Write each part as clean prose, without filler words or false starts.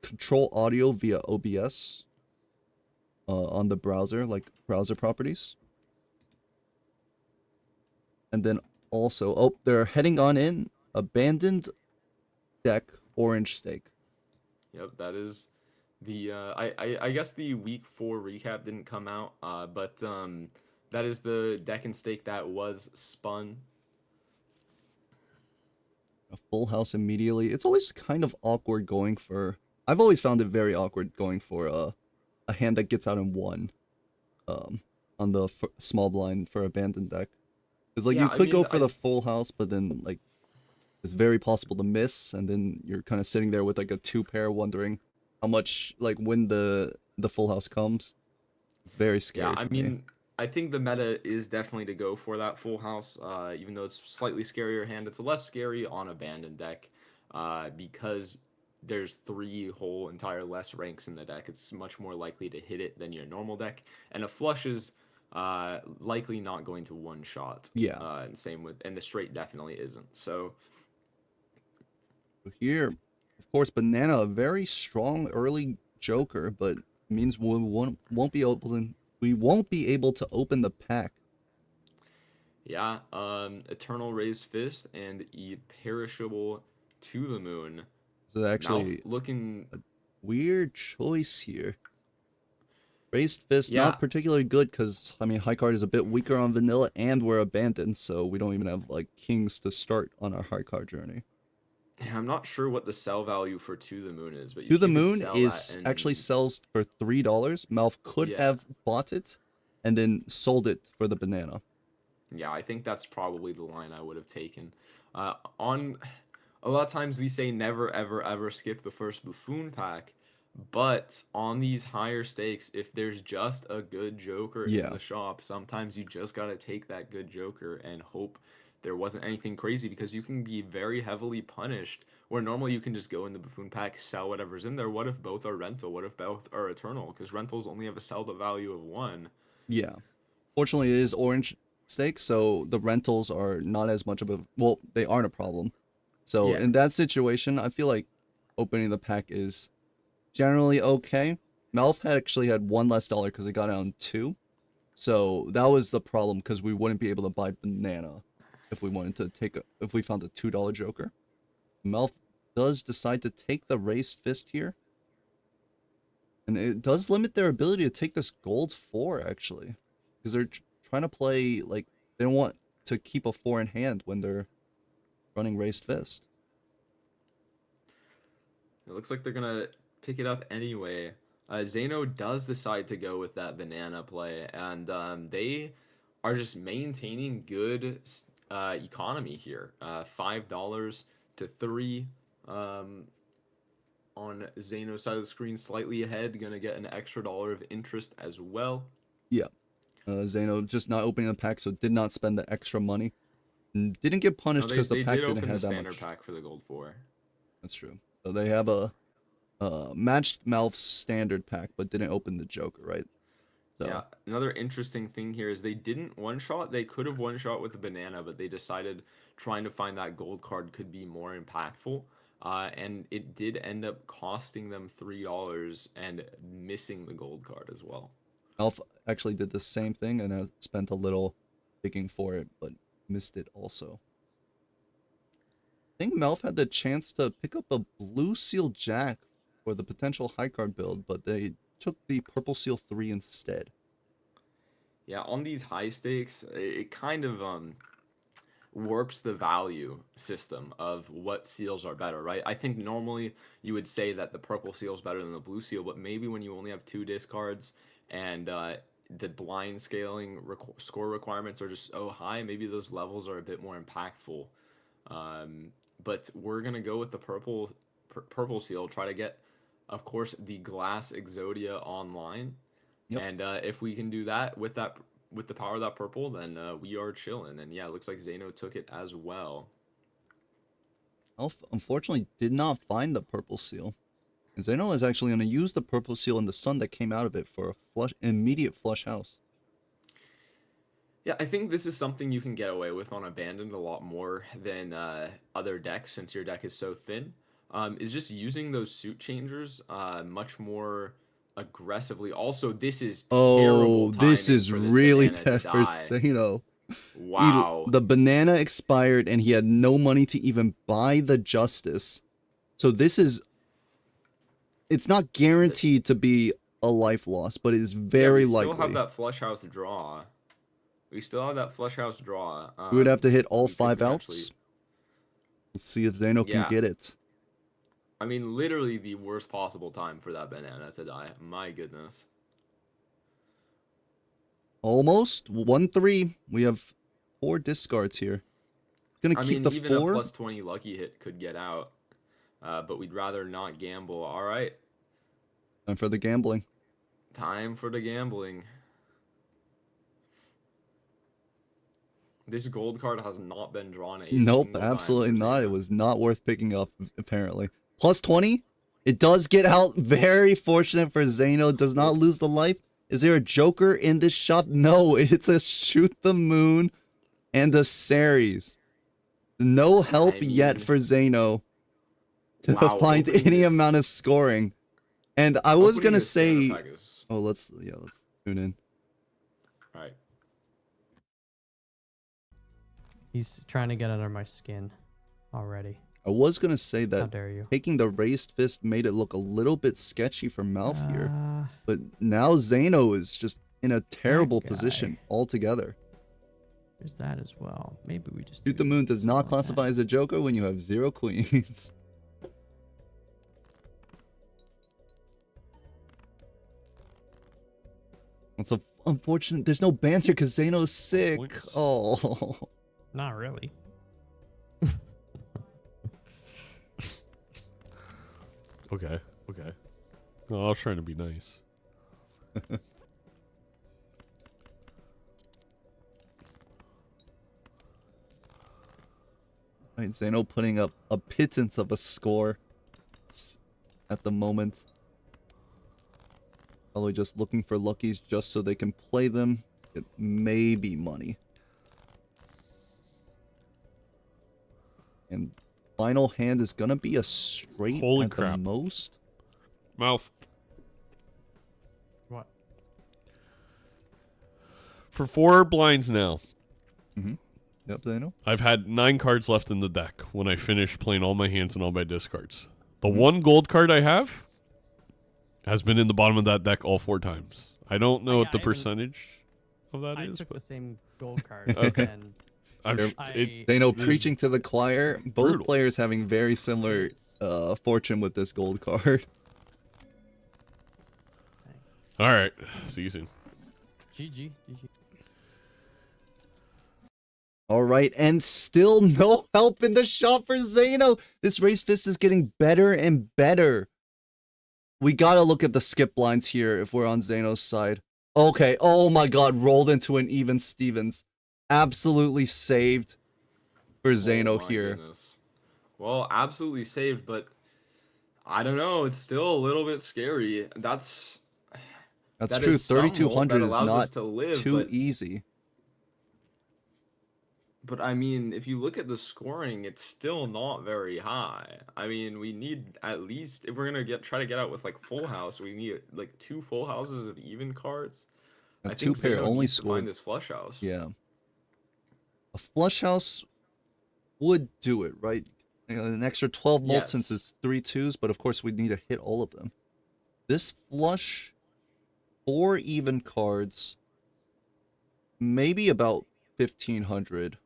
control audio via OBS on the browser, like browser properties. And then also, oh, they're heading on in. Abandoned deck, orange stake. Yep, that is the I guess the week 4 recap didn't come out, but that is the deck and stake that was spun. A full house immediately. It's always kind of awkward going for. I've always found it very awkward going for a hand that gets out in one. Um, on the small blind for abandoned deck. Because like Yeah, you I could go mean, for the full house, but then like it's very possible to miss, and then you're kind of sitting there with like a two pair, wondering how much like when the full house comes. It's very yeah, scary I for me. mean, I think the meta is definitely to go for that full house. Even though it's slightly scarier hand, it's less scary on abandoned deck, because there's 3 whole entire less ranks in the deck. It's much more likely to hit it than your normal deck, and a flush is likely not going to one shot. Yeah. And same with, and the straight definitely isn't. So So here, of course, banana a very strong early joker, but means won't be open. We won't be able to open the pack. yeah, Eternal Raised Fist and Perishable to the Moon. So Malf actually, looking, a weird choice here. Raised Fist, yeah, not particularly good because, I mean, High Card is a bit weaker on vanilla and we're abandoned, so we don't even have, like, kings to start on our High Card journey. I'm not sure what the sell value for To the Moon is, but To if the you could Moon sell that is actually and sells for $3. Malf could yeah, have bought it and then sold it for the banana. yeah, I think that's probably the line I would have taken. On a lot of times we say never ever ever skip the first buffoon pack, but on these higher stakes, if there's just a good joker in Yeah. the shop, sometimes you just gotta take that good joker and hope there wasn't anything crazy, because you can be very heavily punished where normally you can just go in the buffoon pack, sell whatever's in there. What if both are rental? What if both are eternal? Because rentals only have a sell the value of one. Yeah. Fortunately, it is orange stake, so the rentals are not as much of a, well, they aren't a problem. So Yeah. in that situation, I feel like opening the pack is generally okay. Malf had actually had one less dollar because it got down two. So that was the problem because we wouldn't be able to buy banana if we wanted to take a, if we found a $2 joker. Malf does decide to take the raised fist here. And it does limit their ability to take this gold 4 actually. Because they're trying to play like they don't want to keep a 4 in hand when they're running raised fist. It looks like they're gonna pick it up anyway. Zaino does decide to go with that banana play, and they are just maintaining good economy here. $5 to 3 um, on Zaino's side of the screen, slightly ahead. Gonna get an extra dollar of interest as well. Yeah. Zaino just not opening the pack, so did not spend the extra money. Didn't get No, punished because the they did pack didn't open the have that standard much. pack for the gold 4. That's true. So they have a matched Malf's standard pack, but didn't open the Joker, right? Yeah, So another interesting thing here is they didn't one shot. They could have one shot with the banana, but they decided trying to find that gold card could be more impactful. And it did end up costing them $3 and missing the gold card as well. Malf actually did the same thing and spent a little digging for it, but missed it also. I think Malf had the chance to pick up a blue seal jack for the potential high card build, but they took the purple seal 3 instead. Yeah, on these high stakes, it kind of warps the value system of what seals are better, right? I think normally you would say that the purple seal is better than the blue seal, but maybe when you only have 2 discards and the blind scaling score requirements are just so high, maybe those levels are a bit more impactful. But we're gonna go with the purple seal, try to get, of course, the glass Exodia online, Yep. and if we can do that with the power of that purple, then we are chilling. And yeah, it looks like Zaino took it as well. Malf unfortunately did not find the purple seal. And Zeno is actually going to use the purple seal in the sun that came out of it for a flush, immediate flush house. Yeah, I think this is something you can get away with on Abandoned a lot more than other decks, since your deck is so thin. is just using those suit changers much more aggressively. Also, this is terrible Oh, this timing is for this really banana to bad for die. Zaino. Wow. The banana expired and he had no money to even buy the justice. So this is, it's not guaranteed to be a life loss, but it is Yeah, very we still have likely. that flush house draw. We still have that flush house draw. We would have to hit all We could 5 potentially, outs. Let's see if Zaino can yeah. get it. I mean, literally the worst possible time for that banana to die. My goodness. Almost 1-3. We have 4 discards here. Gonna I keep mean, the even a 4. plus 20 lucky hit could get out, but we'd rather not gamble. All right, Time for the gambling. time for the gambling. This gold card has not been drawn a Nope, single time absolutely for not. It Zaino. was not worth picking up, apparently. Plus 20. It does get out. Very fortunate for Zaino. Does not lose the life. Is there a Joker in this shop? No, it's a Shoot the Moon and a Ceres. No help I yet mean, for Zaino to wow, find opening any this, amount of scoring. And I was opening gonna this banner say, pack is oh, let's tune in. all right. He's trying to get under my skin already. I was gonna say How that dare you? taking the raised fist made it look a little bit sketchy for MALF here, but now Zaino is just in a terrible guy. position altogether. There's that as well. Maybe we just Shoot the do Moon does something not like classify that. as a Joker when you have 0 queens. It's unfortunate. There's no banter because Zaino's sick. Points. Oh. Not really. Okay, okay. No, I was trying to be nice. Right, Zaino putting up a pittance of a score at the moment. Probably just looking for luckies just so they can play them. Get maybe money. And final hand is gonna be a straight Holy at crap. the most. Mouth. What? For 4 blinds now, Yep, Zaino. I've had 9 cards left in the deck when I finish playing all my hands and all my discards. The 1 gold card I have has been in the bottom of that deck all 4 times. I don't know what the percentage of that I is, took but the same gold card. Okay. And Zaino preaching to the choir. Both brutal. players having very similar fortune with this gold card. all right. See you soon. GG. All right, and still no help in the shop for Zaino. This raised fist is getting better and better. We gotta look at the skip lines here if we're on Zaino's side. Okay, oh my god, rolled into an even Stevens. Absolutely saved for Zaino Oh my here. goodness. Well, absolutely saved, but I don't know. It's still a little bit scary. That's that true. is some hope 3,200 that is allows us not to live, too easy. But I mean, if you look at the scoring, it's still not very high. I mean, we need at least, if we're gonna try to get out with like full house, we need like 2 full houses of even cards. A I two think pair Zaino only needs to find scored. this flush house. Yeah. A flush house would do it, right? An extra 12 molt Yes. since it's 3 2s, but of course we'd need to hit all of them. This flush, 4 even cards, maybe about 1,500.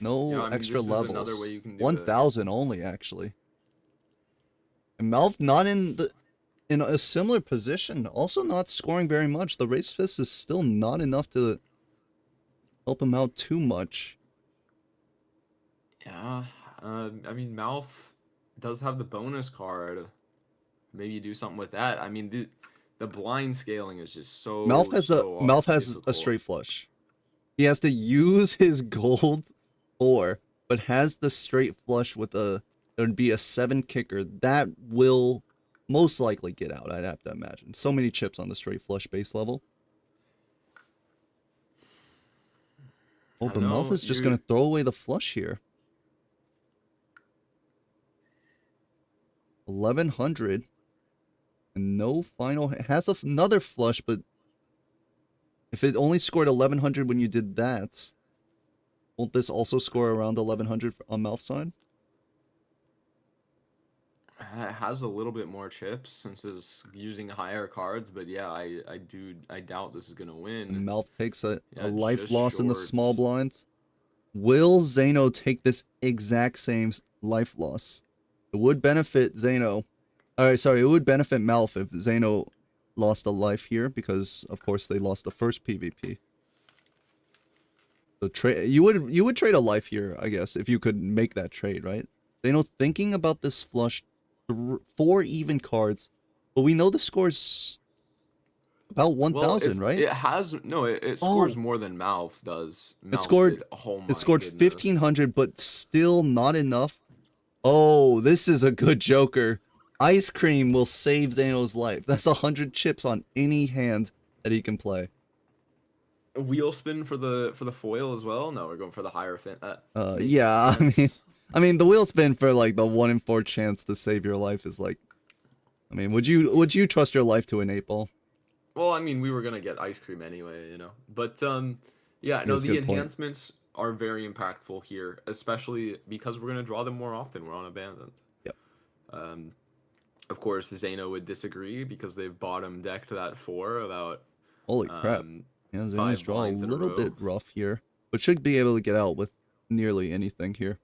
No Yeah, I mean, extra this is levels. another way you can do it. 1,000 only, actually. And MALF not in a similar position, also not scoring very much. The raised fist is still not enough to help him out too much. Yeah, I mean, MALF does have the bonus card. Maybe do something with that. I mean, the blind scaling is just so MALF has a difficult. straight flush. He has to use his gold 4, but has the straight flush with it would be a 7 kicker. That will most likely get out, I'd have to imagine. So many chips on the straight flush base level. Oh, I but know, MALF is just going to throw away the flush here. 1100. And no final. It has another flush, but if it only scored 1100 when you did that, won't this also score around 1100 on MALF side? It has a little bit more chips since it's using higher cards, but yeah, I doubt this is gonna win. And MALF takes a Yeah, life just loss in the short. small blind. Will Zaino take this exact same life loss? It would benefit Zaino. Alright, sorry, it would benefit MALF if Zaino lost a life here because, of course, they lost the first PvP. So you would trade a life here, I guess, if you could make that trade, right? Zaino thinking about this flush, 4 even cards, but we know the score's about 1,000, right? It has no. It scores more than MALF does. It scored. It scored 1,500, but still not enough. Oh, this is a good joker. Ice cream will save Zaino's life. That's 100 chips on any hand that he can play. Wheel spin for the foil as well. No, we're going for the higher fin. Yeah, I mean, the wheel spin for like the 1 in 4 chance to save your life is like. I mean, would you trust your life to an 8-ball? Well, I mean, we were gonna get ice cream anyway, you know. But yeah, no, the enhancements are very impactful here, especially because we're gonna draw them more often. We're on abandoned. Yep. Of course, Zaino would disagree because they've bottom decked that 4 about. Holy crap! Yeah, Zaino's draw a little bit rough here, but should be able to get out with nearly anything here.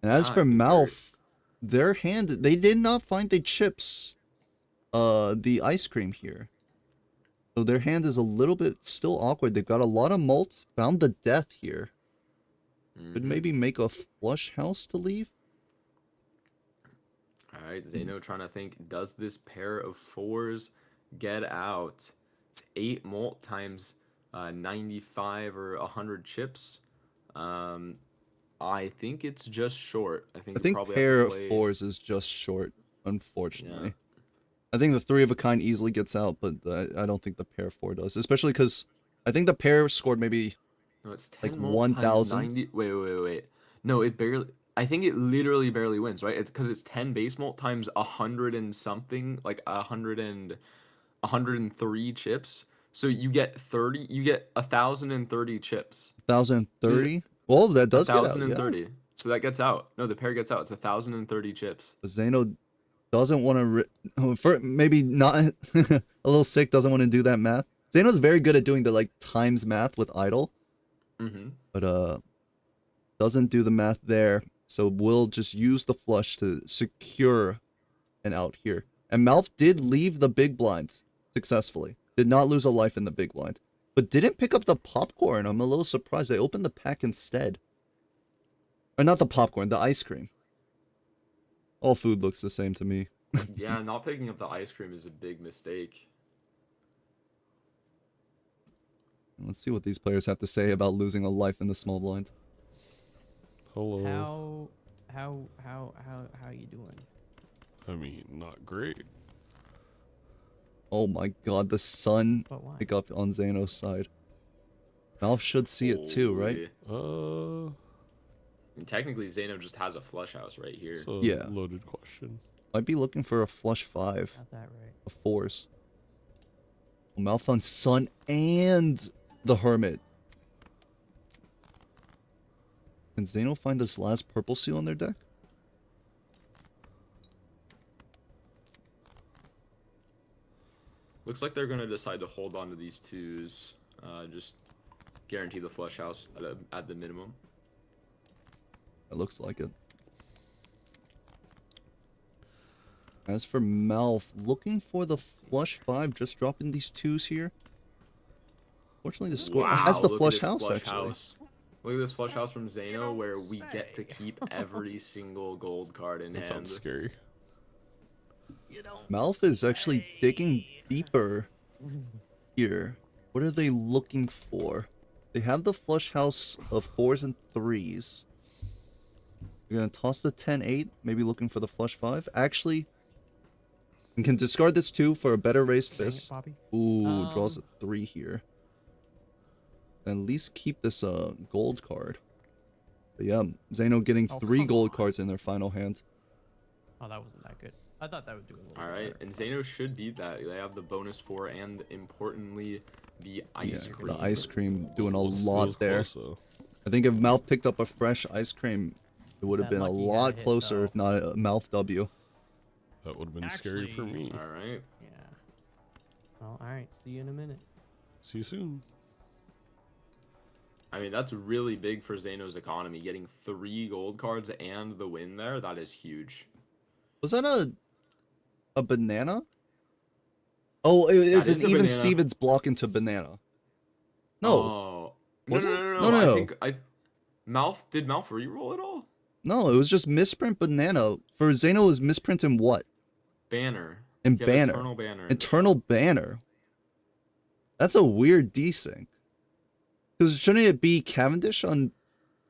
And as for MALF, their hand, they did not find the chips. The ice cream here. So their hand is a little bit still awkward. They've got a lot of mult. Found the death here. Could maybe make a flush house to leave. Alright, Zaino trying to think, does this pair of 4s get out? It's 8 mult times 95 or 100 chips. I think it's just short. I think pair of 4s is just short, unfortunately. Yeah. I think the 3 of a kind easily gets out, but I don't think the pair 4 does. Especially because I think the pair scored maybe it's like 1,000. Wait. No, it barely. I think it literally barely wins, right? It's because it's 10 base mult times 100 and something, like 103 chips. So you get 30. You get 1,030 chips. 1,030. Well, that does get out. 1,030. Yeah. So that gets out. No, the pair gets out. It's 1,030 chips. Zaino doesn't want to, maybe not, a little sick, doesn't want to do that math. Zaino's very good at doing the, like, times math with idle. But, doesn't do the math there. So we'll just use the flush to secure an out here. And MALF did leave the big blind successfully. Did not lose a life in the big blind. But didn't pick up the popcorn. I'm a little surprised. They opened the pack instead. Or not the popcorn, the ice cream. All food looks the same to me. Yeah, not picking up the ice cream is a big mistake. Let's see what these players have to say about losing a life in the small blind. Hello. How you doing? I mean, not great. Oh my god, the sun pick up on Zaino's side. MALF should see it too, right? And technically, Zaino just has a flush house right here. Yeah. Loaded question. Might be looking for a flush 5. Got that right. Of 4s. MALF found Sun and the Hermit. Can Zaino find this last purple seal on their deck? Looks like they're going to decide to hold on to these 2s. Just guarantee the flush house at the minimum. It looks like it. As for MALF, looking for the flush 5, just dropping these 2s here. Fortunately, the score has the flush house, actually. Look at this flush house from Zaino, where we get to keep every single gold card in hand. That sounds scary. MALF is actually digging deeper here. What are they looking for? They have the flush house of 4s and 3s. You're going to toss the 10-8, maybe looking for the flush 5. Actually, you can discard this 2 for a better raised fist. Ooh, draws a 3 here. And at least keep this gold card. But yeah, Zaino getting 3 gold cards in their final hand. Oh, that wasn't that good. I thought that would do a little All bit right, better. and Zaino should beat that. They have the bonus 4 and importantly, the ice Yeah, cream. the ice cream doing a It was lot there. close, though. I think if Malf picked up a fresh ice cream, it would have That been a lucky had lot hit, closer though. if not a Malf W. That would have been scary for Actually- me. All right. Yeah. Well, all right. See you in a minute. See you soon. I mean, that's really big for Zaino's economy. Getting 3 gold cards and the win there, that is huge. Was that a banana? Oh, it's is an a even banana. Stevens block into banana. No, Oh. No, Was no, it? no, no, No, no, I no. think did Malf reroll at all? no, it was just misprint banana. For Zaino, it was misprint in what? Banner. In Get banner. Eternal banner. Eternal banner. That's a weird desync. Because shouldn't it be Cavendish on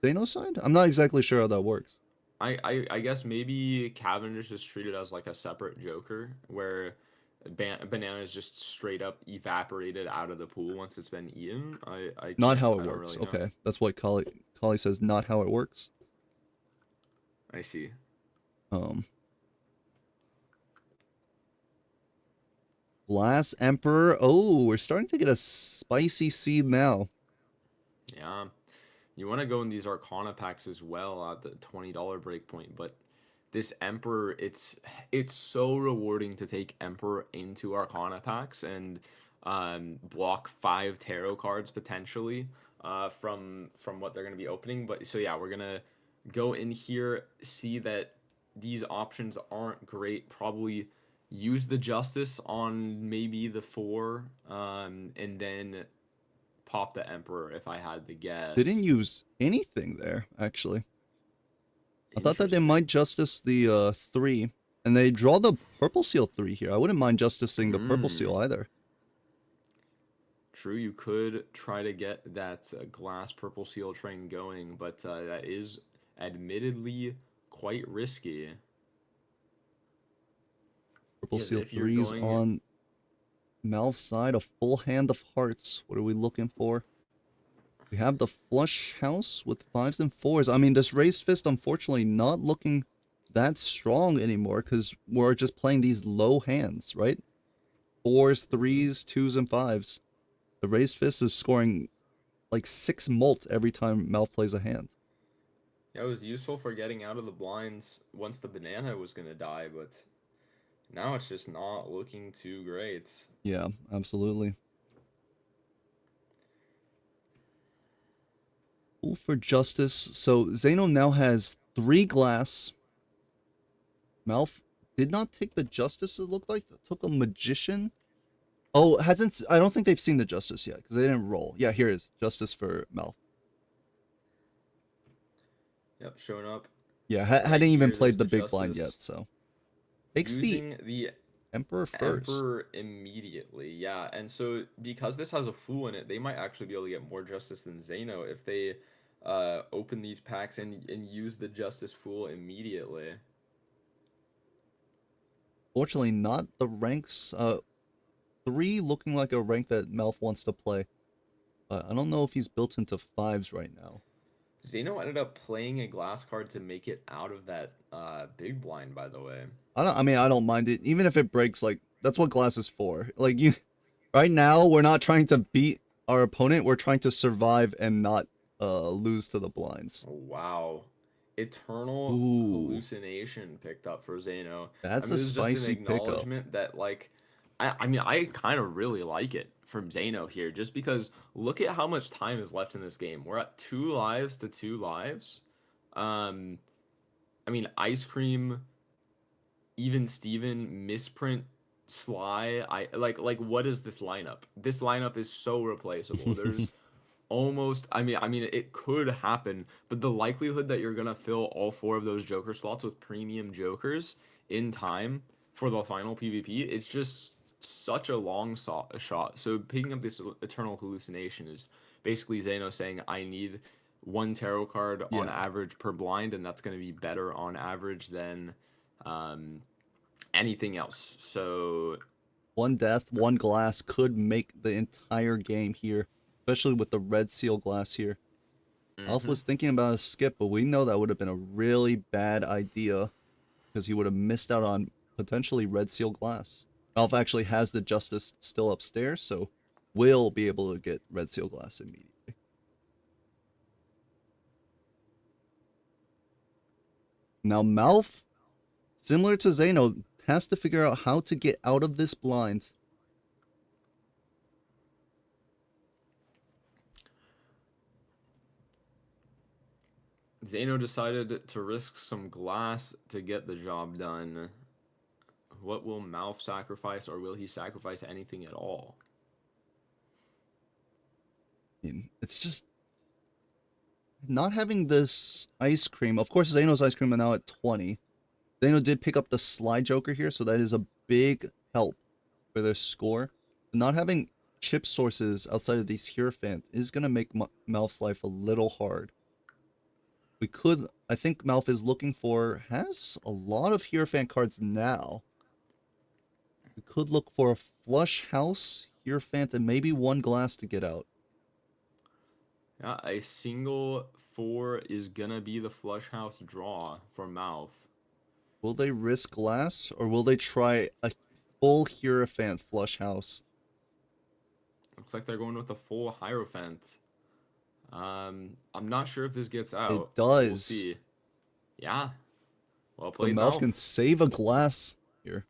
Zaino's side? I'm not exactly sure how that works. I guess maybe Cavendish is treated as like a separate Joker, where banana is just straight up evaporated out of the pool once it's been eaten. Not how I it don't works. really know. Okay, that's what Kali says. Not how it works. I see. Glass Emperor. Oh, we're starting to get a spicy seed now. Yeah. You want to go in these Arcana packs as well at the $20 breakpoint, but this Emperor, it's so rewarding to take Emperor into Arcana packs and block 5 tarot cards potentially from what they're going to be opening. But so yeah, we're going to go in here, see that these options aren't great, probably use the Justice on maybe the 4 and then pop the Emperor if I had to guess. They didn't use anything there, actually. I thought that they Interesting. might justice the 3, and they draw the purple seal 3 here. I wouldn't mind justicing the purple seal either. True, you could try to get that glass purple seal train going, but that is admittedly quite risky. Purple Yes, seal if you're 3's going- on Mal's side, a full hand of hearts. What are we looking for? We have the flush house with 5s and 4s. I mean, this raised fist, unfortunately, not looking that strong anymore because we're just playing these low hands, right? 4s, 3s, 2s, and 5s. The raised fist is scoring like 6 mult every time Mal plays a hand. Yeah, it was useful for getting out of the blinds once the banana was going to die, but now it's just not looking too great. Yeah, absolutely. Ooh, for justice. So Zaino now has 3 glass. Malf did not take the justice, it looked like. Took a magician. Oh, hasn't. I don't think they've seen the justice yet because they didn't roll. Yeah, here is justice for Malf. Yep, showing up. Yeah, Right hadn't even here, played there's the the big blind yet, justice. so. Takes the Using the Emperor first. Emperor immediately, yeah. And so because this has a fool in it, they might actually be able to get more justice than Zaino if they open these packs and use the justice fool immediately. Fortunately, not the ranks. 3 looking like a rank that Malf wants to play. I don't know if he's built into 5s right now. Zaino ended up playing a glass card to make it out of that big blind, by the way. I mean, I don't mind it. Even if it breaks, like, that's what glass is for. Like, you, right now, we're not trying to beat our opponent. We're trying to survive and not lose to the blinds. Oh, wow. Eternal Ooh. hallucination picked up for Zaino. That's I mean, a this is just spicy an pickup. acknowledgement that, like, I mean, I kind of really like it from Zaino here, just because look at how much time is left in this game. We're at 2 lives to 2 lives. I mean, Ice Cream, even Steven, Misprint, Sly. Like what is this lineup? This lineup is so replaceable. There's almost I mean it could happen, but the likelihood that you're gonna fill all 4 of those Joker slots with premium Jokers in time for the final PvP, it's just such a long shot. So picking up this Eternal Hallucination is basically Zaino saying I need 1 tarot card on Yeah. average per blind, and that's going to be better on average than anything else. So 1 death, 1 glass could make the entire game here, especially with the red seal glass here. Alf was thinking about a skip, but we know that would have been a really bad idea. because he would have missed out on potentially red seal glass. MALF actually has the justice still upstairs, so will be able to get red seal glass immediately. Now MALF, similar to Zaino, has to figure out how to get out of this blind. Zaino decided to risk some glass to get the job done. What will MALF sacrifice, or will he sacrifice anything at all? I mean, it's just not having this ice cream. Of course, Zaino's ice cream are now at 20. Zaino did pick up the slide joker here, so that is a big help for their score. Not having chip sources outside of these Hierophant is going to make MALF's life a little hard. We could, I think MALF is looking for, has a lot of Hierophant cards now. We could look for a flush house, Hierophant, and maybe one glass to get out. Yeah, a single 4 is gonna be the flush house draw for MALF. Will they risk glass, or will they try a full Hierophant flush house? Looks like they're going with a full Hierophant. I'm not sure if this gets out. It does. We'll see. Yeah. Well But played, MALF MALF. can save a glass here.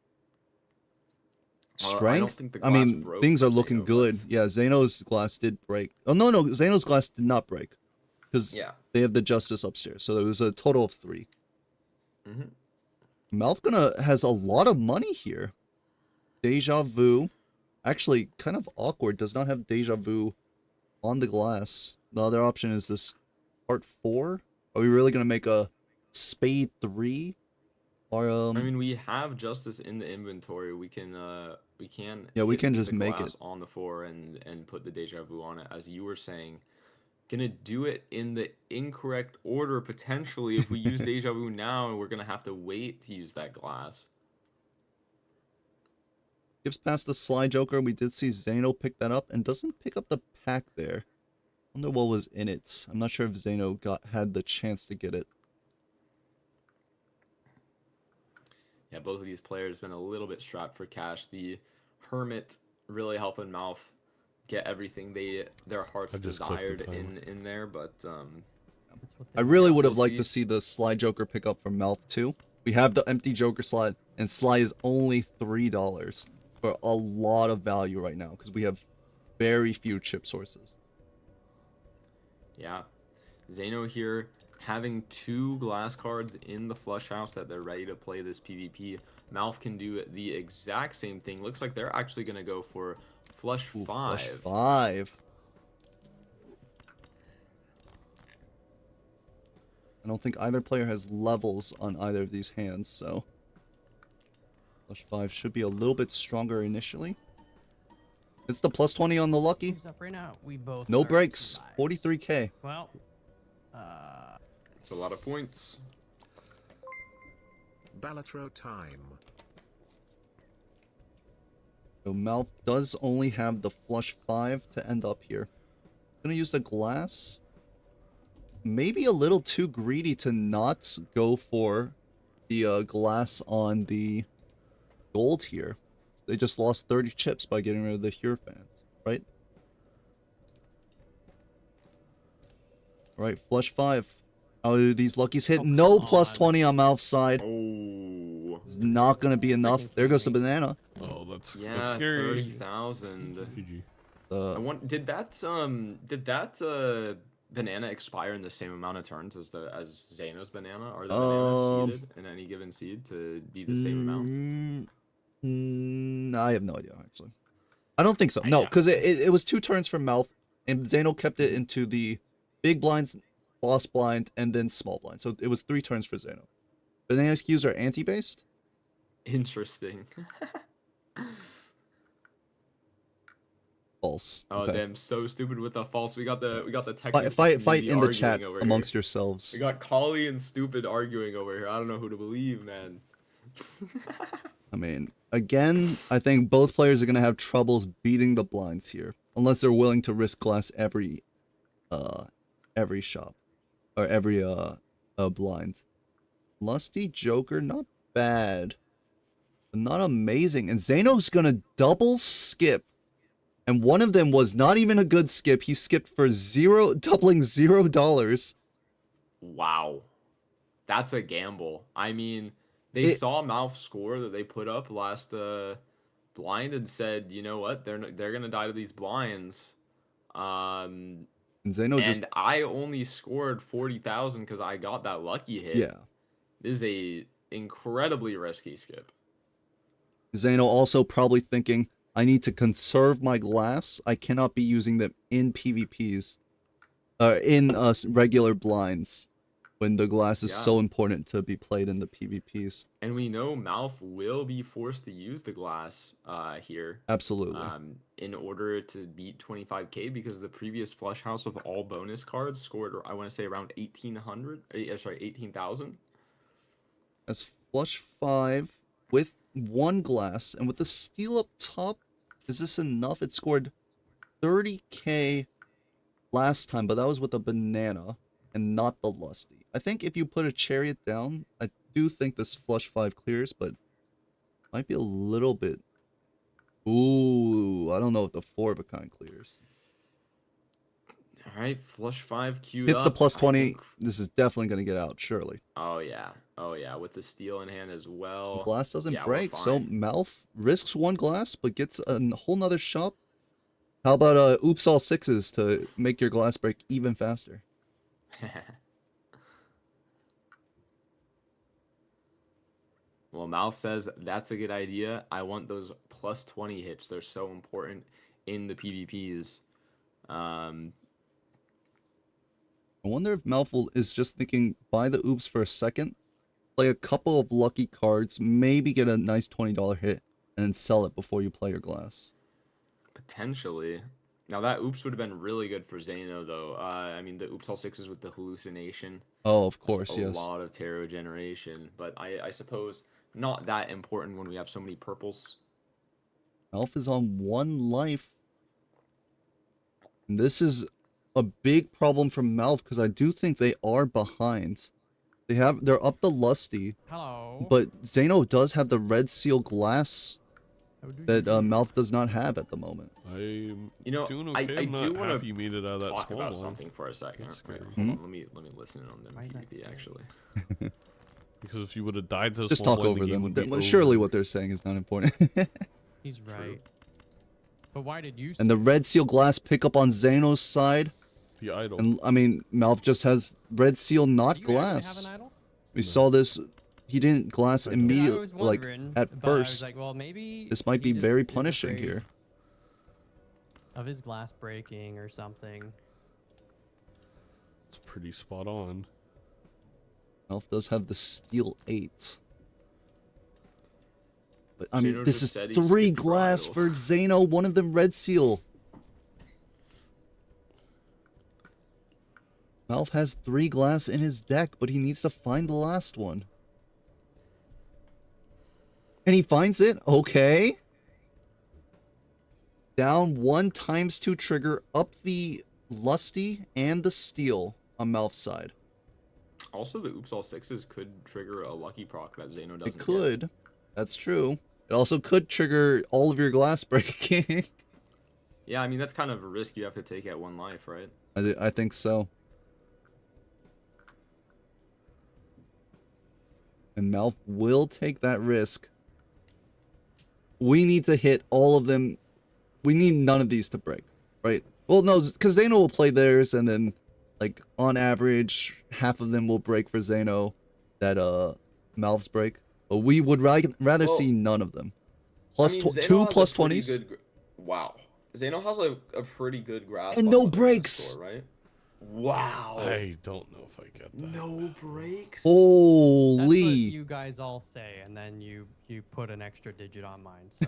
Well, I don't Strength? think the I glass mean, broke things for are looking Zaino, good. but- Yeah, Zaino's glass did break. Oh, no, Zaino's glass did not break. Because Yeah. they have the Justice upstairs. So there was a total of 3. Mhm. MALF has a lot of money here. Deja Vu. Actually, kind of awkward. Does not have Deja Vu on the glass. The other option is this part 4. Are we really going to make a spade 3? Or, I mean, we have Justice in the inventory. We can Yeah, we hit can just the make glass it. on the 4 and put the Deja Vu on it, as you were saying. Gonna do it in the incorrect order potentially. If we use Deja Vu now, we're gonna have to wait to use that glass. gives past the Sly Joker. We did see Zaino pick that up and doesn't pick up the pack there. Wonder what was in it. I'm not sure if Zaino had the chance to get it. Yeah, both of these players been a little bit strapped for cash. The Hermit really helping MALF get everything their hearts I just clicked the desired timer. in there, but That's what I they really Yeah, would have we'll liked to see the Sly Joker pick up from MALF too. We have the empty Joker slide, and Sly is only $3 for a lot of value right now because we have very few chip sources. yeah. Zaino here having 2 glass cards in the flush house that they're ready to play this PvP. MALF can do the exact same thing. Looks like they're actually going to go for flush 5. Flush 5. I don't think either player has levels on either of these hands, so flush 5 should be a little bit stronger initially. It's the plus 20 on the lucky. Who's up right now? We both. No are breaks. survived. 43k. Well, It's a lot of points. Balatro time. So MALF does only have the flush 5 to end up here. Gonna use the glass. Maybe a little too greedy to not go for the glass on the gold here. They just lost 30 chips by getting rid of the Hierophant, right? Alright, flush 5. How do these luckies hit? Oh, No come plus on. 20 on MALF's side. Oh. It's not gonna be enough. Freaking There goes the kidding me. banana. Oh, that's Yeah, scary. 30,000. GG. I want. Did that banana expire in the same amount of turns as Zaino's banana? Are the bananas seeded in any given seed to be the same amount? I have no idea, actually. I don't think so. No, Yeah. because it was 2 turns from MALF, and Zaino kept it into the big blinds, boss blind, and then small blind. So it was 3 turns for Zaino. Banana cues are anti-based? Interesting. False. Oh Okay. damn, so stupid with the false. We got the technical Fight community in the arguing chat over amongst here. yourselves. We got Collie and Stupid arguing over here. I don't know who to believe, man. I mean, again, I think both players are going to have troubles beating the blinds here. Unless they're willing to risk glass every shop. Or every blind. Lusty Joker, not bad, but not amazing. And Zaino's gonna double skip. And one of them was not even a good skip. He skipped for doubling $0. Wow. That's a gamble. I mean, they saw MALF score that they put up last blind and said, you know what, they're gonna die to these blinds. And Zaino and I only scored 40,000 because I got that lucky hit. Yeah. This is a incredibly risky skip. Zaino also probably thinking, I need to conserve my glass. I cannot be using them in PvPs. In regular blinds. When the glass is so important to be played in the PvPs. And we know MALF will be forced to use the glass here. Absolutely. In order to beat 25k, because the previous flush house of all bonus cards scored, I want to say, around 18,000. As flush 5 with 1 glass and with the steel up top, is this enough? It scored 30k last time, but that was with a banana and not the lusty. I think if you put a chariot down, I do think this flush 5 clears, but might be a little bit. Ooh, I don't know if the 4 of a kind clears. All right, flush 5 queued Hits up. the plus 20. This is definitely going to get out, surely. Oh yeah, with the steel in hand as well. Glass doesn't Yeah, break, we're so fine. MALF risks 1 glass, but gets a whole nother shop. How about oops all 6s to make your glass break even faster? Well, MALF says that's a good idea. I want those plus 20 hits. They're so important in the PvPs. I wonder if MALF is just thinking, buy the oops for a second, play a couple of lucky cards, maybe get a nice $20 hit, and then sell it before you play your glass. Potentially. Now that oops would have been really good for Zaino, though. I mean, the oops all 6s with the hallucination. Oh, of course, That's yes. a lot of tarot generation, but I suppose not that important when we have so many purples. MALF is on 1 life. And this is a big problem for MALF because I do think they are behind. They're up the lusty. Hello. But Zaino does have the red seal glass that MALF does not have at the moment. I'm doing I okay. I'm do not want happy you made it out of that talk small about one. something for a second. That's Wait, scary. hold on, let me listen in on them Why is that PvP scary? actually. Because if you would have died to the Just small talk blind, over the game them. would be Surely over. what they're saying is not important. He's right. But why did you? And the red seal glass pick up on Zaino's side. The idol. And I mean, MALF just has red seal, not Do you actually glass. have an idol? We saw this. He didn't glass I don't. immediately, I was like wondering, at but I was first. like, well, maybe This might he be very just is punishing afraid here. of his glass breaking or something. It's pretty spot on. MALF does have the steel 8. But I mean, Zaino this just is said he 3 skipped glass Ryle. for Zaino, one of them red seal. MALF has 3 glass in his deck, but he needs to find the last one. And he finds it. Okay. Down 1 ×2 trigger, up the lusty and the steel on MALF's side. Also, the oops all 6s could trigger a lucky proc that Zaino doesn't. It could. That's true. It also could trigger all of your glass breaking. Yeah, I mean that's kind of a risk you have to take at 1 life, right? I think so. And MALF will take that risk. We need to hit all of them. We need none of these to break, right? Well, no, because Zaino will play theirs, and then, like, on average, half of them will break for Zaino that MALF's break. But we would rather see none of them. Plus I mean, Zaino 2 has a plus pretty 20s. good wow. Zaino has a pretty good grasp. And on no what they're gonna breaks. score, right? Wow. I don't know if I get that. No breaks. That's what Holy. you guys all say, and then you put an extra digit on mine. So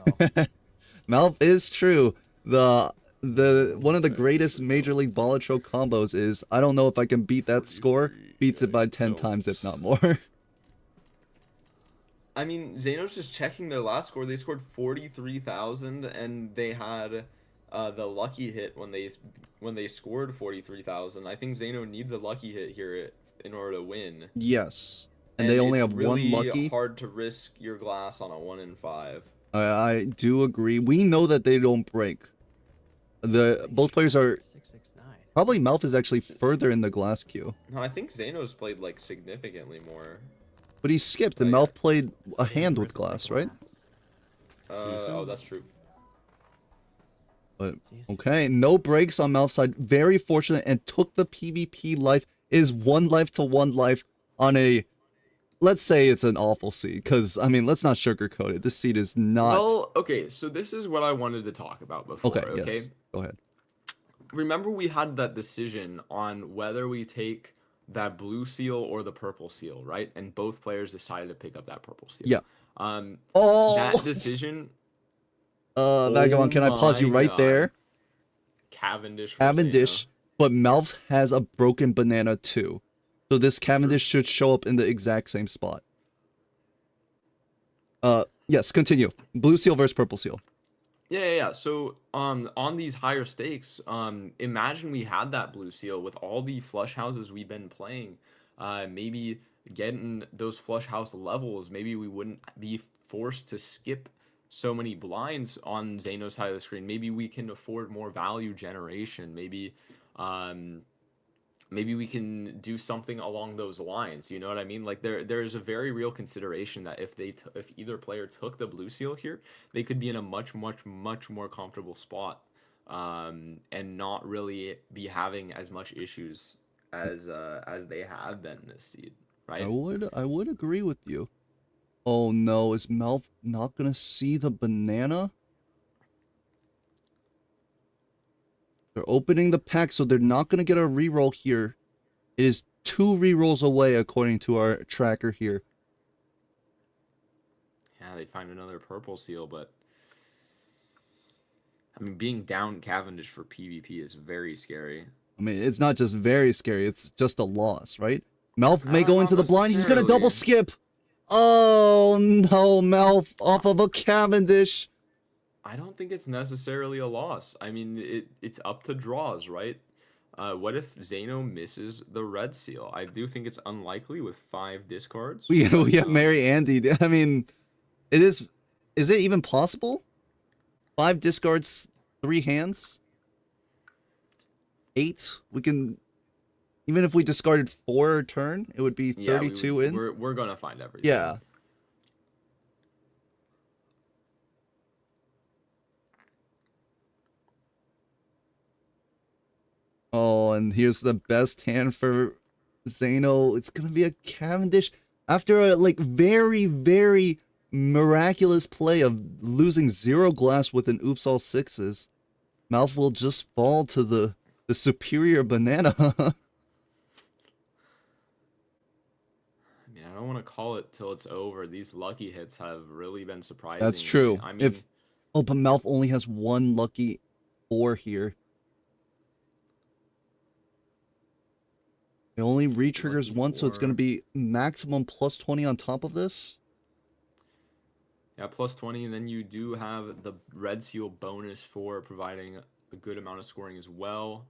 MALF is true. The one of the greatest Major League Balatro combos is, I don't know if I can beat that score, beats it by 10 times if not more. I mean, Zaino's just checking their last score. They scored 43,000, and they had the lucky hit when they scored 43,000. I think Zaino needs a lucky hit here in order to win. Yes. and they only it's have really one lucky. hard to risk your glass on a 1 in 5. I do agree. We know that they don't break. Both players are 669. probably MALF is actually further in the glass queue, No, I think Zaino's played like significantly more. but he skipped and Oh, yeah. MALF played a Didn't hand with risk the glass, right? glass. Oh, that's true. But It's easy. okay, no breaks on MALF's side. Very fortunate and took the PvP life. Is 1 life to 1 life on a, let's say it's an awful seed, because I mean, let's not sugarcoat it. This seed is not. Well, okay, so this is what I wanted to talk about before. Okay, yes. Go ahead. Remember we had that decision on whether we take that blue seal or the purple seal, right? And both players decided to pick up that purple seal. Yeah. Um, Oh, that decision. Vagabond, can I pause you my right God. there? Cavendish. For Cavendish, but MALF has a broken banana too. So this Cavendish should show up in the exact same spot. Yes, continue. Blue seal versus purple seal. Yeah. So, on these higher stakes, imagine we had that blue seal with all the flush houses we've been playing. Maybe getting those flush house levels, maybe we wouldn't be forced to skip so many blinds on Zaino's side of the screen. Maybe we can afford more value generation. Maybe we can do something along those lines. You know what I mean? Like there's a very real consideration that if either player took the blue seal here, they could be in a much more comfortable spot, and not really be having as much issues as they have been this seed, right? I would agree with you. Oh no, is MALF not gonna see the banana? They're opening the pack, so they're not gonna get a reroll here. It is 2 rerolls away according to our tracker here. Yeah, they find another purple seal, but I mean, being down Cavendish for PvP is very scary. I mean, it's not just very scary, it's just a loss, right? MALF may Not go into the blind, he's gonna double necessarily. skip! Oh no, MALF off of a Cavendish! I don't think it's necessarily a loss. I mean, it's up to draws, right? What if Zaino misses the red seal? I do think it's unlikely with 5 discards. We but, have Mary Andy. I mean, is it even possible? 5 discards, 3 hands? 8? We can, even if we discarded 4 a turn, it would be 32 in. We're gonna find everything. Yeah. Oh, and here's the best hand for Zaino. It's gonna be a Cavendish after a very miraculous play of losing 0 glass with an oops all 6s. MALF will just fall to the superior banana. I mean, I don't want to call it till it's over. These lucky hits have really been surprising. That's true. I mean, But MALF only has 1 lucky 4 here. It only re-triggers Lucky once, so it's going to 4. be maximum plus 20 on top of this. yeah, plus 20, and then you do have the red seal bonus for providing a good amount of scoring as well.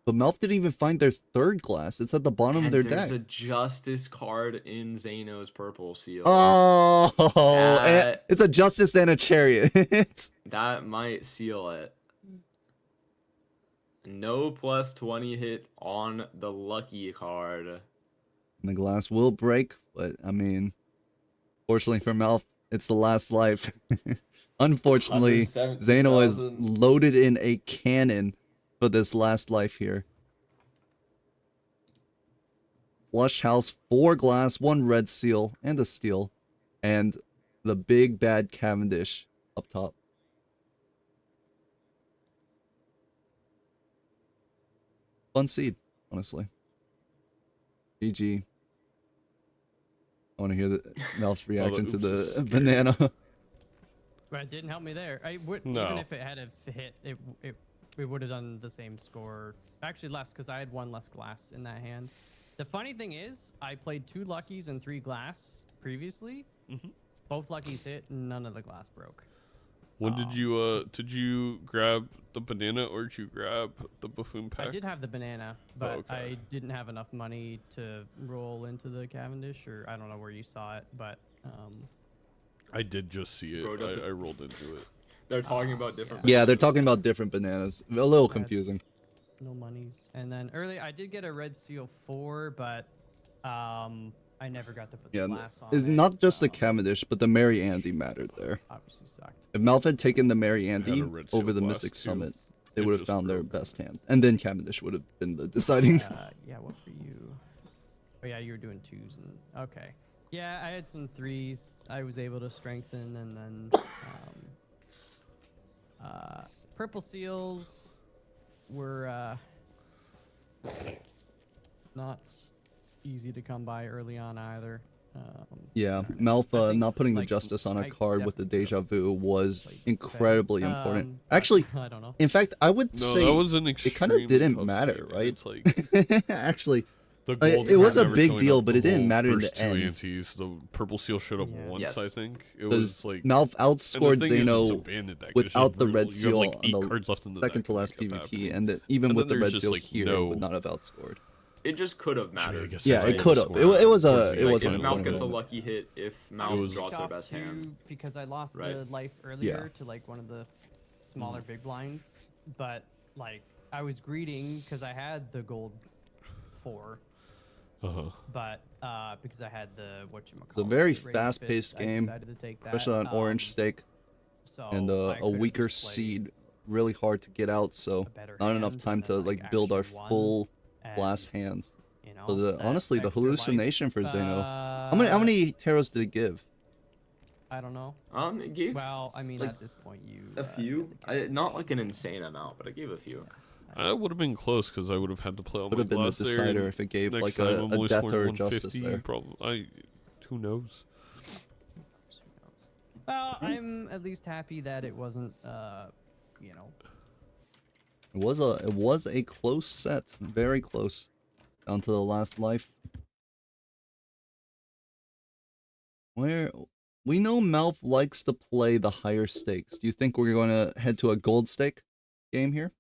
But MALF didn't even find their 3rd glass. It's at the bottom of And their there's deck. a Justice card in Zaino's purple seal. Oh, That- it's a Justice and a Chariot. That might seal it. No plus 20 hit on the lucky card. The glass will break, but I mean, fortunately for MALF, it's the last life. Unfortunately, Zaino has 170,000. loaded in a cannon for this last life here. Flush house, 4 glass, 1 red seal, and a steel. And the big bad Cavendish up top. Fun seed, honestly. GG. I want to hear MALF's reaction to the oops is banana. But it didn't help me there. I would No. even if it had have hit, we would have done the same score. Actually, less because I had 1 less glass in that hand. The funny thing is, I played 2 luckies and 3 glass previously. Mhm. Both luckies hit, none of the glass broke. When did you grab the banana or did you grab the buffoon pack? I did have the banana, but okay. I didn't have enough money to roll into the Cavendish, or I don't know where you saw it, but I did just see it. Bro, does it- I rolled into it. They're talking about different. Yeah, they're bananas. talking about different bananas. A little Bad. confusing. no monies. And then early, I did get a red seal 4, but I never got to put Yeah, the glass on it. not just the Cavendish, but the Mary Andy mattered there. Obviously sucked. If Malf had taken the Mary had Andy a red seal over the glass, Mystic too. Summit, they It would have just found their broke. best hand. And then Cavendish would have been the deciding. Yeah, what were you? Oh yeah, you were doing 2s and okay. Yeah, I had some 3s. I was able to strengthen, and then purple seals were not easy to come by early on either. Yeah, Malf I think, not putting the like, Justice on a I card with the definitely Deja Vu was played incredibly better. important. But Actually, I don't know. in fact, I would No, say that was an it kind extremely of didn't tough matter, fight, man. right? It's like Actually, the it gold was card a never big showing deal, up but it the didn't whole matter in first the two end. antes. The purple seal showed up Yeah. once, Yes. I think. It because was like Malf and the outscored thing is, it's a Zeno bandit deck. It's just without the brutal. red You have like seal 8 on the cards left in the second deck to to last make up PvP, happening. and that even And with the then there's red just, seal like, here, it no- would not have outscored. It just could have I mean, I mattered. guess Yeah, there's it no could have. scoring It was towards a. the It end. Like, was if an Malf important gets a moment. lucky hit, if It Malf was- draws their Off best to- hand. because I lost Right. the life earlier to like one of the smaller big blinds, but like I was greeting because I had the gold 4, Uh-huh. but because I had the It's a very fast-paced game, decided to take that, especially on orange stake so and I a could've weaker just played seed, really hard to get out. So a better not enough hand time and to then, like build our actually won, full and, blast hands. You know, So that honestly, the extra life, hallucination for Zaino. How many taros did it give? I don't know. It gave Well, I mean, like, at this point, you a few. get the Not like an insane amount, but I gave a few. I would have been close because I would have had to play all Would my have been the glass there, decider and if it gave next like time a I'm only death scoring or a justice 150, there. Who knows? Well, I'm at least happy that it wasn't, you know. It was a close set, very close, down to the last life. Where we know Malf likes to play the higher stakes. Do you think we're going to head to a gold stake game here?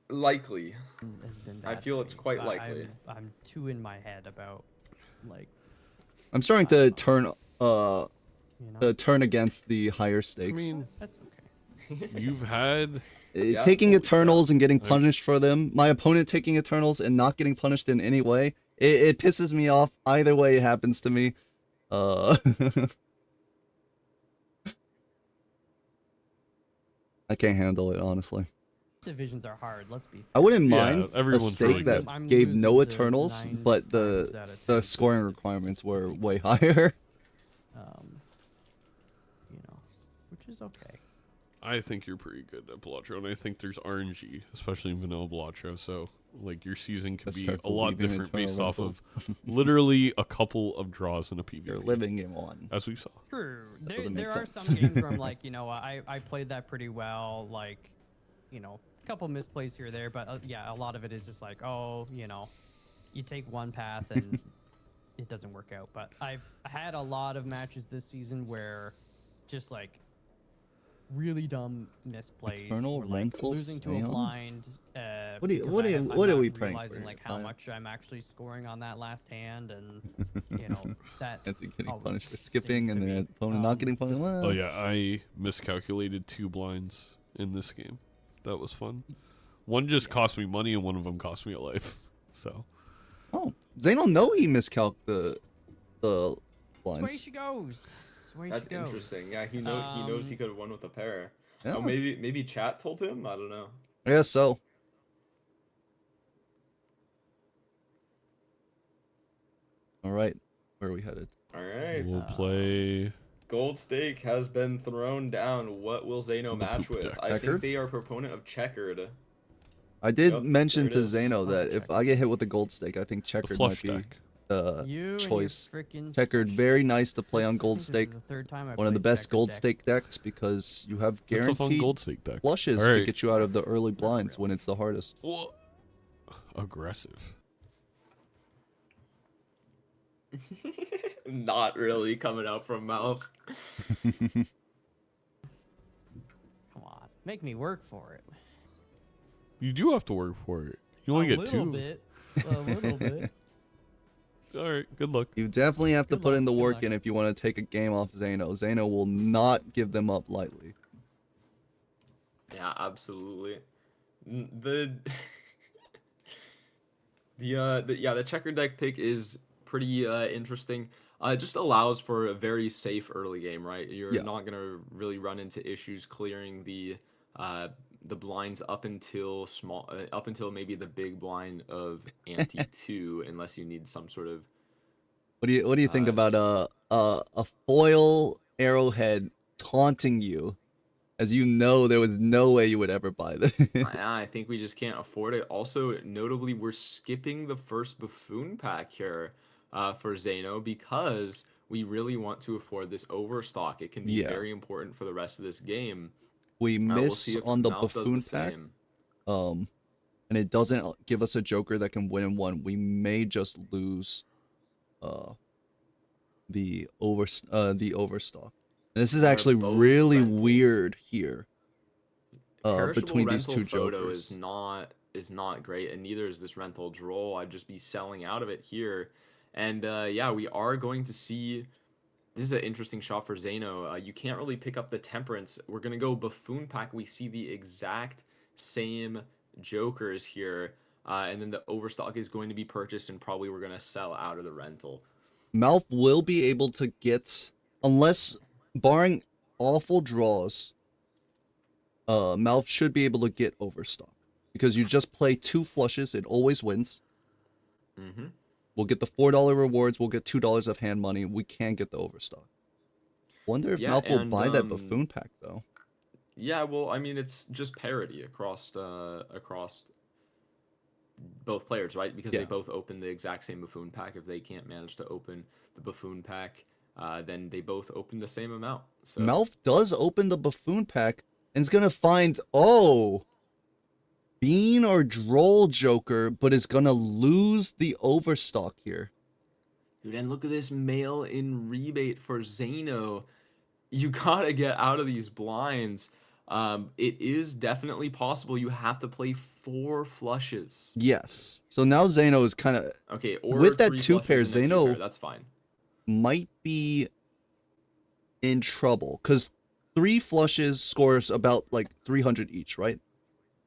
Likely. Has been I bad feel for it's me, quite but likely. I'm too in my head about, like, I'm starting to turn you know. turn against the higher I stakes. mean, That's okay. you've had Yeah, Taking yeah. Eternals and getting punished for them, my opponent taking Eternals and not getting punished in any way, it pisses me off. Either way it happens to me. I can't handle it, honestly. Divisions are hard. Let's be. I wouldn't Yeah, mind a everyone's stake really that good. I'm gave losing no to Eternals, 9 but times out of the 10 scoring times. requirements were way higher. You know, which is okay. I think you're pretty good at Balatro, and I think there's RNG, especially in vanilla Balatro. So, like, your season could be Start a lot believing different Eternal based off Rentals. of literally a couple of draws in a PvP. You're living in one. as we saw. True. There, doesn't make there are sense. some games where I'm like, you know, I played that pretty well. Like, you know, a couple misplays here or there, but yeah, a lot of it is just like, oh, you know, you take one path and it doesn't work out. But I've had a lot of matches this season where just like really dumb misplays. Eternal or, like, Rentals losing to a Seance? blind. What do you- because what do I'm you- what are not we praying for realizing here, like how Tyler? much I'm actually scoring on that last hand, and you know that. Nancy getting always punished for stings skipping to and me. the opponent not getting punished. just- Well, Oh yeah, I miscalculated 2 blinds in this game. That was fun. One just cost me money, and one of them cost me a life. So Oh, Zaino know he miscalc the That's where blinds. she goes. That's where That's she goes. interesting. Yeah, he knows he could have won with a pair. Yeah. Oh, maybe chat told him. I don't know. I guess so. All right, where are we headed? All right. we'll play. Gold stake has been thrown down. What will Zaino The match poop with? deck. I Checkered? think they are proponent of Checkered. I did Yep, mention there to it is. Zaino that if I get hit with the gold stake, I think The Checkered flush might be deck. the You and your choice. frickin' Checkered, flush very deck. nice to play This- on I gold think this is stake. the third time I One of the played best checkered gold deck. stake decks because you have It's a fun guaranteed gold stake deck. flushes to Alright. get you out of the early blinds when it's the hardest. Whoa. Aggressive. Not really coming out from MALF. Come on, make me work for it. You do have to work for it. You only a get little 2. bit. A little bit. All right, good luck. You definitely have to Good put luck, in the good work luck. in if you want to take a game off Zaino. Zaino will not give them up lightly. Yeah, absolutely. The the checker deck pick is pretty interesting. It just allows for a very safe early game, right? You're Yeah. not gonna really run into issues clearing the blinds up until maybe the big blind of ante 2, unless you need some sort of What do you think about a foil arrowhead taunting you, as you know there was no way you would ever buy this? I think we just can't afford it. Also, notably, we're skipping the first buffoon pack here for Zaino because we really want to afford this overstock. It can be Yeah. very important for the rest of this game. We We'll miss see if on the Malf does buffoon pack, same. and it doesn't give us a Joker that can win in one. We may just lose the overstock. This is Our actually both really rentals. weird here. Perishable Between these rental two photo Jokers. is not great, and neither is this rental droll. I'd just be selling out of it here. And yeah, we are going to see. This is an interesting shot for Zaino. You can't really pick up the Temperance. We're gonna go buffoon pack. We see the exact same Jokers here, and then the overstock is going to be purchased, and probably we're gonna sell out of the rental. MALF will be able to get, unless barring awful draws, MALF should be able to get overstock because you just play 2 flushes. It always wins. Mm-hmm. We'll get the $4 rewards. We'll get $2 of hand money. We can get the overstock. Wonder if Yeah, MALF will and, buy that buffoon pack though. Yeah, well, I mean, it's just parity across both players, right? Because Yeah. they both open the exact same buffoon pack. If they can't manage to open the buffoon pack, then they both open the same amount. So MALF does open the buffoon pack and is gonna find Bean or Droll Joker, but is gonna lose the overstock here. dude, and look at this mail-in rebate for Zaino. You gotta get out of these blinds. It is definitely possible. You have to play 4 flushes. Yes. So now Zaino is kind of Okay, or with that 3 2 pair. flushes and a 2 Zaino pair, that's fine. might be in trouble because 3 flushes scores about like 300 each, right?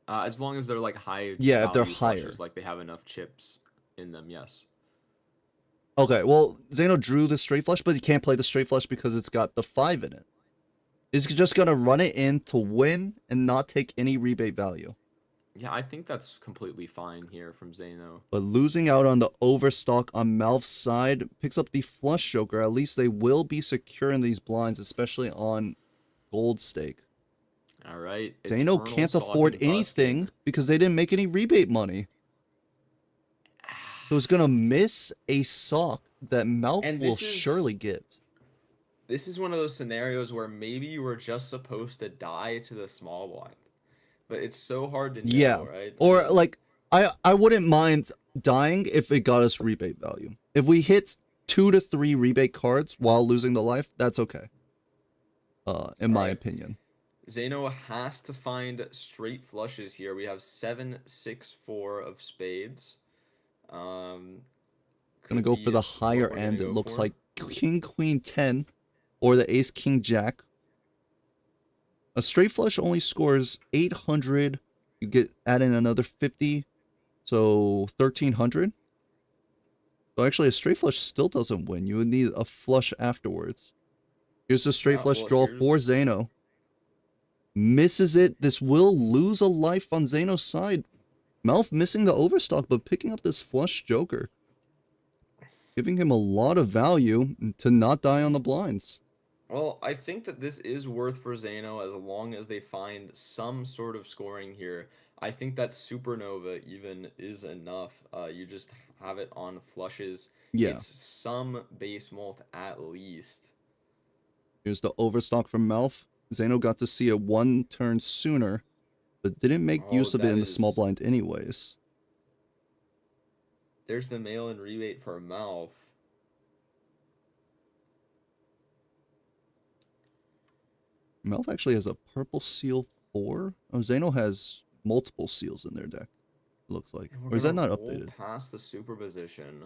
As long as they're like high. Yeah, if they're value flushes, higher. like they have enough chips in them. Yes. Okay, well, Zaino drew the straight flush, but he can't play the straight flush because it's got the 5 in it. He's just gonna run it in to win and not take any rebate value. Yeah, I think that's completely fine here from Zaino. But losing out on the overstock on MALF's side picks up the flush Joker. At least they will be secure in these blinds, especially on gold stake. All right. Zaino Eternal can't Stalking afford Busking. anything because they didn't make any rebate money. So it's gonna miss a sock that MALF And will this is- surely get. This is one of those scenarios where maybe you were just supposed to die to the small blind, but it's so hard to know, Yeah. right? Or like I wouldn't mind dying if it got us rebate value. If we hit 2 to 3 rebate cards while losing the life, that's okay. In my Alright. opinion. Zaino has to find straight flushes here. We have 7, 6, 4 of spades. Gonna Could go be for the what higher we're gonna end. It go looks for. like King Queen 10 or the Ace King Jack. A straight flush only scores 800. You get add in another 50, so 1300. So actually, a straight flush still doesn't win. You would need a flush afterwards. Here's the straight Yeah, flush well, draw for here's- Zaino. Misses it. This will lose a life on Zaino's side. MALF missing the overstock, but picking up this flush Joker. Giving him a lot of value to not die on the blinds. Well, I think that this is worth for Zaino as long as they find some sort of scoring here. I think that Supernova even is enough. You just have it on flushes. Yeah. It's some base mult at least. Here's the overstock from MALF. Zaino got to see it 1 turn sooner, but didn't make Oh, use of it that in the small is- blind anyways. There's the mail-in rebate for MALF. Malf actually has a purple seal 4. Oh, Zaino has multiple seals in their deck, it looks like. And we're Or is that gonna not roll updated? past the superposition.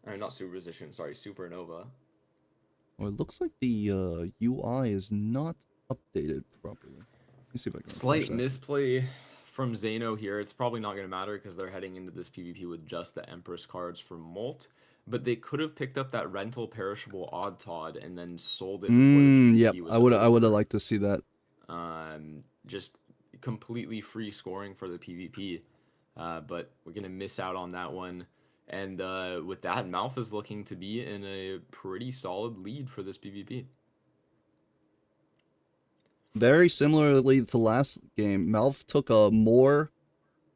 I mean, not superposition, sorry, supernova. Or it looks like the UI is not updated properly. Let me see if I can refresh Slight that. misplay from Zaino here. It's probably not going to matter because they're heading into this PvP with just the Empress cards for Molt. But they could have picked up that rental perishable Odd Todd and then sold it before the PvP Yep. was I would have over. liked to see that. Just completely free scoring for the PvP. But we're going to miss out on that one. And with that, MALF is looking to be in a pretty solid lead for this PvP. Very similarly to last game, Malf took a more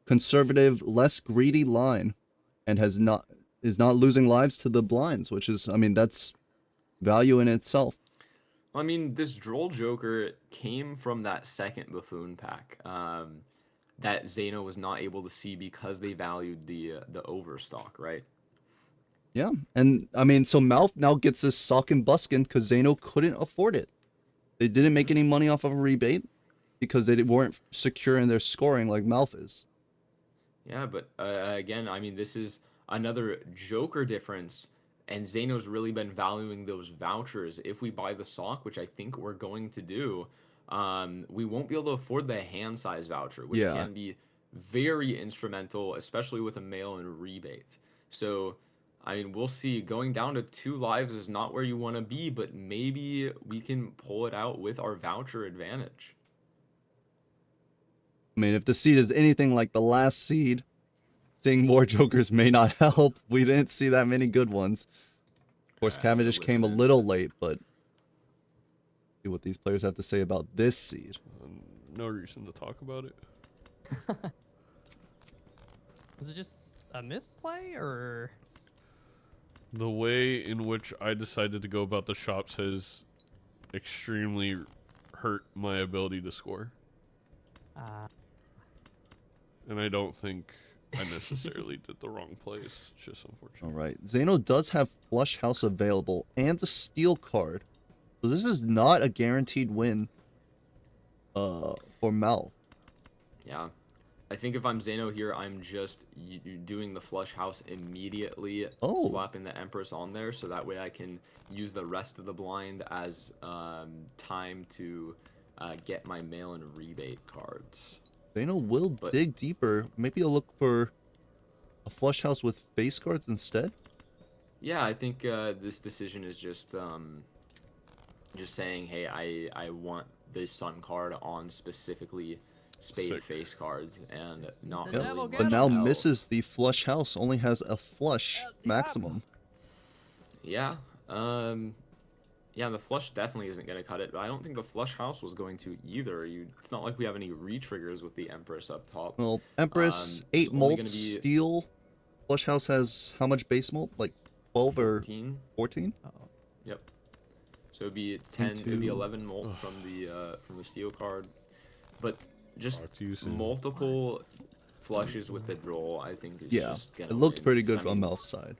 conservative, less greedy line, and is not losing lives to the blinds, which is, I mean, that's value in itself. I mean, this Droll Joker came from that second Buffoon pack that Zaino was not able to see because they valued the overstock, right? Yeah, and I mean, so Malf now gets this sock and buskin because Zaino couldn't afford it. They didn't make any money off of a rebate because they weren't secure in their scoring like Malf is. Yeah, but again, I mean, this is another Joker difference, and Zaino's really been valuing those vouchers. If we buy the sock, which I think we're going to do, we won't be able to afford the hand size voucher, which Yeah. can be very instrumental, especially with a mail-in rebate. So, I mean, we'll see. Going down to 2 lives is not where you want to be, but maybe we can pull it out with our voucher advantage. I mean, if the seed is anything like the last seed, seeing more Jokers may not help. We didn't see that many good ones. Of course, Cavendish came a listen in. little late, but see what these players have to say about this seed. No reason to talk about it. Was it just a misplay or? The way in which I decided to go about the shops has extremely hurt my ability to score. And I don't think I necessarily did the wrong plays. It's just unfortunate. All right. Zaino does have Flush House available and a Steel card. So this is not a guaranteed win for Mal. Yeah. I think if I'm Zaino here, I'm just doing the Flush House immediately, Oh. slapping the Empress on there, so that way I can use the rest of the blind as time to get my mail-in rebate cards. Zaino will dig deeper. Maybe I'll look for a Flush House with face cards instead. Yeah, I think this decision is just saying, hey, I want the Sun card on specifically Spade Sick. face cards and not the really devil, much get But now else. misses the Flush House. Only has a flush maximum. Yeah. Yeah, the flush definitely isn't going to cut it, but I don't think the Flush House was going to either. It's not like we have any re-triggers with the Empress up top. Well, Empress, 8 it's only molt, gonna be Steel. Flush House has how much base molt? Like 12 or 14. 14? Yep. So it'd be 10, it'd be 22. 11 molt from the Steel card. But just Talk to you soon. multiple flushes with the Droll, I think is Yeah, just gonna it looked win. pretty 'Cause, good I from mean, Melf's side.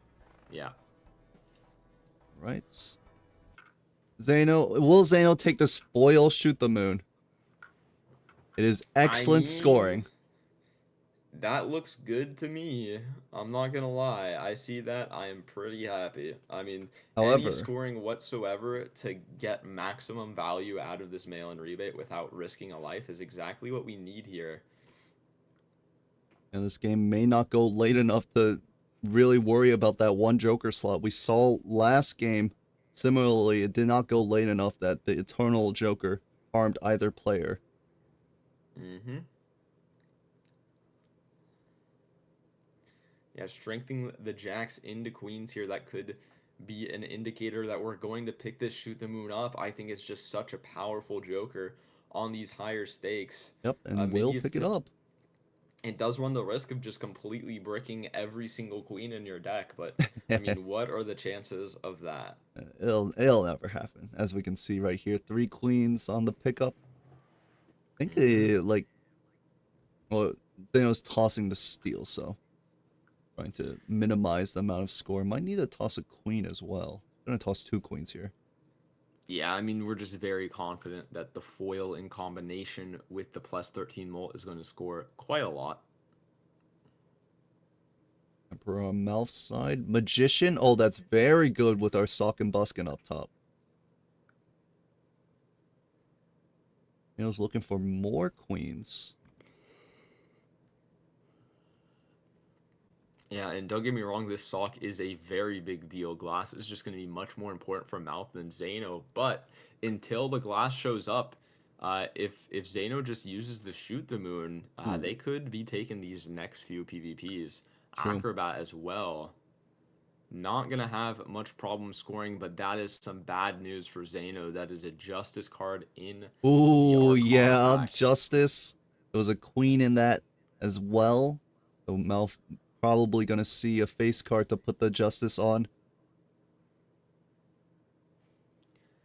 Yeah. Right. Zaino, will Zaino take this foil shoot the moon? It is excellent mean, scoring. That looks good to me. I'm not gonna lie. I see that. I am pretty happy. I mean, However, any scoring whatsoever to get maximum value out of this mail-in rebate without risking a life is exactly what we need here. and this game may not go late enough to really worry about that one Joker slot. We saw last game, similarly, it did not go late enough that the Eternal Joker harmed either player. Mm-hmm. Yeah, strengthening the jacks into queens here, that could be an indicator that we're going to pick this shoot the moon up. I think it's just such a powerful Joker on these higher stakes. Yep, and maybe will if pick it up. It does run the risk of just completely bricking every single queen in your deck, but I mean, what are the chances of that? It'll never happen, as we can see right here. 3 queens on the pickup. I think well, Thanos tossing the Steel, so trying to minimize the amount of score. Might need to toss a queen as well. I'm gonna toss 2 queens here. Yeah, I mean, we're just very confident that the foil in combination with the plus 13 molt is going to score quite a lot. Emperor on Malf's side. Magician. Oh, that's very good with our Sock and Buskin up top. Zaino's looking for more queens. Yeah, and don't get me wrong, this sock is a very big deal. Glass is just going to be much more important for MALF than Zaino. But until the glass shows up, if Zaino just uses the shoot the moon, they could be taking these next few PvPs. True. Acrobat as well. Not going to have much problem scoring, but that is some bad news for Zaino. That is a Justice card in Ooh, the yeah, Arcana pack. Justice. There was a queen in that as well. So Malf probably going to see a face card to put the Justice on.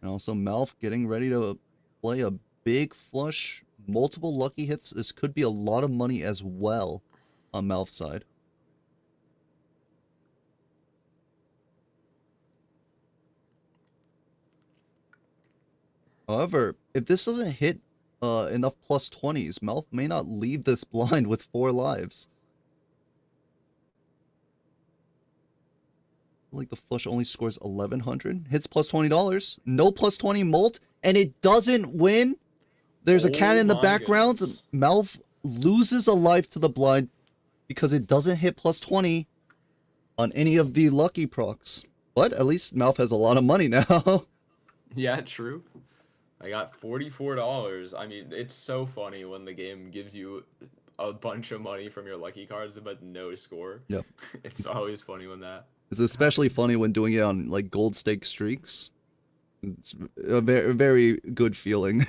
And also Malf getting ready to play a big flush. Multiple lucky hits. This could be a lot of money as well on Malf's side. However, if this doesn't hit enough plus 20s, Malf may not leave this blind with 4 lives. I feel like the flush only scores 1100. Hits plus $20. No plus 20 molt, and it doesn't win. There's a cat in the my background. goodness. Malf loses a life to the blind because it doesn't hit plus 20 on any of the lucky procs. But at least Malf has a lot of money now. Yeah, true. I got $44. I mean, it's so funny when the game gives you a bunch of money from your lucky cards but no score. Yep. It's always funny when that. It's especially funny when doing it on like gold stake streaks. It's a very, very good feeling.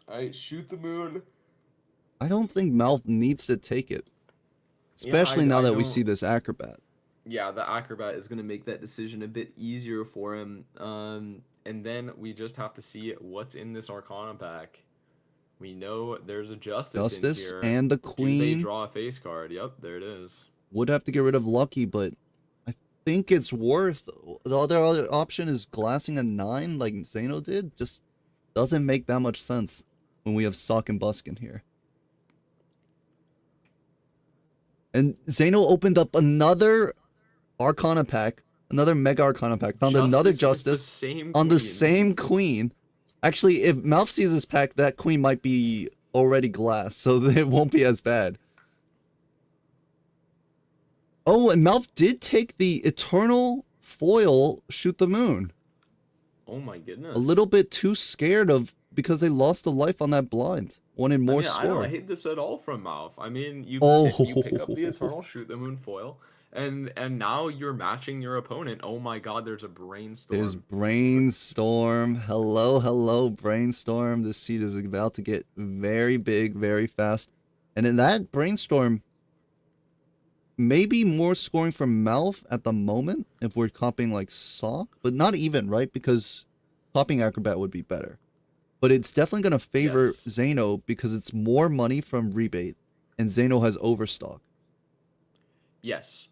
Alright, shoot the moon. I don't think Malf needs to take it. Especially now I that we don't- see this acrobat. Yeah, the acrobat is going to make that decision a bit easier for him. And then we just have to see what's in this Arcana pack. We know there's a Justice in here. And the Do they Queen. draw a face card? Yep, there it is. Would have to get rid of Lucky, but I think it's worth. The other option is glassing a 9 like Zaino did. Just doesn't make that much sense when we have Sock and Buskin here. And Zaino opened up another Arcana pack, another Mega Arcana pack, found another with the Justice same on the queen. same queen. Actually, if Malf sees this pack, that queen might be already glass, so it won't be as bad. Oh, and Malf did take the Eternal Foil Shoot the Moon. Oh my goodness. A little bit too scared of, because they lost a life on that blind. Wanted more I score. don't hate this at all from Malf. I mean, you pick up the Eternal Shoot the Moon foil, and now you're matching your opponent. Oh my god, there's a Brainstorm. There's Brainstorm. Hello, Brainstorm. This seed is about to get very big, very fast. And in that Brainstorm, maybe more scoring from Malf at the moment if we're copying like Sock, but not even, right? Because copying Acrobat would be better. But it's definitely going to favor Yes. Zaino because it's more money from rebate, and Zaino has overstock. Yes,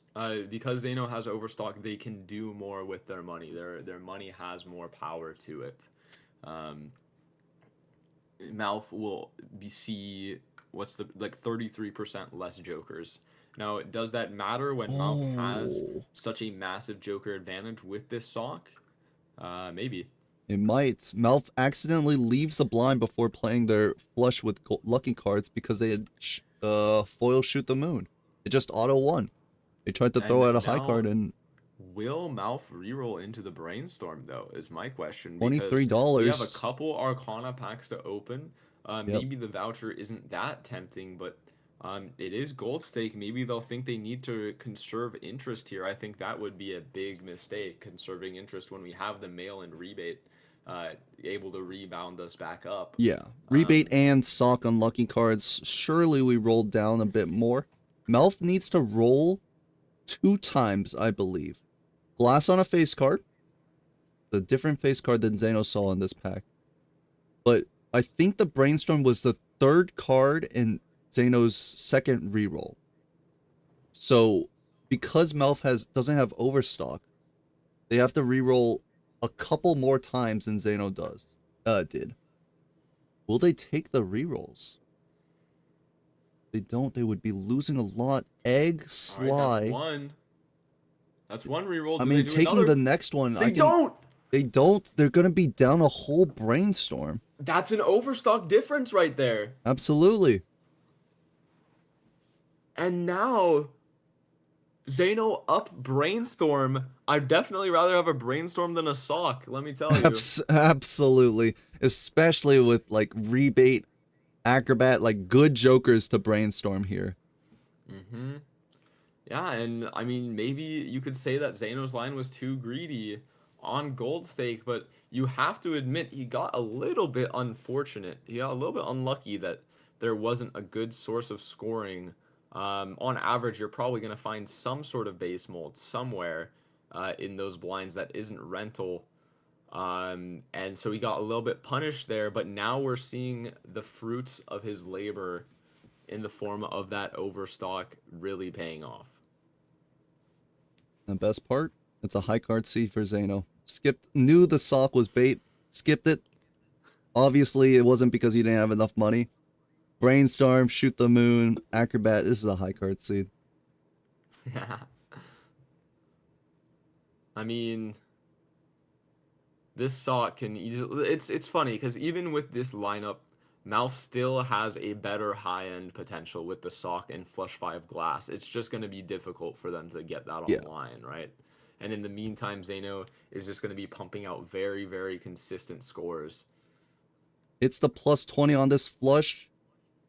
because Zaino has overstock, they can do more with their money. Their money has more power to it. Malf will see what's the 33% less jokers. Now, does that matter when Malf has such a massive joker advantage with this sock? Maybe. It might. Malf accidentally leaves the blind before playing their flush with lucky cards because they had foil Shoot the Moon. It just auto won. They tried to throw out a high now- card and Will Malf reroll into the Brainstorm, though, is my question. $23. We have a couple Arcana packs to open. Maybe the voucher isn't that tempting, but it is gold stake. Maybe they'll think they need to conserve interest here. I think that would be a big mistake, conserving interest when we have the mail-in rebate able to rebound us back up. yeah, rebate and Sock on lucky cards. Surely we rolled down a bit more. Malf needs to roll 2 times, I believe. Glass on a face card. The different face card than Zaino saw in this pack. But I think the Brainstorm was the 3rd card in Zaino's 2nd reroll. So because Malf doesn't have overstock, They have to reroll a couple more times than Zaino did. Will they take the rerolls? If they don't, they would be losing a lot. Egg, All right, Sly. that's one. That's one reroll. I Do mean, they do taking another? the next one, They don't. They don't. They're gonna be down a whole brainstorm. That's an overstock difference right there. Absolutely. And now, Zaino up brainstorm. I'd definitely rather have a brainstorm than a sock. Let me tell you. Absolutely. Especially with like rebate, acrobat, like good jokers to brainstorm here. Mm-hmm. Yeah, and I mean, maybe you could say that Zaino's line was too greedy on gold stake, but you have to admit he got a little bit unfortunate. He got a little bit unlucky that there wasn't a good source of scoring. On average, you're probably going to find some sort of base mold somewhere in those blinds that isn't rental. And so he got a little bit punished there, but now we're seeing the fruits of his labor in the form of that overstock really paying off. The best part, it's a high card seed for Zaino. Knew the sock was bait, skipped it. Obviously, it wasn't because he didn't have enough money. Brainstorm, shoot the moon, acrobat. This is a high card seed. I mean, this sock can easily. It's funny because even with this lineup, MALF still has a better high-end potential with the sock and flush 5 glass. It's just going to be difficult for them to get that online, right? And in the meantime, Zaino is just going to be pumping out very, very consistent scores. It's the plus 20 on this flush,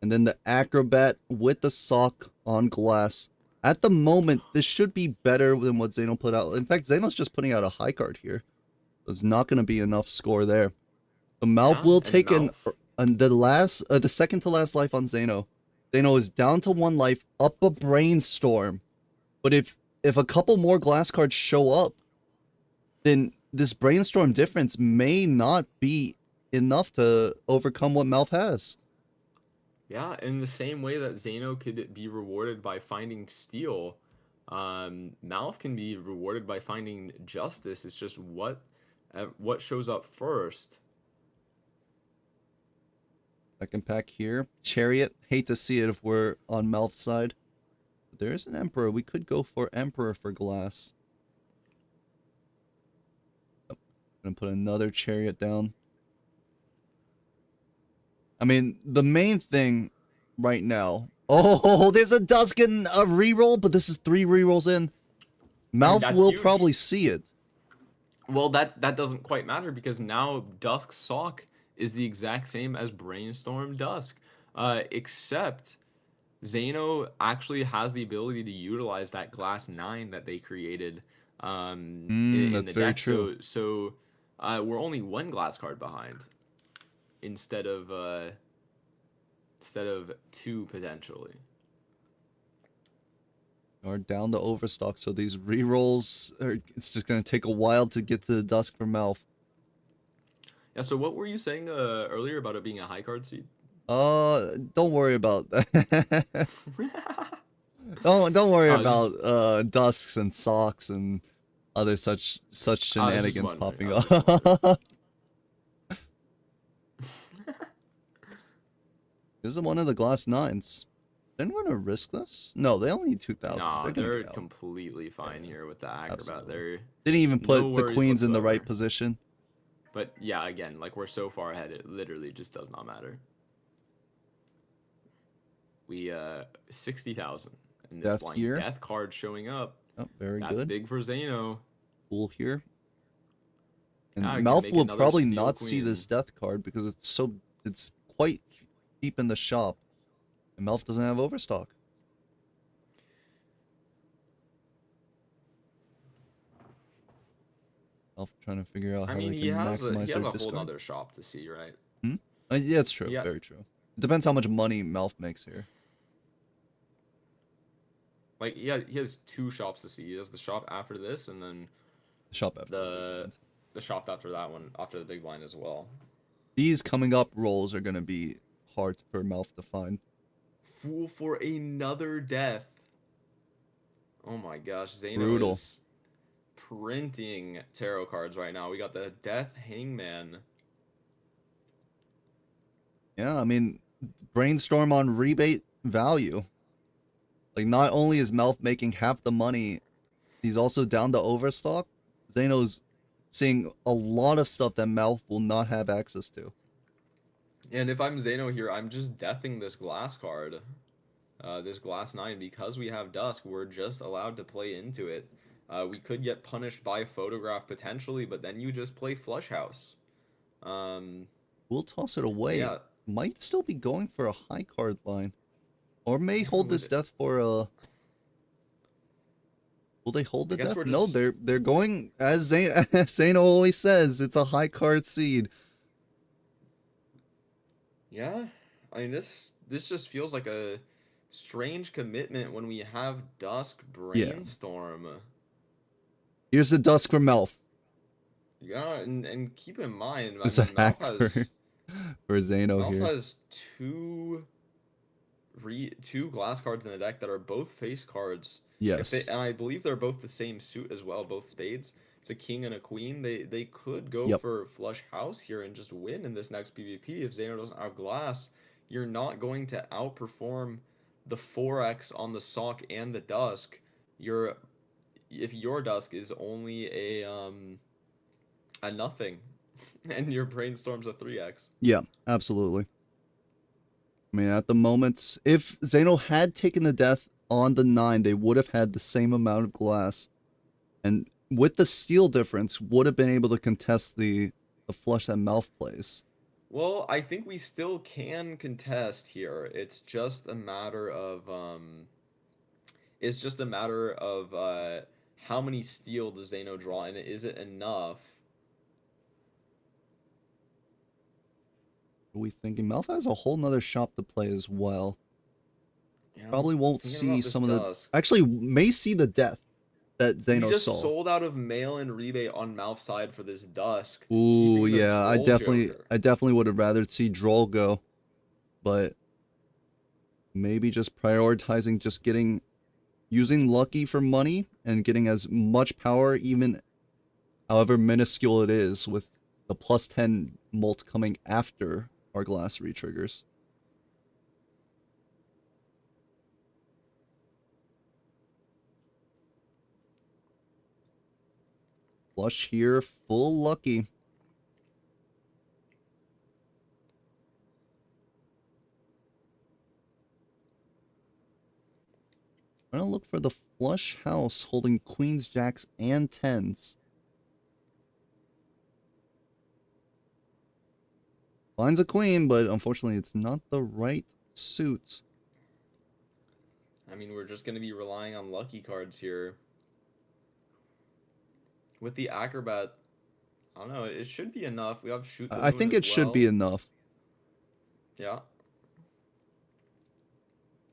and then the acrobat with the sock on glass. At the moment, this should be better than what Zaino put out. In fact, Zaino's just putting out a high card here. There's not going to be enough score there. The MALF will take the second to last life on Zaino. Zaino is down to 1 life, up a brainstorm. But if a couple more glass cards show up, then this brainstorm difference may not be enough to overcome what MALF has. Yeah, in the same way that Zaino could be rewarded by finding steel, MALF can be rewarded by finding justice. It's just what shows up first. Second pack here. Chariot. Hate to see it if we're on MALF's side. But there is an Emperor. We could go for Emperor for glass. Oh, gonna put another Chariot down. I mean, the main thing right now... Oh, there's a Dusk and a reroll, but this is 3 rerolls in. MALF will huge. probably see it. Well, that doesn't quite matter because now Dusk Sock is the exact same as Brainstorm Dusk, except Zaino actually has the ability to utilize that glass 9 that they created in that's the very deck. true. So we're only 1 glass card behind instead of 2 potentially. Or down the overstock, so these rerolls, it's just going to take a while to get to the Dusk for MALF. Yeah, so what were you saying earlier about it being a high card seed? Don't worry about that. don't worry about Dusks and Socks and other such shenanigans popping up. This is one of the glass 9s. Anyone want to risk this? No, they only need 2,000. Nah, they're get out. completely fine here with the acrobat. Absolutely. They're Didn't even put no the worries queens in the right whatsoever. position. But yeah, again, like we're so far ahead, it literally just does not matter. We 60,000 in this Death blind. here. Death card showing up. Oh, very That's good. big for Zaino. Cool here. And Yeah, I can MALF make will another probably steel not see queen. this death card because it's quite deep in the shop. And MALF doesn't have overstock. MALF trying to figure out how they he can has a maximize their whole discard. nother shop to see, right? Yeah, it's true. Yeah. Very true. It depends how much money MALF makes here. Like he has 2 shops to see. He has the shop after this, and then Shop after the shop after that one, after the big blind as well. These coming up rolls are gonna be hard for MALF to find. Fool for another death. Oh my gosh, Zaino Brutal. is printing tarot cards right now. We got the Death Hangman. Yeah, I mean, brainstorm on rebate value. Like, not only is Melf making half the money, he's also down to overstock. Zaino's seeing a lot of stuff that Melf will not have access to. And if I'm Zaino here, I'm just deathing this glass card. This glass 9, because we have Dusk, we're just allowed to play into it. We could get punished by photograph potentially, but then you just play flush house. We'll toss it away. Yeah. Might still be going for a high card line. Or may hold this death for a... Will they hold the I guess death? we're No, just- they're going, as Zaino always says, it's a high card seed. Yeah, I mean this just feels like a strange commitment when we have Dusk Brainstorm. Here's the Dusk for Melf. Yeah, and keep in mind, I It's a mean, hack Malf for, has for Zaino Malf here. has two glass cards in the deck that are both face cards. Yes. And I believe they're both the same suit as well, both spades. It's a king and a queen. They could go Yep. for flush house here and just win in this next PvP. If Zaino doesn't have glass, you're not going to outperform the 4x on the sock and the dusk. If your dusk is only a nothing, and your brainstorm's a 3x. Yeah, absolutely. I mean, at the moment, if Zaino had taken the death on the 9, they would have had the same amount of glass. And with the steal difference, would have been able to contest the flush that Melf plays. Well, I think we still can contest here. It's just a matter of how many steal does Zaino draw, and is it enough? What are we thinking? Melf has a whole nother shop to play as well. Yeah, Probably won't thinking see about this some of the... dusk. Actually, may see the death that We Zaino just saw. sold out of mail-in rebate on Malf's side for this dusk. Ooh, keeping the yeah, I Troll Joker. definitely would have rather see Droll go, but maybe just prioritizing using Lucky for money and getting as much power, even however minuscule it is, with the plus 10 mult coming after our glass retriggers. Flush here, full Lucky. I'm gonna look for the flush house holding queens, jacks, and tens. Finds a queen, but unfortunately it's not the right suit. I mean, we're just going to be relying on lucky cards here. With the Acrobat, I don't know, it should be enough. We have Shoot the I Moon think as it should be well. enough. Yeah.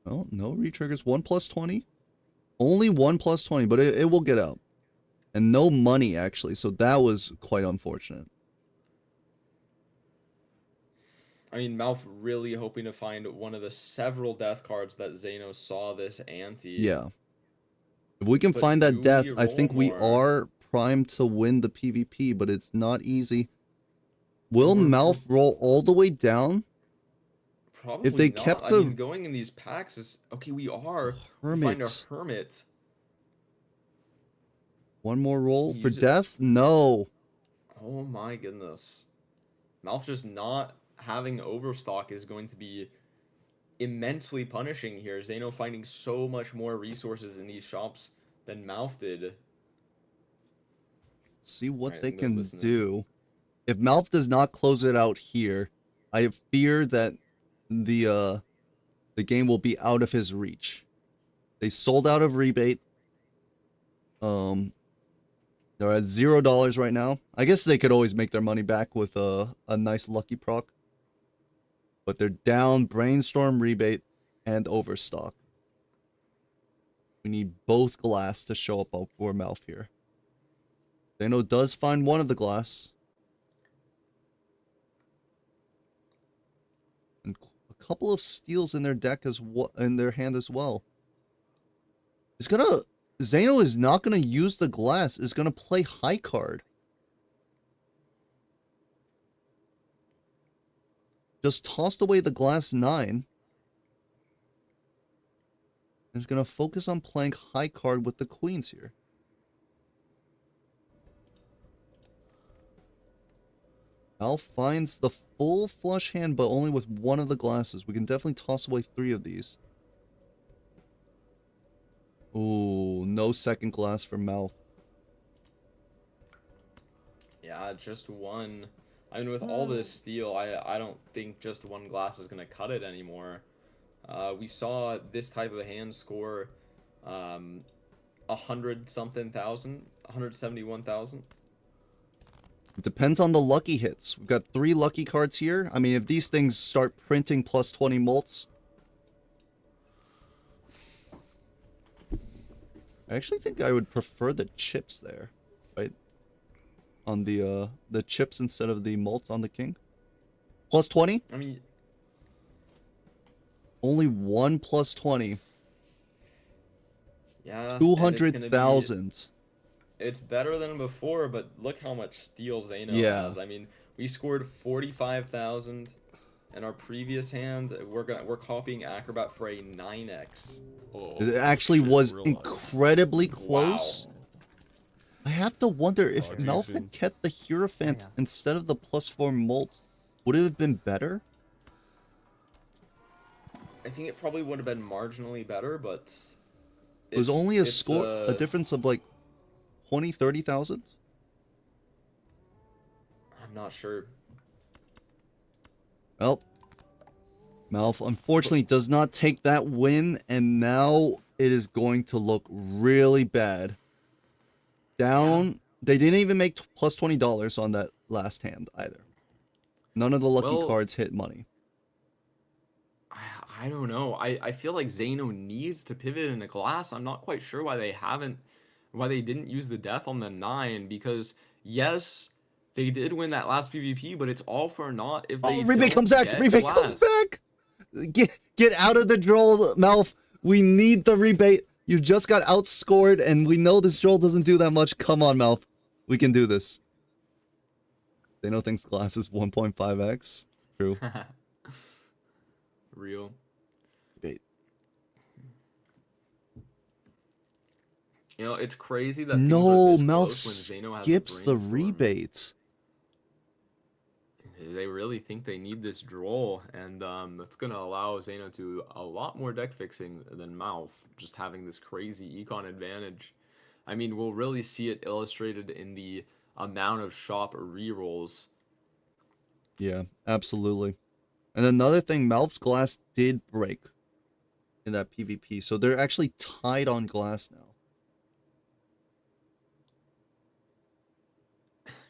Well, no retriggers. 1 plus 20. Only 1 plus 20, but it will get out. And no money, actually, so that was quite unfortunate. I mean, Malf really hoping to find one of the several death cards that Zaino saw this ante. Yeah. If we can But find do that death, we I think roll we more? are primed to win the PvP, but it's not easy. Will We're- Malf roll all the way down? Probably If they not. kept I the- mean, going in these packs is... Okay, we are. We find a Hermit. Hermit. One more roll for Use it. death? No. Oh my goodness. Malf just not having overstock is going to be immensely punishing here. Zaino finding so much more resources in these shops than Malf did. See what Alright, they I'm can listening. do. If Malf does not close it out here, I fear that the game will be out of his reach. They sold out of rebate. They're at $0 right now. I guess they could always make their money back with a nice lucky proc. But they're down brainstorm, rebate, and overstock. We need both glass to show up for Malf here. Zaino does find one of the glass. And a couple of steals in their deck in their hand as well. Zaino is not going to use the glass, is going to play high card. Just tossed away the glass 9. Is going to focus on playing high card with the queens here. Al finds the full flush hand, but only with one of the glasses. We can definitely toss away 3 of these. Ooh, no second glass for MALF. Yeah, just one. I mean, with all this steel, I don't think just one glass is going to cut it anymore. We saw this type of hand score 100-something thousand, 171,000. It depends on the lucky hits. We've got 3 lucky cards here. I mean, if these things start printing plus 20 mults. I actually think I would prefer the chips there, right? On the chips instead of the mults on the king. Plus 20? I mean, only 1 plus 20. yeah. 200,000. It's better than before, but look how much steel Zaino has. I mean, we scored 45,000 in our previous hand. We're copying Acrobat for a 9x. Oh, It actually shit, was real incredibly close. Wow. I have to wonder if Oh, MALF geez, had man. kept the Hierophant Yeah. instead of the plus 4 molt. Would it have been better? I think it probably would have been marginally better, but It was only a it's, score, a difference of like 20, 30,000. I'm not sure. Well, MALF unfortunately does not take that win, and now it is going to look really bad. Down, they didn't even make plus $20 on that last hand either. None of the lucky Well, cards hit money. I don't know. I feel like Zaino needs to pivot in a glass. I'm not quite sure why they didn't use the death on the 9, because yes, they did win that last PvP, but it's all for naught if they Rebate don't comes back! get Rebate glass. comes back! Get out of the droll, MALF. We need the rebate. You just got outscored, and we know this droll doesn't do that much. Come on, MALF. We can do this. Zaino thinks glass is 1.5x. True. Real. Rebate. You know, it's crazy that No, things are this MALF close when Zaino has a skips the brainstorm. rebate. They really think they need this droll, and it's going to allow Zaino to a lot more deck fixing than MALF, just having this crazy econ advantage. I mean, we'll really see it illustrated in the amount of shop rerolls. Yeah, absolutely. And another thing, MALF's glass did break in that PvP, so they're actually tied on glass now.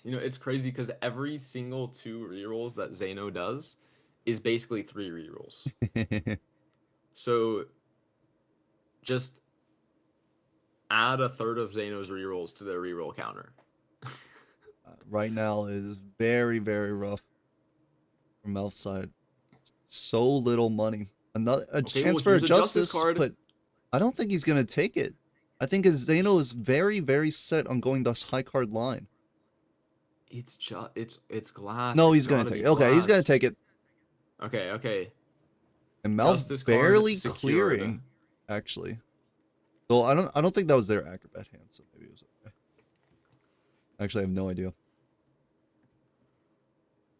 You know, it's crazy because every single 2 rerolls that Zaino does is basically 3 rerolls. So just add a third of Zaino's rerolls to their reroll counter. Right now is very, very rough from MALF's side. So little money. Another Okay, chance well, for a here's a justice, justice card. but I don't think he's gonna take it. I think Zaino is very, very set on going this high card line. It's just it's glass. No, It's he's gonna gotta take be it. Okay, he's gonna glass. take it. Okay. And MALF Justice card barely secured. clearing, actually. So I don't think that was their acrobat hand, so maybe it was okay. Actually, I have no idea.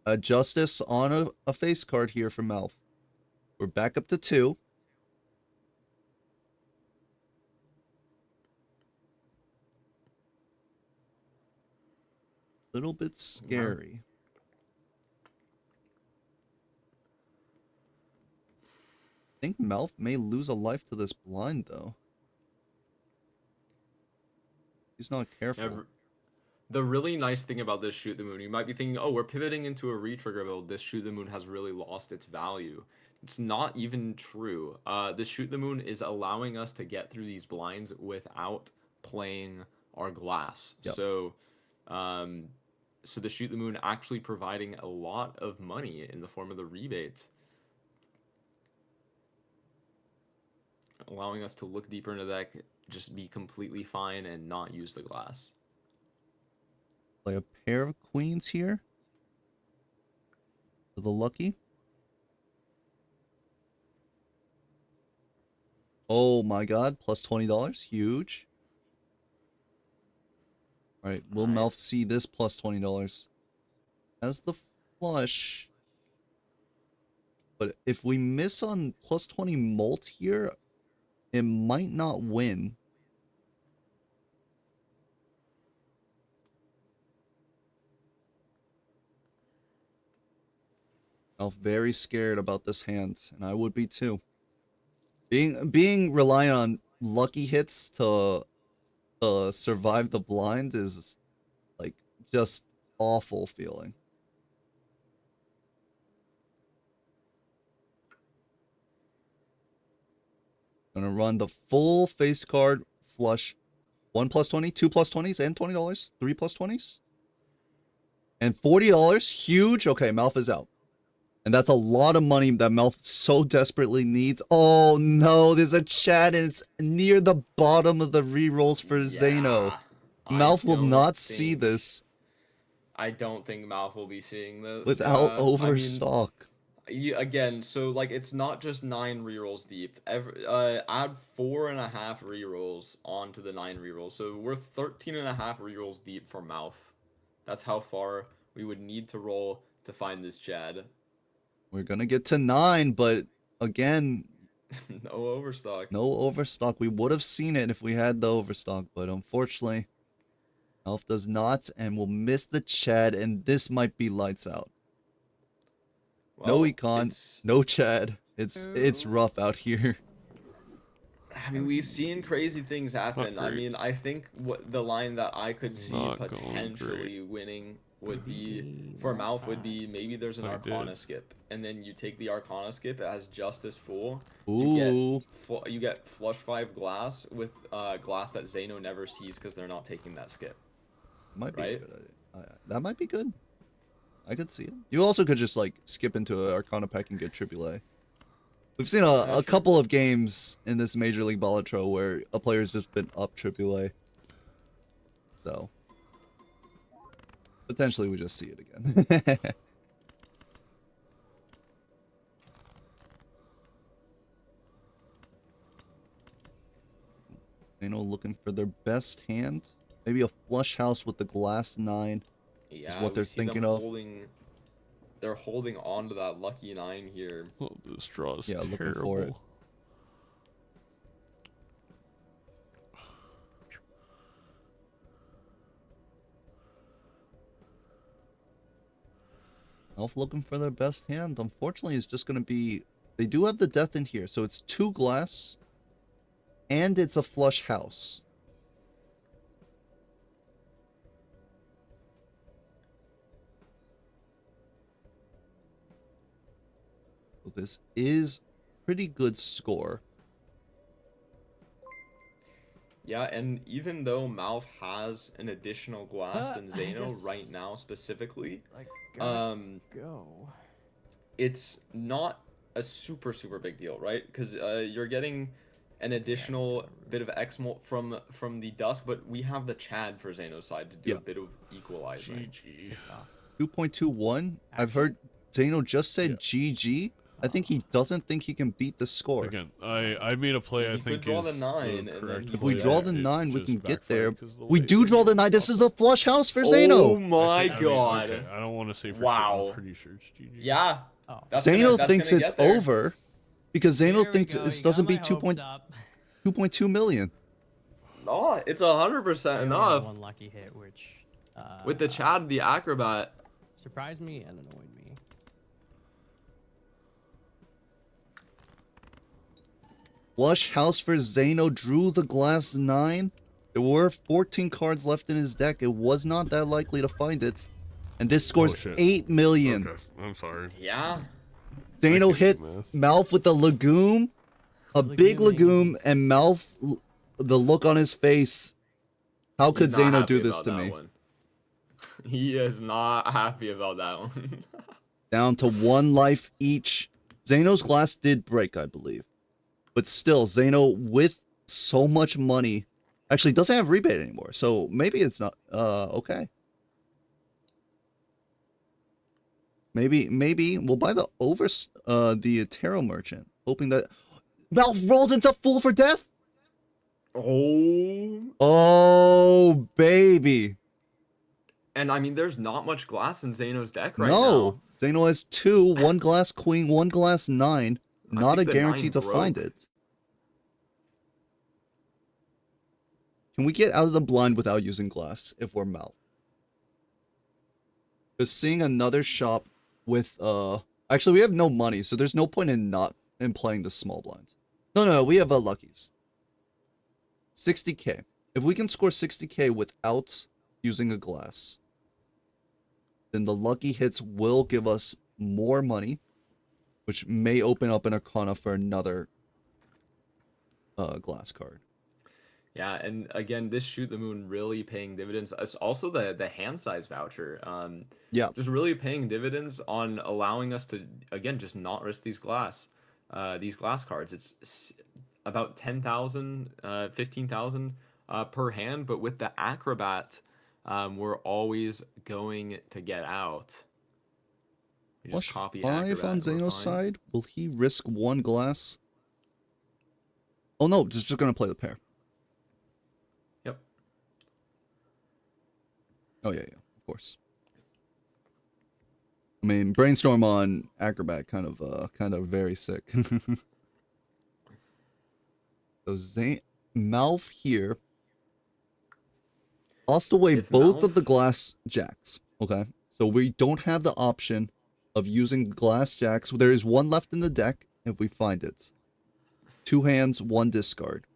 A justice on a face card here for MALF. We're back up to 2. Little bit scary. I think MALF may lose a life to this blind, though. He's not careful. Yeah, the really nice thing about this Shoot the Moon, you might be thinking, oh, we're pivoting into a retrigger build. This Shoot the Moon has really lost its value. It's not even true. The Shoot the Moon is allowing us to get through these blinds without playing our glass. Yep. So the Shoot the Moon actually providing a lot of money in the form of the rebates, allowing us to look deeper into the deck, just be completely fine and not use the glass. Play a pair of queens here. For the lucky. Oh my god, plus $20. Huge. Alright, will Alright. MALF see this plus $20? As the flush. But if we miss on plus 20 mult here, it might not win. I'm very scared about this hand, and I would be too. Being reliant on lucky hits to survive the blind is like just awful feeling. Gonna run the full face card flush. 1 plus 20, 2 plus 20s, and $20. 3 plus 20s. And $40. Huge. Okay, MALF is out. And that's a lot of money that MALF so desperately needs. Oh no, there's a chat and it's near the bottom of the rerolls for Zaino. MALF will not see this I don't think MALF will be seeing this. without I mean, overstock. again, so like it's not just 9 rerolls deep. Add 4.5 rerolls onto the 9 rerolls, so we're 13.5 rerolls deep for MALF. That's how far we would need to roll to find this Chad. We're gonna get to 9, but again, No overstock. no overstock. We would have seen it if we had the overstock, but unfortunately, MALF does not, and will miss the Chad, and this might be lights out. No Well, econ, it's- no Chad. It's rough out here. I mean, we've seen crazy things happen. I great. mean, I think what the line that I could see Not going potentially winning would be for MALF would be maybe there's an I Arcana did. skip, and then you take the Arcana skip. It has Justice full. Ooh, You get flush 5 glass with glass that Zaino never sees because they're not taking that skip. might be right? good. That might be good. I could see it. You also could just like skip into an Arcana pack and get AAA. We've seen a true. couple of games in this Major League Balatro where a player's just been up AAA. So potentially we just see it again. Zaino looking for their best hand. Maybe a flush house with the glass 9. Yeah, what we they're see them thinking of. They're holding on to that lucky 9 here. Oh, this draw is Yeah, looking terrible. for it. Elf looking for their best hand. Unfortunately, it's just going to be... They do have the death in here, so it's 2 glass. And it's a flush house. So this is pretty good score. Yeah, and even though MALF has an additional glass than I Zaino guess- right now specifically, Like, go. It's not a super big deal, right? Because you're getting an additional bit of X-Molt from the Dusk, but we have the Chad for Zaino's side to do Yeah. a bit of equalizing. GG. 2.21. I've heard Zaino just said Yeah. GG. I think he doesn't think he can beat the score. Again, I made a play. I He could think draw is the 9, and then correct he If we Yeah, draw yeah, the It 9, we just can get there. backfired 'cause of the We way do they draw the did 9. This stuff. is a flush house for Oh Zaino. my I mean, god! okay, I don't want to say for sure. Wow. I'm pretty sure it's GG. Yeah, Oh. that's Zaino that's thinks gonna it's get there. over because There Zaino we thinks go, this you doesn't got be my hopes 2.2 up. million. Oh, it's 100% I only had enough. one lucky hit, which With the Chad, the Acrobat. surprised me and annoyed me. Flush house for Zaino drew the glass 9. There were 14 cards left in his deck. It was not that likely to find it. And this scores shit. 8 million. Okay, I'm sorry. Yeah. Zaino I hit can do math. MALF with the legume. A big legume, Legume. and MALF, the look on his face. How could He's not Zaino do happy this about to that me? one. He is not happy about that one. Down to 1 life each. Zaino's glass did break, I believe. But still, Zaino with so much money. Actually, it doesn't have rebate anymore, so maybe it's not okay. Maybe we'll buy the the tarot merchant, hoping that MALF rolls into Fool for Death. Oh baby. And I mean, there's not much glass in Zaino's deck right No, now. Zaino has 2, 1 glass queen, 1 glass 9. Not a think the guarantee 9 to find broke. it. Can we get out of the blind without using glass if we're MALF? Because seeing another shop with actually we have no money, so there's no point in playing the small blind. No, we have luckies. 60k. If we can score 60k without using a glass, then the lucky hits will give us more money, which may open up an Arcana for another glass card. Yeah, and again, this Shoot the Moon really paying dividends. It's also the hand size voucher. Yeah. Just really paying dividends on allowing us to, again, just not risk these glass cards. It's about 10,000, 15,000 per hand, but with the Acrobat, we're always going to get out. We just Plus copy 5 Acrobat on and we're Zaino's fine. side. Will he risk 1 glass? Oh no, just gonna play the pair. Yep. Oh yeah, of course. I mean, Brainstorm on Acrobat kind of very sick. So MALF here lost away If both of the Malf- glass jacks. Okay, so we don't have the option of using glass jacks. There is 1 left in the deck if we find it. 2 hands, 1 discard.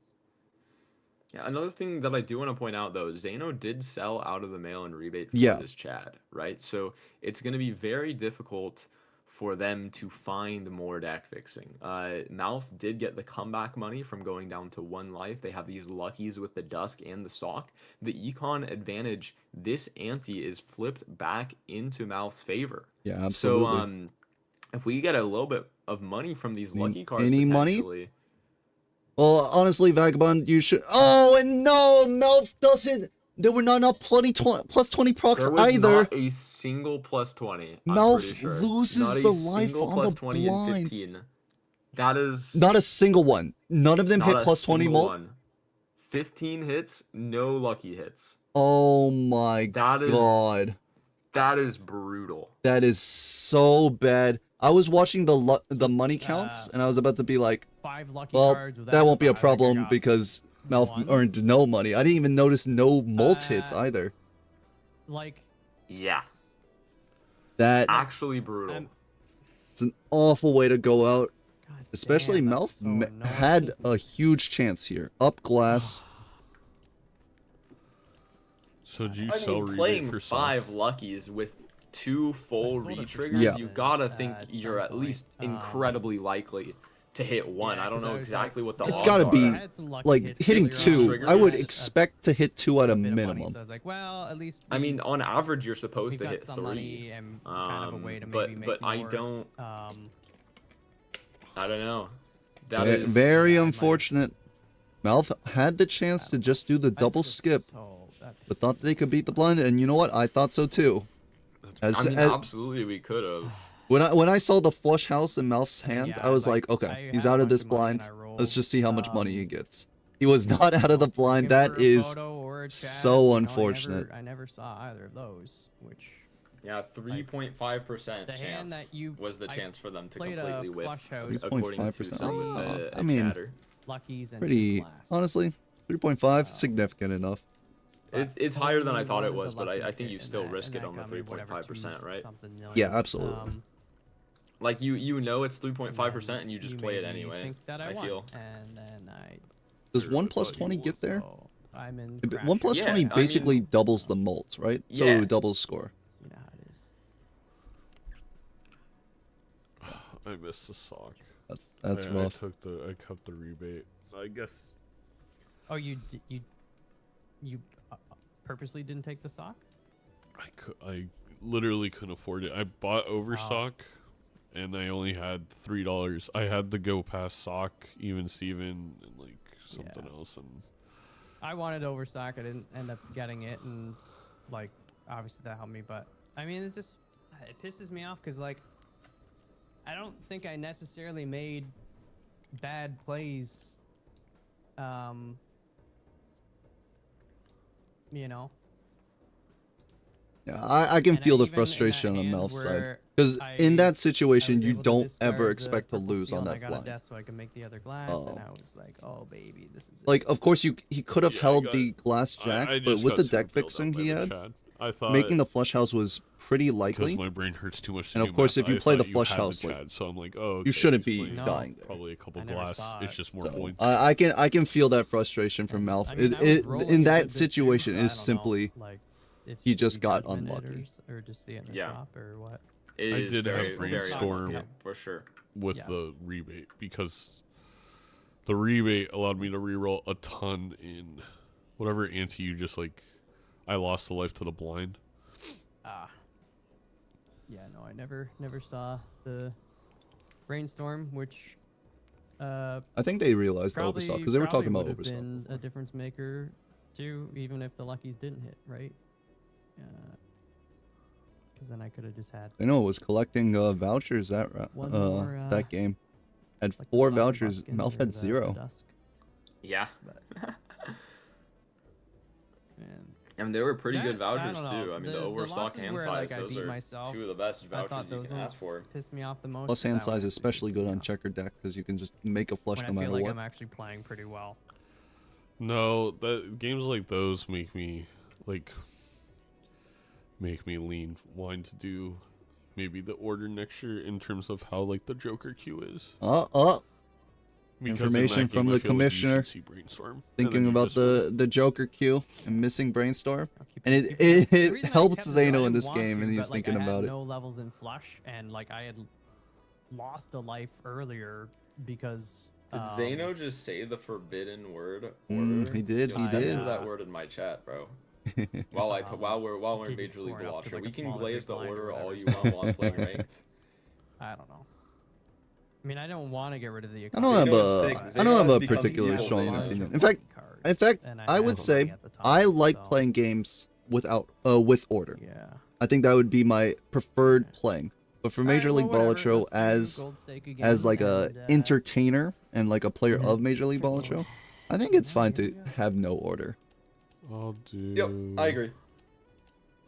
Yeah, another thing that I do want to point out, though, Zaino did sell out of the mail and rebate for Yeah. this Chad, right? So it's going to be very difficult for them to find more deck fixing. MALF did get the comeback money from going down to 1 life. They have these luckies with the Dusk and the Sock. The econ advantage, this ante is flipped back into MALF's favor. Yeah, absolutely. So if we get a little bit of money from these lucky cards, any money? potentially. Well, honestly, Vagabond, you should. Oh, and no, MALF doesn't. There were not enough plus 20 procs There was either. not a single plus 20. I'm MALF pretty sure. loses Not the a life single on plus the 20 blind. and 15. That is Not a single one. None of them not hit a plus 20 single mult. one. 15 hits, no lucky hits. Oh my That is god. that is brutal. That is so bad. I was watching the money counts, and I was about to be like, 5 lucky well, cards with that won't be a Acrobat. I think I problem got because MALF 1. earned no money. I didn't even notice no mult hits either. Like, Yeah, That actually brutal. it's an awful way to go out. God Especially damn, MALF that's so annoying. had a huge chance here. Up glass. So did you I sell mean, rebate playing for Sock? 5 luckies with 2 full sort of re-triggers, Yeah. you gotta think at you're some at least point. incredibly likely to hit 1. yeah, I don't 'cause I know was exactly like, what the It's odds gotta are. be, I had some lucky like, hits hitting earlier on, 2. triggers. I would a- expect to hit 2 at a bit of money, minimum. so I was like, well, at least I we- mean, on average, you're we've supposed to got hit some 3. money and kind of a way to but maybe make but I more, don't um, I don't know. That is Very yeah, I might- unfortunate. MALF had the chance to just do the that's double just skip, that but pisses thought me they could off. beat the blind, and you know what? I thought so too. I mean, As- absolutely we could have. when I saw the flush house in MALF's I mean, hand, yeah, I was like, like, okay, I he's had a out of bunch this of money and blind. I rolled, Let's just see how much money he um, gets. He was not out of the blind. looking That for a is photo or a chat, so you know, unfortunate. I never saw either of those, which Yeah, 3.5% the hand chance that you- was the I chance for them to played a completely whiff, flush house. according to 3.5%. some of the I mean, chatter. luckies and Pretty, two glass. honestly, 3.5, significant enough. It's higher than I only thought it one of was, the but I luckies think you hit in still that- risk in it that on the got me whatever, 3.5%, right? something million. Yeah, absolutely. Like you know it's and 3.5% and you just play it made me anyway. think that I won, feel. and then I Does 1 I plus thought you 20 get was, there? so I'm in. 1 plus Yeah, 20 I basically mean- doubles the mult, right? So Yeah. doubles score. You know how it is. I missed the Sock. That's rough. I kept the rebate. I guess Oh, you purposely didn't take the sock? I literally couldn't afford it. I bought over Oh. Sock, and I only had $3. I had to go past Sock, even Steven, and like something else. And I wanted to overstock. I didn't end up getting it, and like obviously that helped me. But I mean, it pisses me off because like I don't think I necessarily made bad plays. You know. Yeah, I can And feel the even in that frustration on hand Melf's side. where Because in I that situation, was you able to don't ever discard the expect to purple lose seal on and I that got a blind. death so I can make the other glass, and I was like, "Oh baby, this is it." Like, of course, he could have Yeah, I held got- the glass jack, I but just with got the deck super filled fixing up by he the had, chat. I thought making the flush house was pretty because likely. my brain hurts too much to And do of course, math, if you I play the thought you flush had the house, like, Chad, so I'm like, oh, You shouldn't he's be playing dying there. Probably a couple I never glass. saw It's it. just more So points. I can feel that frustration from Malf. I mean, I was rolling a In good that bit too, situation, so it I is don't know, simply like, if he you just got judgment it unlucky. or just see it in the Yeah. shop or what. It I is did have very, very brainstorm. unlucky, for sure. with Yeah. the rebate because the rebate allowed me to reroll a ton in whatever ante you just like. I lost the life to the blind. Yeah, no, I never saw the brainstorm, which I think they realized the probably overstock because they were talking about would've overstock. been a difference maker too, even if the luckies didn't hit, right? Because then I could have just had I know it was collecting vouchers One more, that game. Had like the 4 Sun vouchers. Buskin Malf or had the 0. Dusk. Yeah. And And they were pretty good that- I vouchers don't know, too. I mean, the overstock losses hand where, size, like, I those beat are myself, two of the best I vouchers thought you those can ones ask for. pissed me off the most. Plus but hand that one size, actually especially pissed good me on off checkered deck because you can just make a flush when no I matter feel like what. I'm actually playing pretty well. No, that games like those make me lean wanting to do maybe the order next year in terms of how like the Joker queue is. Because in Information that from game, I the feel like you should commissioner see Brainstorm, and then Thinking you about just win. the Joker queue and missing Brainstorm. I'll keep And keep it The reason I helped kept it, I Zaino in didn't this want game, to, and he's but, like, thinking I had about it. no levels in flush, and like I had lost a life earlier because. Did Zaino just say the forbidden word? He did, Yo, he censor did. that word in my chat, bro. While we're in didn't Major League score enough to Balatro, make we a can smaller glaze big the blind or order all whatever, you so- want while I'm playing ranked. I don't know. I mean, I don't want to get rid of the. I don't have Zaino's a sick. I don't have Zaino's a becoming particularly evil strong Zaino. opinion. In fact, And I had would the say money at the time, I like so, playing games with order. Yeah. I think that would be my preferred playing. But for Major League Balatro as like a entertainer and like a player of Major League Balatro, I think it's fine to have no order. I'll do. Yep, I agree.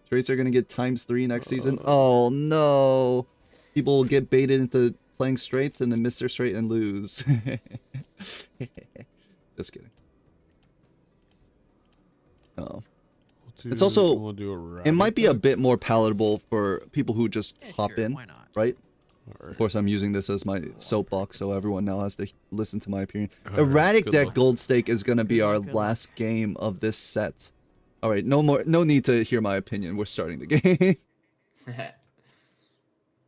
Straights are gonna get ×3 next season. Oh no! People will get baited into playing straights and then miss their straight and lose. Just kidding. Oh. It's also- we'll do It might be a Erratic bit more palatable for people who just Yeah, hop sure, in, why not? right? deck. Of course, I'm using this as my soapbox, so everyone now has to listen to my opinion. Alright, Erratic good deck luck. Gold Stake is gonna be Good our luck, good last game of this set. All right, no need to hear my opinion. We're starting the game.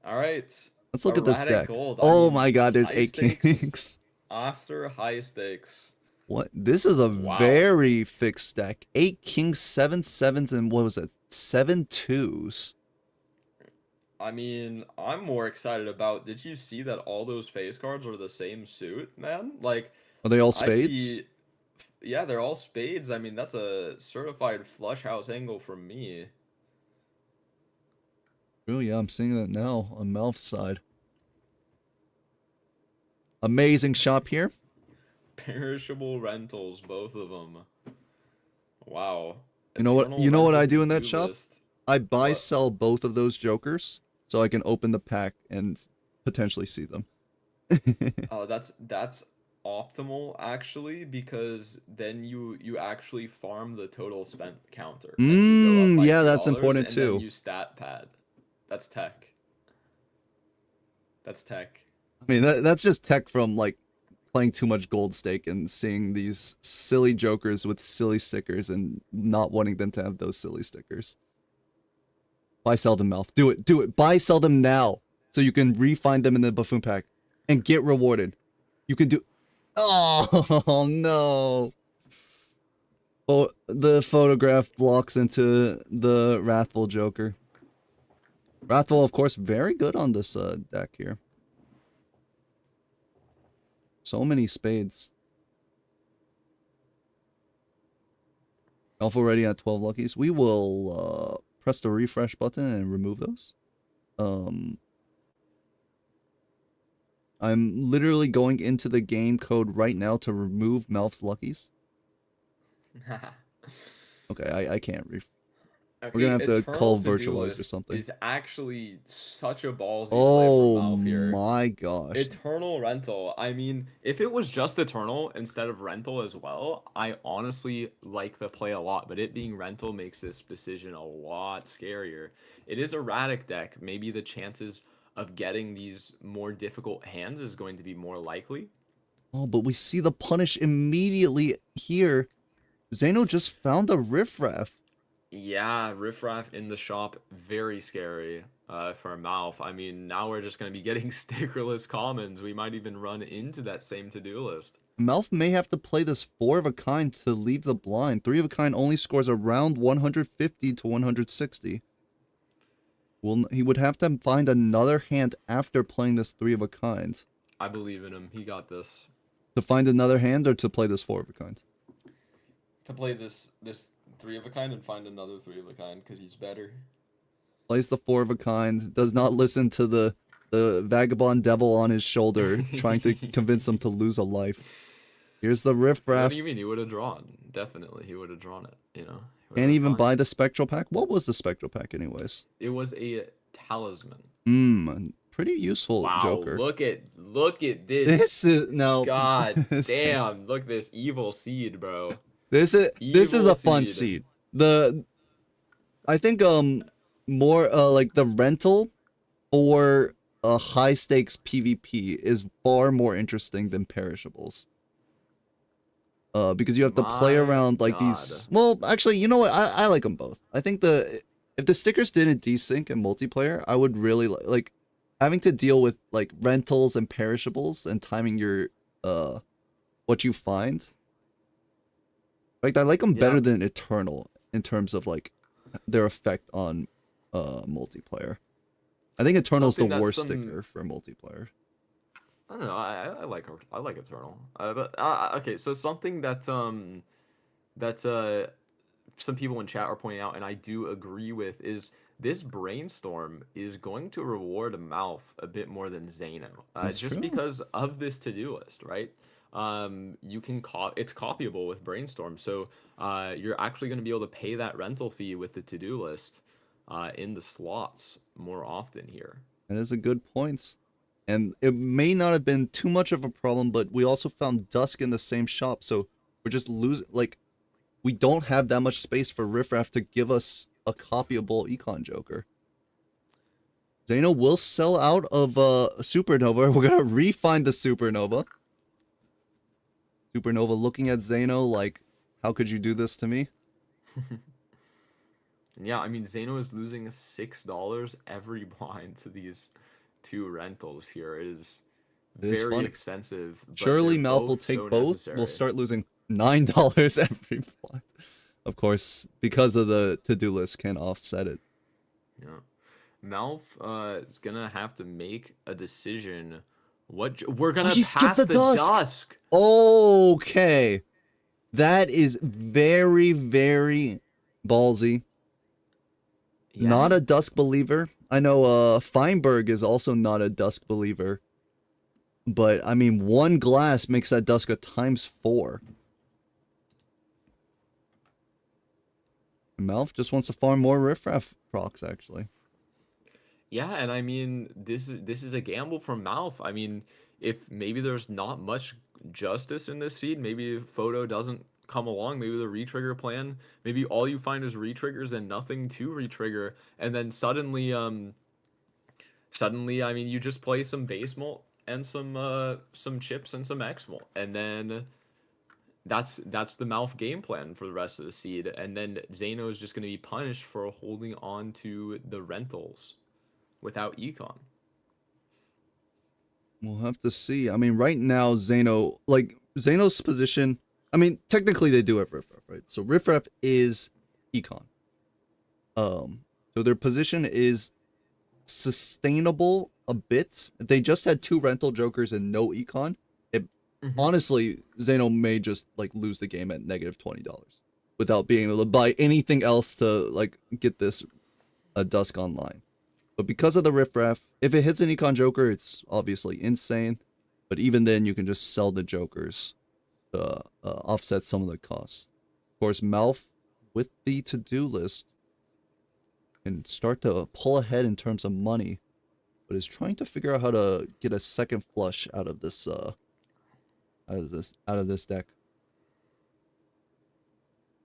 All right. Let's look at this Erratic deck. Gold. I Oh mean, my God, there's high 8 stakes kings. After high stakes. What? This is a Wow. very fixed deck. 8 kings, 7 sevens, and what was it? 7 2s. I mean, I'm more excited about. Did you see that all those face cards are the same suit, man? Like, Are they all I spades? see. Yeah, they're all spades. I mean, that's a certified flush house angle from me. Oh yeah, I'm seeing that now on Malf's side. Amazing shop here. Perishable rentals, both of them. Wow. You know what? Eternal You know what I rental do in that to-do shop? list. I buy What? sell both of those jokers so I can open the pack and potentially see them. Oh, that's optimal actually, because then you actually farm the total spent counter. And you go up by Yeah, that's $2, important and then too. you stat pad. That's tech. That's tech. I mean, that's just tech from like playing too much Gold Stake and seeing these silly jokers with silly stickers and not wanting them to have those silly stickers. Buy sell them, Malf. Do it. Buy sell them now so you can re-find them in the buffoon pack and get rewarded. You can do. Oh no! Oh, the photograph blocks into the Wrathful Joker. Wrathful, of course, very good on this deck here. So many spades. Alpha already at 12 luckies. We will press the refresh button and remove those. I'm literally going into the game code right now to remove Malf's luckies. Okay, I can't. Okay, We're gonna have to Eternal call To-Do virtualize or List something. Is actually such a ballsy Oh play from Malf here. my gosh. Eternal Rental. I mean, if it was just Eternal instead of Rental as well, I honestly like the play a lot. But it being Rental makes this decision a lot scarier. It is Erratic deck. Maybe the chances of getting these more difficult hands is going to be more likely. Oh, but we see the punish immediately here. Zaino just found a riffraff. Yeah, Riffraff in the shop, very scary for Malf. I mean, now we're just going to be getting stickerless commons. We might even run into that same to-do list. Malf may have to play this 4 of a kind to leave the blind. 3 of a kind only scores around 150 to 160. Well, he would have to find another hand after playing this 3 of a kind. I believe in him. He got this. To find another hand or to play this 4 of a kind? To play this 3 of a kind and find another 3 of a kind because he's better. Plays the 4 of a kind, does not listen to the vagabond devil on his shoulder trying to convince him to lose a life. Here's the riffraff. What do you mean? He would have drawn. Definitely, he would have drawn it, you know. Can't even buy the spectral pack? What was the spectral pack anyways? It was a talisman. Pretty useful, Wow, Joker. look at this. This is no. God damn! Look at this evil seed, bro. This is Evil a fun seed. seed. I think more like the rental or a high stakes PvP is far more interesting than perishables. Because you have to play My around like these. Well, actually, you know what? I like them both. I think if the stickers didn't desync in multiplayer, I would really like having to deal with like rentals and perishables and timing your what you find. Like I like them better than Eternal in terms of like their effect on multiplayer. I think Eternal's the worst sticker for multiplayer. I don't know. I like Eternal. But okay. So something that some people in chat are pointing out, and I do agree with, is this brainstorm is going to reward Malf a bit more than Zaino, just true. because of this to-do list, right? You can it's copyable with brainstorm, so you're actually going to be able to pay that rental fee with the to-do list in the slots more often here. That is a good point. And it may not have been too much of a problem, but we also found Dusk in the same shop, so we're just losing, like, we don't have that much space for Riffraff to give us a copyable Econ Joker. Zaino will sell out of Supernova. We're gonna re-find the Supernova. Supernova looking at Zaino like, how could you do this to me? Yeah, I mean, Zaino is losing $6 every blind to these two rentals here. It is very expensive. Surely Malf will take both. Necessary. We'll start losing $9 every blind. Of course, because of the to-do list can offset it. Yeah. Malf is gonna have to make a decision. We're gonna pass the dusk. Okay. That is very, very ballsy. Yeah. Not a Dusk believer. I know Feinberg is also not a Dusk believer. But, I mean, one glass makes that Dusk a ×4. Malf just wants to farm more Riffraff procs, actually. Yeah, and I mean, this is a gamble from Malf. I mean, if maybe there's not much justice in this seed, maybe if Photo doesn't come along, maybe the retrigger plan, maybe all you find is retriggers and nothing to retrigger, and then suddenly I mean, you just play some base mult and some chips and some X mult, and then that's the Malf game plan for the rest of the seed, and then Zaino is just going to be punished for holding on to the rentals without econ. We'll have to see. I mean, right now, Zaino's position, I mean, technically they do have Riffraff, right? So Riffraff is econ. So their position is sustainable a bit. If they just had 2 rental jokers and no econ, honestly, Zaino may just like lose the game at -$20, without being able to buy anything else to like get this Dusk online. But because of the riffraff, if it hits an Econ Joker, it's obviously insane. But even then, you can just sell the Jokers to offset some of the costs. Of course, MALF, with the to-do list, can start to pull ahead in terms of money, but is trying to figure out how to get a second flush out of this deck.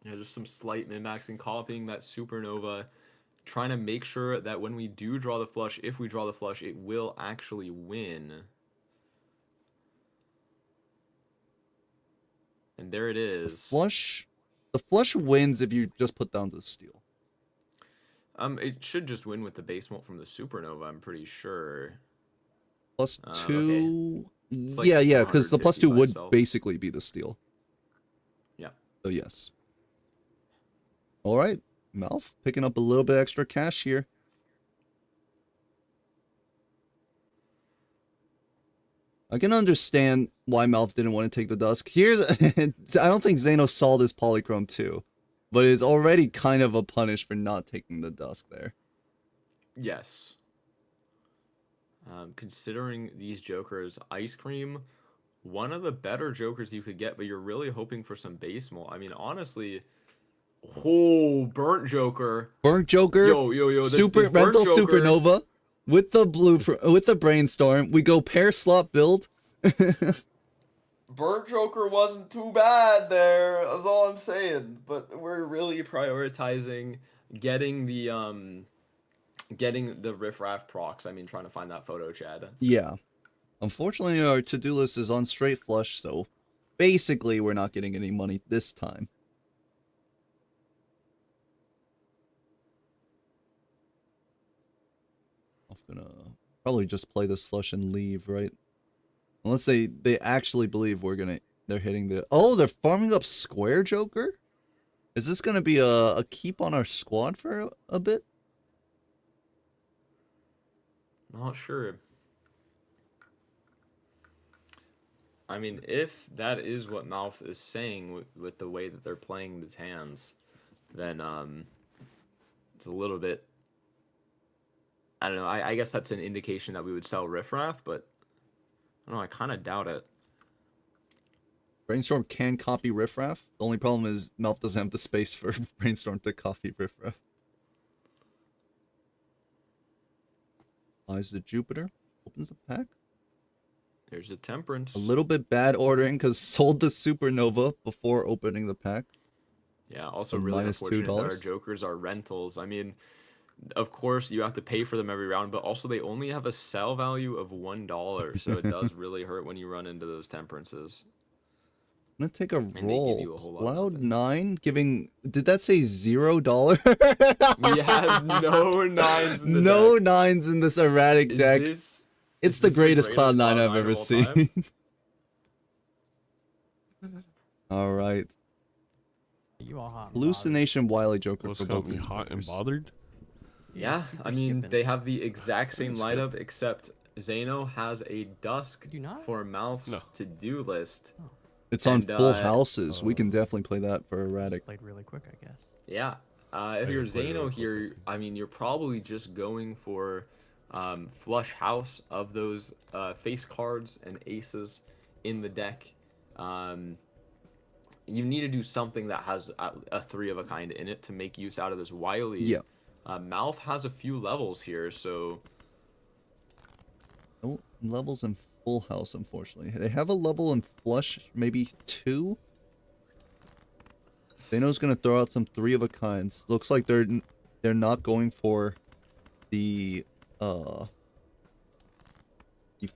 Yeah, just some slight min-maxing, copying that Supernova, trying to make sure that when we do draw the flush, if we draw the flush, it will actually win. And there it is. The flush wins if you just put down the steal. It should just win with the base mult from the Supernova, I'm pretty sure. Plus Okay. two. It's like Yeah, because the plus 450 two by would itself. basically be the steal. Yeah. So yes. All right, MALF picking up a little bit extra cash here. I can understand why MALF didn't want to take the Dusk. I don't think Zaino saw this Polychrome too, but it's already kind of a punish for not taking the Dusk there. Yes. Considering these Jokers, Ice Cream, one of the better Jokers you could get, but you're really hoping for some base mult. I mean, honestly, Burnt Joker. Burnt Joker, Yo, this Super Burnt Rental Joker, Supernova with the with the Brainstorm. We go pair slot build. Burnt Joker wasn't too bad there. That's all I'm saying. But we're really prioritizing getting the riffraff procs. I mean, trying to find that photo, Chad. Yeah. Unfortunately, our to-do list is on straight flush, so basically we're not getting any money this time. I'm gonna probably just play this flush and leave, right? Unless they actually believe they're hitting the... Oh, they're farming up Square Joker? Is this gonna be a keep on our squad for a bit? Not sure. I mean, if that is what MALF is saying with the way that they're playing these hands, then it's a little bit... I don't know. I guess that's an indication that we would sell riffraff, but I don't know. I kind of doubt it. Brainstorm can copy Riffraff. The only problem is MALF doesn't have the space for Brainstorm to copy Riffraff. Eyes the Jupiter. Opens the pack. There's a Temperance. A little bit bad ordering because sold the Supernova before opening the pack. Yeah, also For really minus unfortunate that our $2. Jokers are rentals. I mean, of course, you have to pay for them every round, but also they only have a sell value of $1, so it does really hurt when you run into those Temperances. I'm gonna take a they give roll. you a whole lot of Cloud nothing. 9 giving... Did that say $0? We have no nines in the No deck. nines in this erratic Is deck. this- It's is the this greatest Cloud 9 Cloud I've 9 ever of all time? seen. Alright. You all hot. and Hallucination Wily Joker What's for got both me these hot and jokers. bothered? Yeah, I Super mean, skipping. they have the exact same lineup, except Zaino has a Dusk Could you not? for MALF's No. to-do list. It's on And, full uh, houses. We can definitely play that for erratic. Played really quick, I guess. Yeah. If I you're can play Zaino real quick here, with you. I mean, you're probably just going for flush house of those face cards and aces in the deck. You need to do something that has a 3 of a kind in it to make use out of this Wily. Yeah. MALF has a few levels here, so No levels in full house, unfortunately. They have a level in flush, maybe 2. Zaino's gonna throw out some 3 of a kinds. Looks like they're not going for the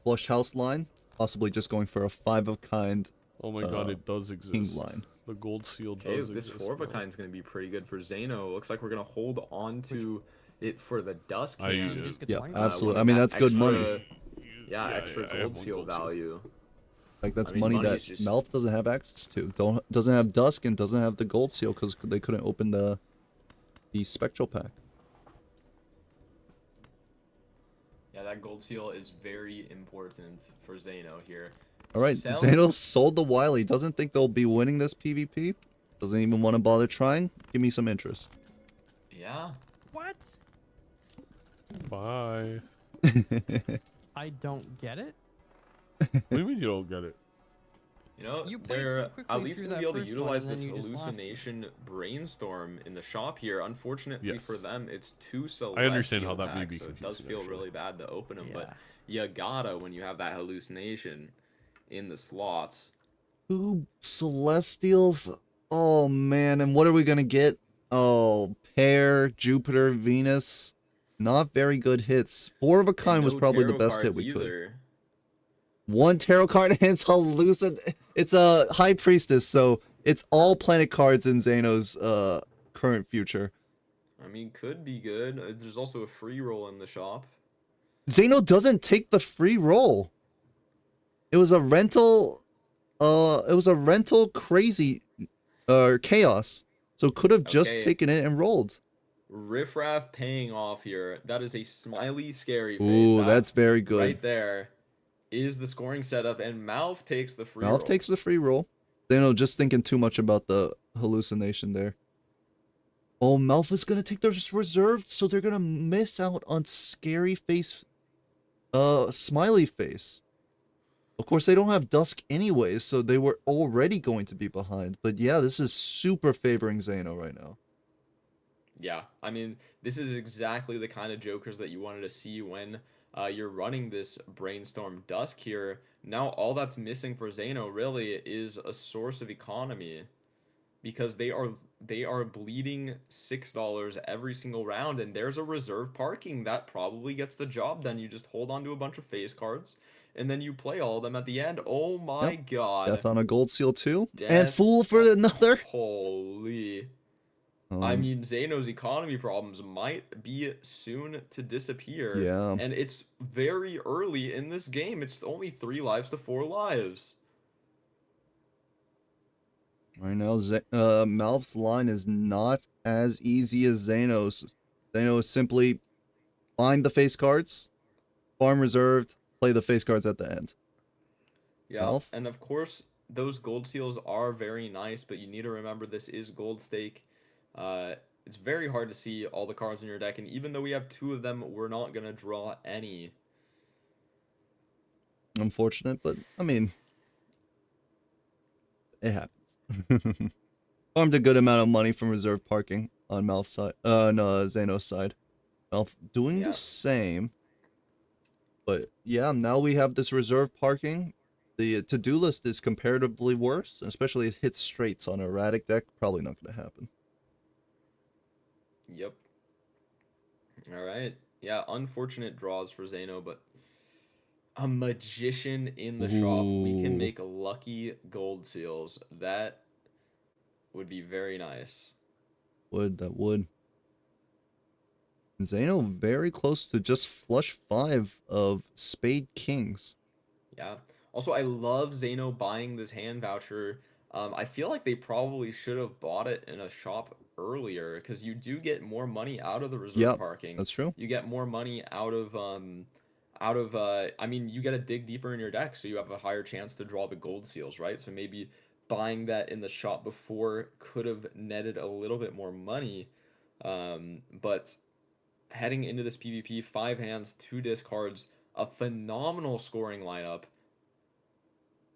flush house line. Possibly just going for a 5 of kind Oh my god, it does exist. king line. The gold seal okay, does this exist. 4 of a now. kind is going to be pretty good for Zaino. Looks like we're going to hold on to it for the Dusk I- hand. You just get Yeah, the line? absolutely. with I mean, that that's good money. extra- Yeah, extra I have gold one seal gold seal. value. Like that's I mean, money money that is just- MALF doesn't have access to. Doesn't have Dusk and doesn't have the gold seal because they couldn't open the spectral pack. Yeah, that gold seal is very important for Zaino here. All right, Sell- Zaino sold the Wily. Doesn't think they'll be winning this PvP. Doesn't even want to bother trying. Give me some interest. Yeah. What? Bye. I don't get it. What do you mean you don't get it? You know, You played so they're quickly at least through going to that be able to first one, utilize and then this you just lost it. hallucination brainstorm in the shop here. Unfortunately Yes. for them, it's two Celestial I understand how that may packs, be so it does confusing, feel actually. really bad to open them, but Yeah. you gotta when you have that hallucination in the slots. 2 Celestials. Oh man, and what are we gonna get? Oh, Pear, Jupiter, Venus. Not very good hits. 4 of a And kind was no probably the tarot best hit cards we could. either. 1 tarot card and it's hallucin. It's a High Priestess, so it's all planet cards in Zaino's current future. I mean, could be good. There's also a free roll in the shop. Zaino doesn't take the free roll. It was a rental. It was a rental crazy, chaos. So could have just Okay. taken it and rolled. Riffraff paying off here. That is a smiley, scary face. Ooh, That that's very good. right there is the scoring setup, and MALF takes the free Malf roll. takes the free roll. Zaino just thinking too much about the hallucination there. Oh, Malf is gonna take theirs reserved, so they're gonna miss out on scary face, smiley face. Of course, they don't have Dusk anyways, so they were already going to be behind. But yeah, this is super favoring Zaino right now. Yeah, I mean, this is exactly the kind of jokers that you wanted to see when you're running this Brainstorm Dusk here. Now, all that's missing for Zaino really is a source of economy, because they are bleeding $6 every single round, and there's a reserve parking that probably gets the job done. You just hold on to a bunch of face cards, and then you play all of them at the end. Oh my Yep. god. Death on a gold seal too. And Death- Fool for another. Holy. I mean, Zaino's economy problems might be soon to disappear. Yeah. And it's very early in this game. It's only 3 lives to 4 lives. Right now, Malf's line is not as easy as Zaino's. Zaino is simply find the face cards, farm reserved, play the face cards at the end. Yeah, Malf? and of course, those gold seals are very nice, but you need to remember this is gold stake. It's very hard to see all the cards in your deck, and even though we have 2 of them, we're not going to draw any. Unfortunate, but I mean, it happens. Farmed a good amount of money from reserve parking on Malf's side. No, Zaino's side. Malf doing Yeah. the same. But yeah, now we have this reserve parking. The to-do list is comparatively worse, especially it hits straights on a Erratic deck. Probably not going to happen. Yep. All right. Yeah, unfortunate draws for Zaino, but a magician in the shop. We can Ooh. make lucky gold seals. That would be very nice. That would. Zaino very close to just flush 5 of Spade Kings. Yeah. Also, I love Zaino buying this hand voucher. I feel like they probably should have bought it in a shop earlier, because you do get more money out of the reserve Yep, parking. that's true. You get more money out of I mean, you get to dig deeper in your deck, so you have a higher chance to draw the gold seals, right? So maybe buying that in the shop before could have netted a little bit more money. But heading into this PvP, 5 hands, 2 discards, a phenomenal scoring lineup.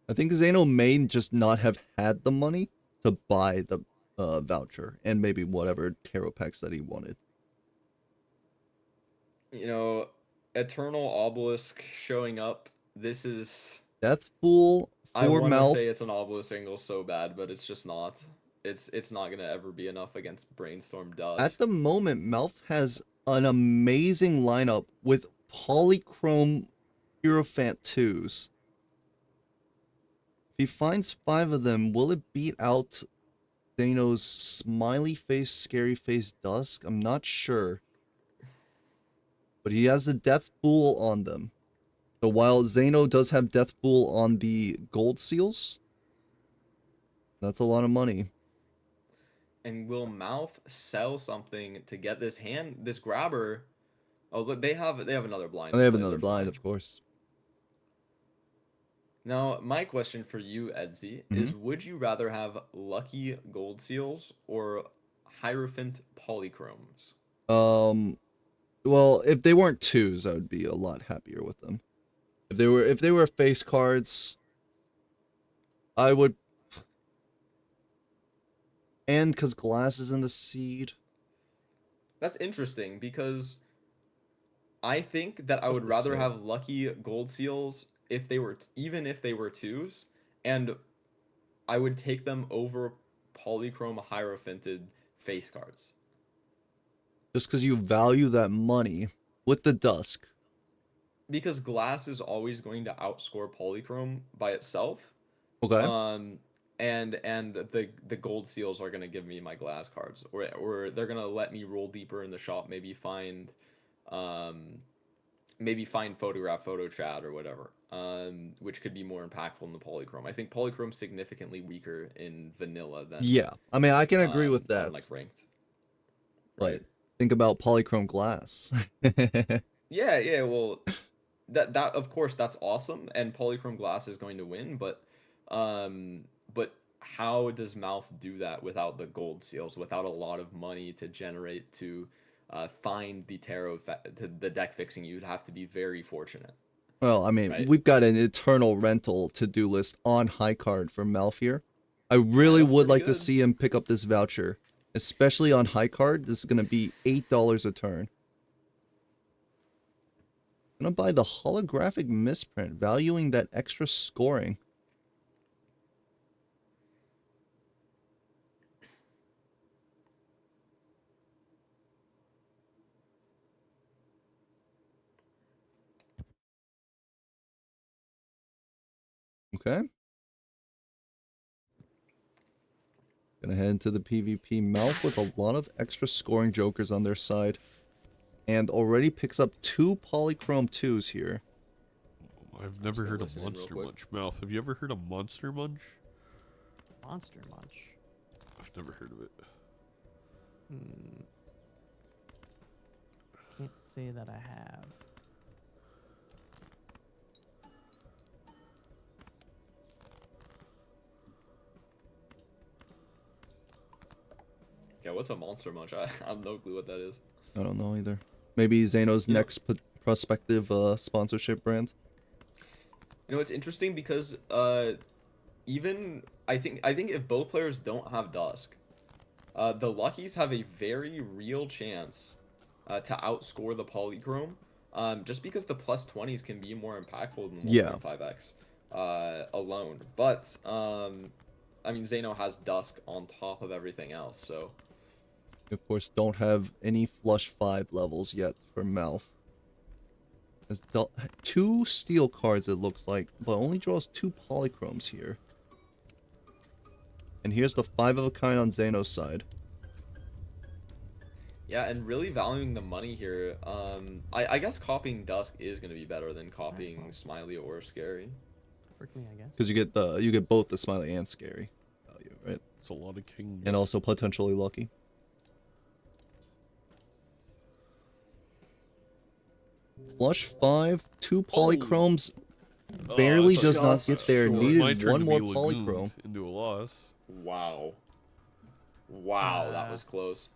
I think Zaino may just not have had the money to buy the voucher and maybe whatever tarot packs that he wanted. You know, Eternal Obelisk showing up. This is... Death Fool I for want to Malf. say it's an Obelisk angle so bad, but it's just not. It's not going to ever be enough against Brainstorm Dusk. At the moment, Malf has an amazing lineup with Polychrome Hierophant 2s. If he finds 5 of them, will it beat out Zaino's Smiley Face, Scary Face Dusk? I'm not sure. But he has the Death Fool on them. So while Zaino does have Death Fool on the gold seals, that's a lot of money. And will MALF sell something to get this grabber? Oh, look, they have another blind. And they have They're another blind, fine. of course. Now, my question for you, Edsy, is would you rather have lucky gold seals or Hierophant polychromes? Well, if they weren't twos, I would be a lot happier with them. If they were face cards, I would. And because glass is in the seed. That's interesting because I think that I Tough would to rather say. have lucky gold seals if they were even if they were twos, and I would take them over polychrome hierophanted face cards. Just because you value that money with the dusk. Because glass is always going to outscore polychrome by itself. Okay. And the gold seals are gonna give me my glass cards, or they're gonna let me roll deeper in the shop, um maybe find photograph photo chat or whatever, which could be more impactful in the polychrome. I think polychrome's significantly weaker in vanilla than Yeah. I mean, I can agree with on that. like ranked, But right? think about polychrome glass. Yeah, well, that of course that's awesome, and polychrome glass is going to win, but how does MALF do that without the gold seals, without a lot of money to generate to find the to the deck fixing? You'd have to be very fortunate, Well, I mean, right? we've got an eternal rental to-do list on high card for Malf. I Yeah, really that's would pretty like to good. see him pick up this voucher, especially on high card. This is going to be $8 a turn. Gonna buy the holographic misprint, valuing that extra scoring. Okay. Gonna head into the PvP Malf with a lot of extra scoring jokers on their side. And already picks up 2 polychrome 2s here. I've never gonna heard of listen in real Monster quick. Munch. Malf, have you ever heard of Monster Munch? Monster Munch. I've never heard of it. Can't say that I have. Yeah, what's a monster munch? I have no clue what that is. I don't know either. Maybe Zaino's You know- next prospective sponsorship brand. You know, it's interesting because even I think if both players don't have dusk, the luckies have a very real chance to outscore the polychrome, just because the plus 20s can be more impactful than Yeah. 1.5x alone. But I mean, Zaino has dusk on top of everything else, so Of course, don't have any flush 5 levels yet for Malf. Has dealt 2 steel cards, it looks like, but only draws 2 polychromes here. And here's the 5 of a kind on Zaino's side. yeah, and really valuing the money here. I guess copying dusk is going to be better than copying smiley or scary. For me, I guess. Because you get both the smiley and scary value, right? It's a lot of kings. And also potentially lucky. Flush 5, 2 polychromes barely I thought does not just get there. short. it was my Needed turn one to more be lagooned polychrome. into a loss. Wow, that was close.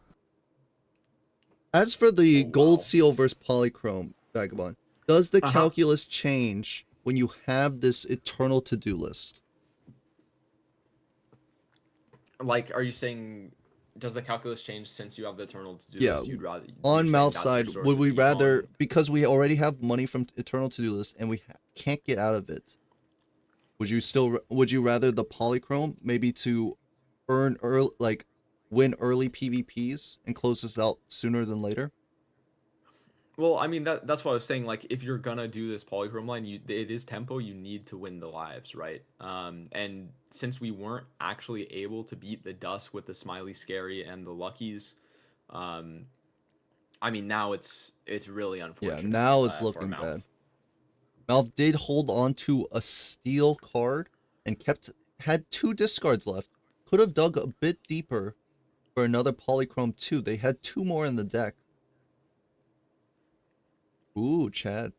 As for the Oh, gold wow. seal versus polychrome, Vagabond, does the Uh-huh. calculus change when you have this eternal to-do list? Like, are you saying, does the calculus change since you have the eternal to do Yeah, list? on you're saying Malf's that's side, your source would of we being rather, on- because we already have money from eternal to-do list and we can't get out of it, would you rather the polychrome maybe to earn early, like win early PvPs and close this out sooner than later? Well, I mean that's what I was saying. Like, if you're gonna do this polychrome line, it is tempo. You need to win the lives, right? And since we weren't actually able to beat the dust with the smiley, scary, and the luckies, I mean now it's really unfortunate. Yeah, now it's for looking Malf. bad. Malf did hold on to a steel card and had 2 discards left. Could have dug a bit deeper for another polychrome 2. They had 2 more in the deck. Ooh, Chad.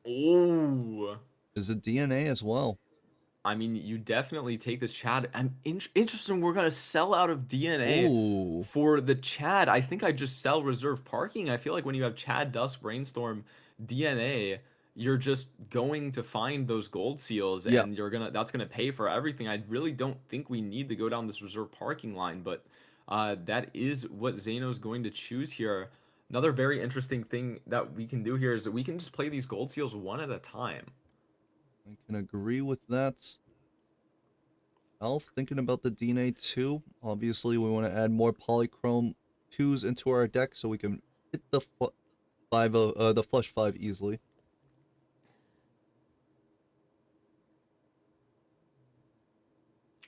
Ooh. There's a DNA as well. I mean, you definitely take this Chad. And interesting, we're gonna sell out of DNA Ooh. for the Chad. I think I just sell reserve parking. I feel like when you have Chad, Dusk, Brainstorm, DNA, you're just going to find those gold seals, Yeah. and that's gonna pay for everything. I really don't think we need to go down this reserve parking line, but that is what Zaino's going to choose here. Another very interesting thing that we can do here is that we can just play these gold seals one at a time. I can agree with that. Alf, thinking about the DNA too. Obviously, we want to add more polychrome 2s into our deck so we can hit the the flush 5 easily.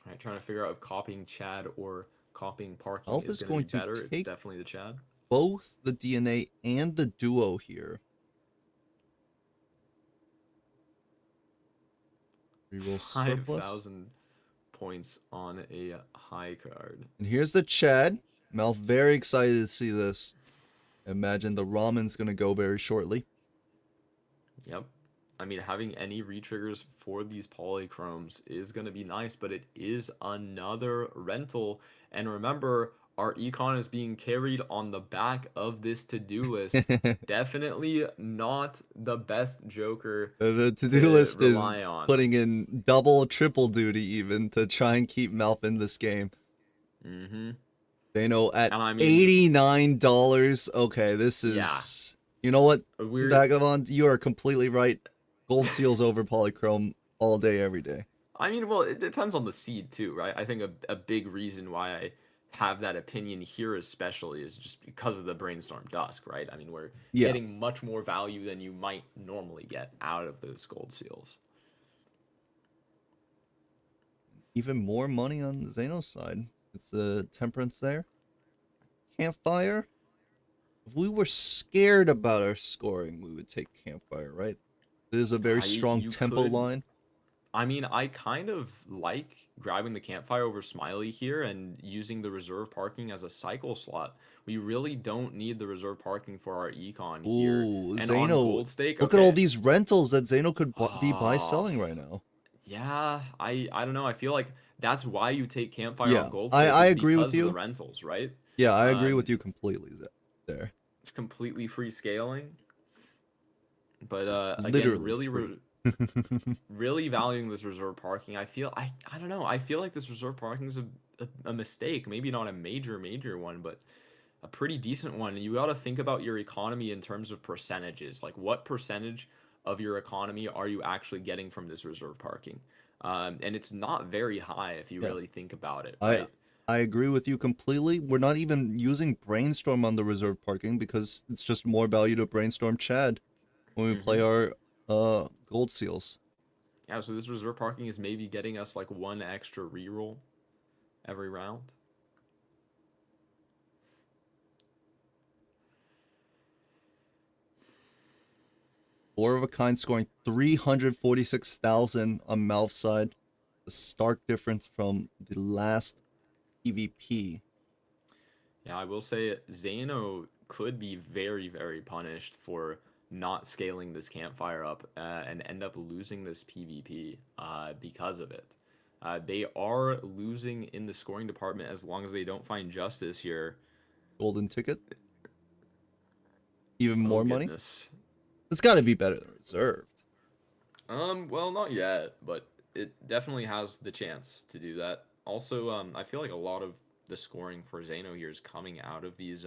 All right, trying to figure out if copying Chad or copying parking Alf is is going going to be to better. It's take definitely the Chad. both the DNA and the duo here. Reroll surplus. 5,000 points on a high card. And here's the Chad. Malf very excited to see this. Imagine the ramen's gonna go very shortly. Yep. I mean, having any retriggers for these polychromes is going to be nice, but it is another rental. And remember, our econ is being carried on the back of this to-do list. Definitely not the best Joker The to-do to list is rely on. putting in double, triple duty even to try and keep Malf in this game. Mm-hmm. They know at And I mean, $89. Okay, this is... You know what, Vagabond? You are completely right. Gold seals over polychrome all day, every day. I mean, well, it depends on the seed too, right? I think a big reason why I have that opinion here especially is just because of the Brainstorm Dusk, right? I mean, we're getting much more value than you might normally get out of those gold seals. Even more money on Zaino's side. It's a temperance there. Campfire. If we were scared about our scoring, we would take Campfire, right? It is a very strong tempo line. I mean, I kind of like grabbing the Campfire over Smiley here and using the reserve parking as a cycle slot. We really don't need the reserve parking for our econ here. Ooh, And Zaino, on Gold Stake, look at all these rentals that Zaino could be buy-selling right now. Yeah, I don't know. I feel like that's why you take Campfire on Gold Stake. I agree with because you. Of the rentals, right? Yeah, I agree with you completely there. It's completely free scaling. But again, Literally really really valuing this reserve parking. I don't know. I feel like this reserve parking is a mistake. Maybe not a major one, but a pretty decent one. You got to think about your economy in terms of percentages. Like, what percentage of your economy are you actually getting from this reserve parking? And it's not very high if you really think about it. Right? I agree with you completely. We're not even using Brainstorm on the reserve parking because it's just more value to Brainstorm Chad when we play our gold seals. Yeah, so this reserve parking is maybe getting us like one extra reroll every round. Four of a Kind scoring 346,000 on Malf's side. The stark difference from the last PvP. Yeah, I will say Zaino could be very, very punished for not scaling this campfire up and end up losing this PvP because of it. They are losing in the scoring department as long as they don't find justice here. Golden ticket. Even more money. Goodness. It's got to be better than reserved. Well, not yet, but it definitely has the chance to do that. Also, I feel like a lot of the scoring for Zaino here is coming out of these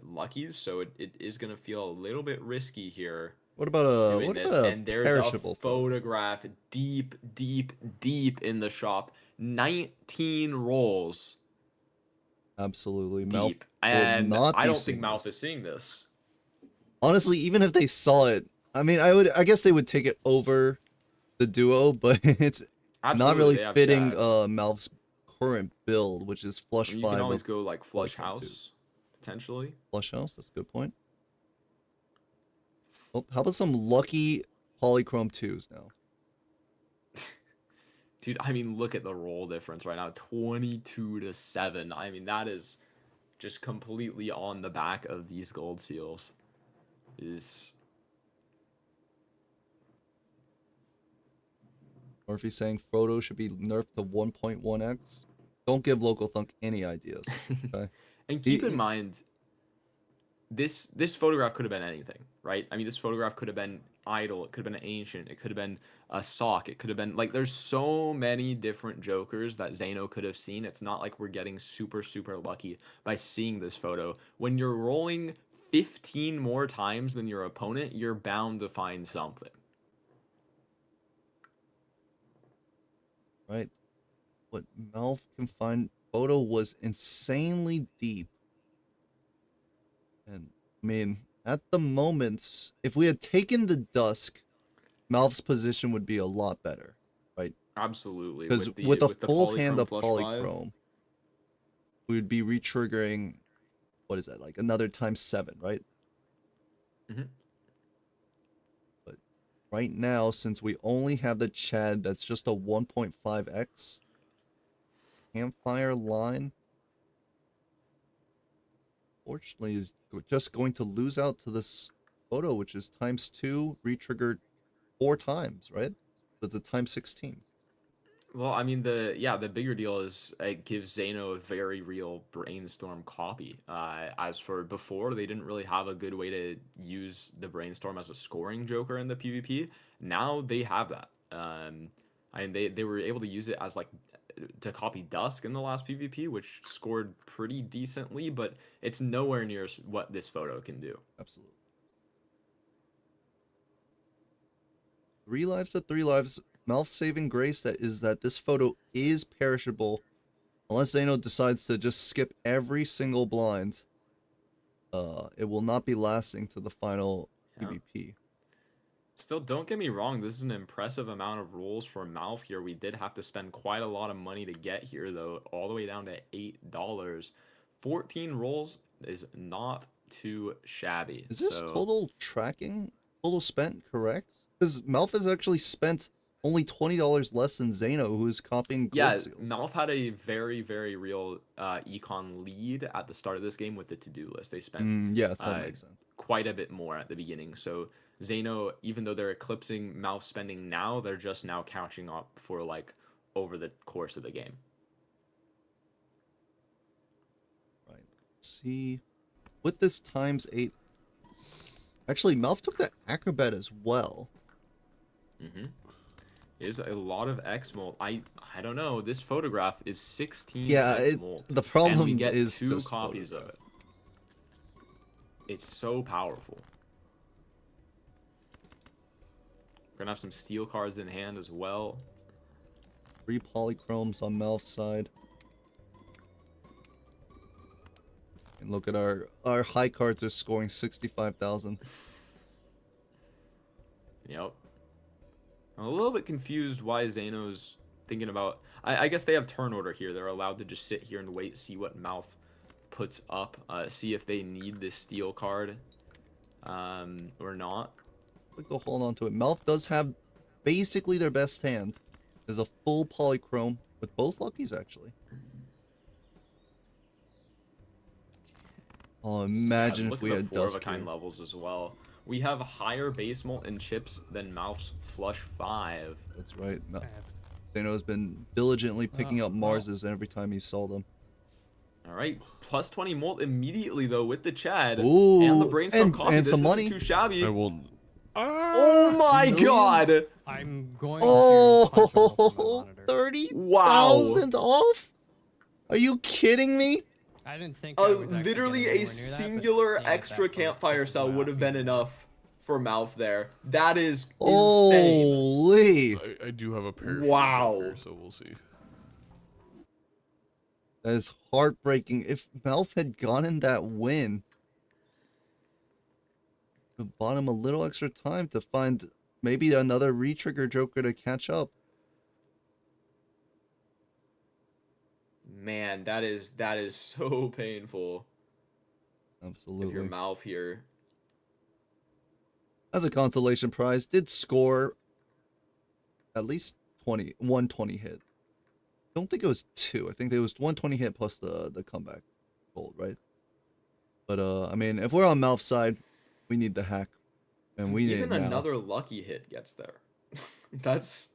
luckies, so it is gonna feel a little bit risky here. What about a and there's perishable a photograph deep in the shop. 19 rolls. Absolutely, Deep. Malf And not I be don't think seeing Malf this. is seeing this. Honestly, even if they saw it, I mean, I guess they would take it over the duo, but it's not really fitting Malf's current build, which is flush 5. You can always go like flush house, potentially. Flush house, that's a good point. Oh, how about some lucky polychrome 2s now? Dude, I mean, look at the roll difference right now. 22-7. I mean, that is just completely on the back of these gold seals. Murphy saying Frodo should be nerfed to 1.1x. Don't give Local Thunk any ideas. Okay. And keep in mind, this photograph could have been anything, right? I mean, this photograph could have been idle. It could have been an ancient. It could have been a sock. It could have been like there's so many different jokers that Zaino could have seen. It's not like we're getting super lucky by seeing this photo. When you're rolling 15 more times than your opponent, you're bound to find something. Right. What MALF can find. Photo was insanely deep. And I mean, at the moment, if we had taken the Dusk, MALF's position would be a lot better, right? Absolutely. Because with a the full hand of Flush Polychrome, we would be re-triggering, what is that, like another times 7, right? Mm-hmm. But right now, since we only have the Chad that's just a 1.5x campfire line, fortunately is just going to lose out to this photo, which is times 2 re-triggered 4 times, right? So it's a times 16. Well, I mean, the bigger deal is it gives Zaino a very real brainstorm copy. As for before, they didn't really have a good way to use the brainstorm as a scoring joker in the PvP. Now they have that. I mean, they were able to use it as like to copy Dusk in the last PvP, which scored pretty decently, but it's nowhere near what this photo can do. Absolutely. 3 lives to 3 lives. MALF's saving grace that this photo is perishable unless Zaino decides to just skip every single blind. It will not be lasting to the final PvP. Still, don't get me wrong, this is an impressive amount of rolls for MALF here. We did have to spend quite a lot of money to get here, though, all the way down to $8. 14 rolls is not too shabby. Is this total tracking, total spent correct? Because MALF has actually spent only $20 less than Zaino, who's copying gold seals. MALF had a very real econ lead at the start of this game with the to-do list. They spent that makes sense. quite a bit more at the beginning. So Zaino, even though they're eclipsing MALF spending now, they're just now catching up for like over the course of the game. Right. Let's see. With this times 8. Actually, MALF took the Acrobat as well. Mm-hmm. There's a lot of X molt. I don't know. This photograph is 16 X molt. The problem and we get is 2 copies of it. It's so powerful. We're gonna have some steel cards in hand as well. 3 polychromes on MALF's side. And look at our high cards are scoring 65,000. Yep. I'm a little bit confused why Zaino's thinking about... I guess they have turn order here. They're allowed to just sit here and wait, see what MALF puts up, see if they need this steel card or not. Go hold on to it. MALF does have basically their best hand. Is a full polychrome with both luckies, actually. Oh, imagine if we had Dusk kind levels as well. We have higher base molt and chips than MALF's Flush 5. That's right. Zaino has been diligently picking up Marses every time he saw them. All right, plus 20 molt immediately though with the Chad Ooh, and the brainstorm coffee. And this some isn't money. Too shabby. I will. Oh my god! I'm going to punch a hole through my monitor. 30,000 off? Are you kidding me? I didn't think I was actually literally gonna a go anywhere near that, but singular seeing that extra post campfire pisses cell me would off have been even enough for MALF there. That is insane. Holy! I do have a pair. Wow. Joker, so we'll see. That is heartbreaking. If MALF had gotten that win, it would have bought him a little extra time to find maybe another re-trigger joker to catch up. Man, that is so painful. Absolutely. If you're MALF here. As a consolation prize, did score at least 120 hit. Don't think it was 2. I think it was 120 hit plus the comeback gold, right? But I mean, if we're on MALF's side, we need the hack, and we need it Even now. another lucky hit gets there. That's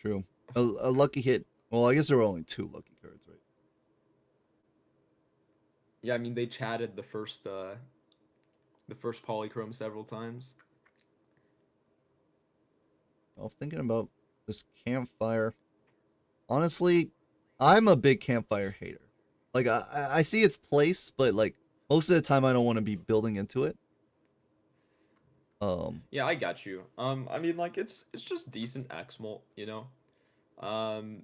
true. A lucky hit. Well, I guess there were only 2 lucky cards, right? Yeah, I mean they chatted the first polychrome several times. I was thinking about this campfire. Honestly, I'm a big campfire hater. Like I see its place, but like most of the time I don't want to be building into it. Yeah, I got you. I mean like it's just decent X-molt, you know. Um,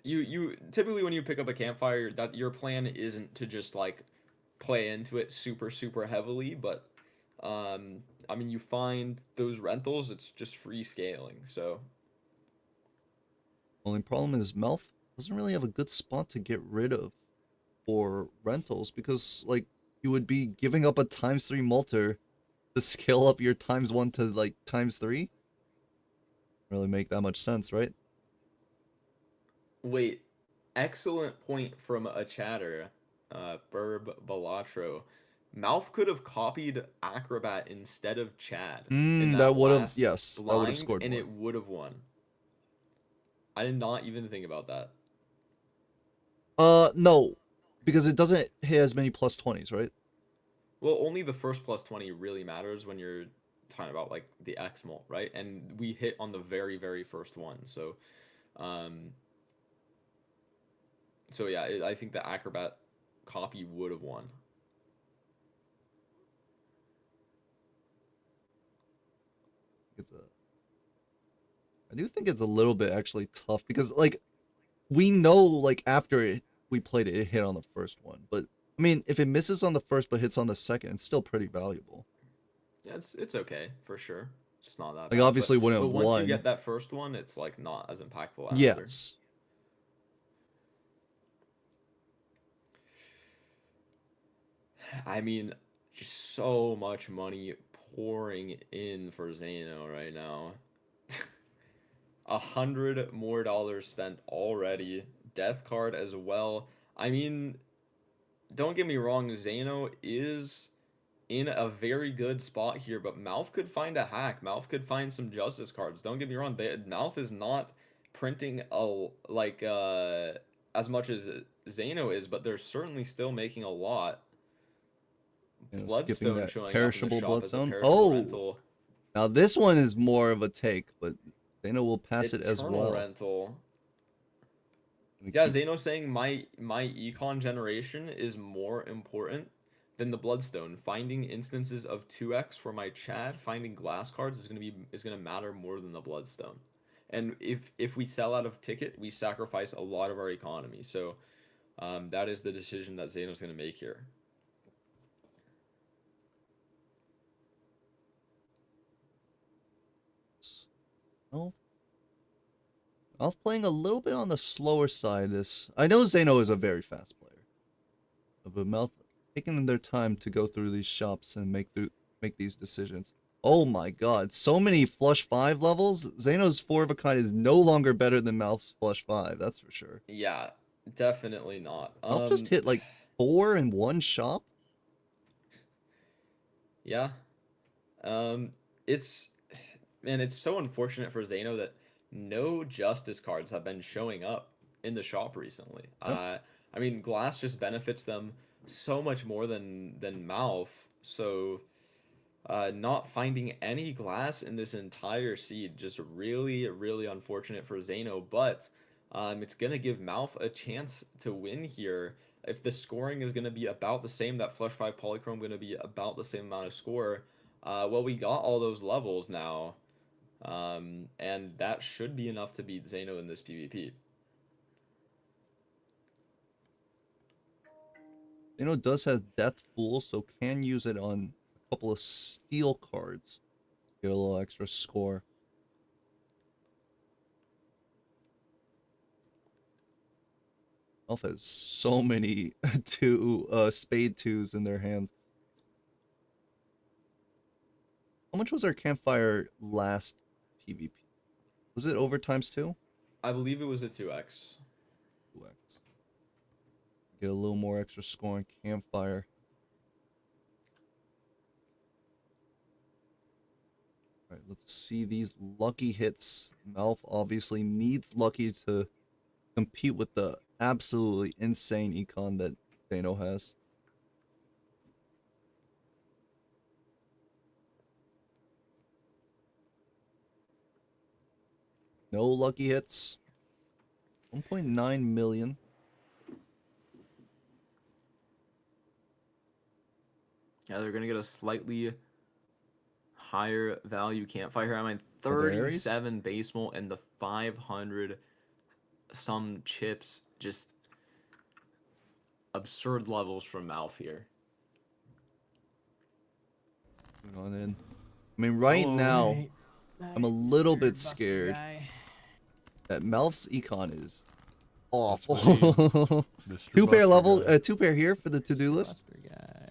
you typically when you pick up a campfire, that your plan isn't to just like play into it super heavily, but I mean you find those rentals, it's just free scaling. So only problem is MALF doesn't really have a good spot to get rid of for rentals because like you would be giving up a ×3 multer to scale up your ×1 to like ×3. Really make that much sense, right? wait, excellent point from a chatter, Burb Balatro. Malf could have copied Acrobat instead of Chad in That that would have, last yes, that would have blind, scored and more. it would have won. I did not even think about that. No, because it doesn't hit as many +20s, right? Well, only the first +20 really matters when you're talking about like the X-molt, right? And we hit on the very first one, so um, so yeah, I think the Acrobat copy would have won. I do think it's a little bit actually tough because like we know like after we played it, it hit on the first one, but I mean if it misses on the first but hits on the second, it's still pretty valuable. Yeah, it's okay for sure. It's not that Like bad, obviously wouldn't but have once you won. get that first one, it's like not as impactful after. Yes. I mean, just so much money pouring in for Zaino right now. $100 more spent already. Death card as well. I mean, don't get me wrong, Zaino is in a very good spot here, but Malf could find a hack. Malf could find some justice cards. Don't get me wrong, Malf is not printing as much as Zaino is, but they're certainly still making a lot. You know, skipping Bloodstone that showing up in the perishable shop as a bloodstone. perishable Oh, rental. now this one is more of a take, but Zaino will pass it as Eternal well. rental. Gonna Yeah, keep- Zaino saying my econ generation is more important than the bloodstone. Finding instances of 2x for my Chad, finding glass cards is gonna matter more than the bloodstone. And if we sell out of ticket, we sacrifice a lot of our economy. So that is the decision that Zaino's gonna make here. Oh, Alf playing a little bit on the slower side. This I know Zaino is a very fast player, but Mouth taking their time to go through these shops and make these decisions. Oh my God! So many flush 5 levels. Zaino's 4 of a kind is no longer better than Mouth's flush 5. That's for sure. Yeah, definitely not. Mouth just hit like 4 in one shop. Yeah. Um, it's Man, it's so unfortunate for Zaino that no justice cards have been showing up in the shop recently. Yep. I mean, glass just benefits them so much more than Malf. So, not finding any glass in this entire seed just really unfortunate for Zaino. But it's gonna give Malf a chance to win here. If the scoring is gonna be about the same, that flush 5 polychrome gonna be about the same amount of score. Well, we got all those levels now. And that should be enough to beat Zaino in this PvP. Zaino does have Death Fool, so can use it on a couple of steel cards. Get a little extra score. Alpha has so many spade 2s in their hand. How much was our campfire last PvP? Was it over ×2? I believe it was a 2x. 2x. Get a little more extra score on campfire. All right, let's see these lucky hits. MALF obviously needs lucky to compete with the absolutely insane econ that Zaino has. No lucky hits. 1.9 million. Yeah, they're gonna get a slightly higher value campfire here. I mean, Are there Aries? 37 base molt and the 500 some chips. Just absurd levels from MALF here. Going on in. I mean, right now, I'm a little bit scared that MALF's econ is awful. Two pair level, two pair here for the to-do list.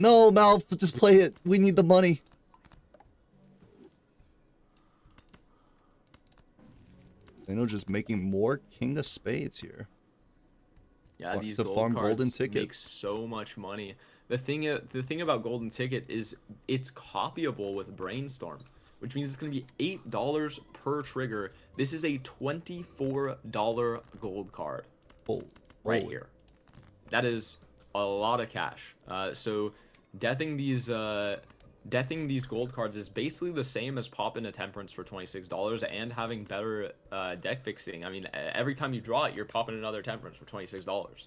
No, MALF, just play it. We need the money. I know, just making more King of Spades here. Yeah, these to gold farm cards golden ticket. make so much money. The thing about golden ticket is it's copyable with brainstorm, which means it's gonna be $8 per trigger. This is a $24 gold card right here. That is a lot of cash. So deathing these gold cards is basically the same as popping a temperance for $26 and having better deck fixing. I mean, every time you draw it, you're popping another temperance for $26.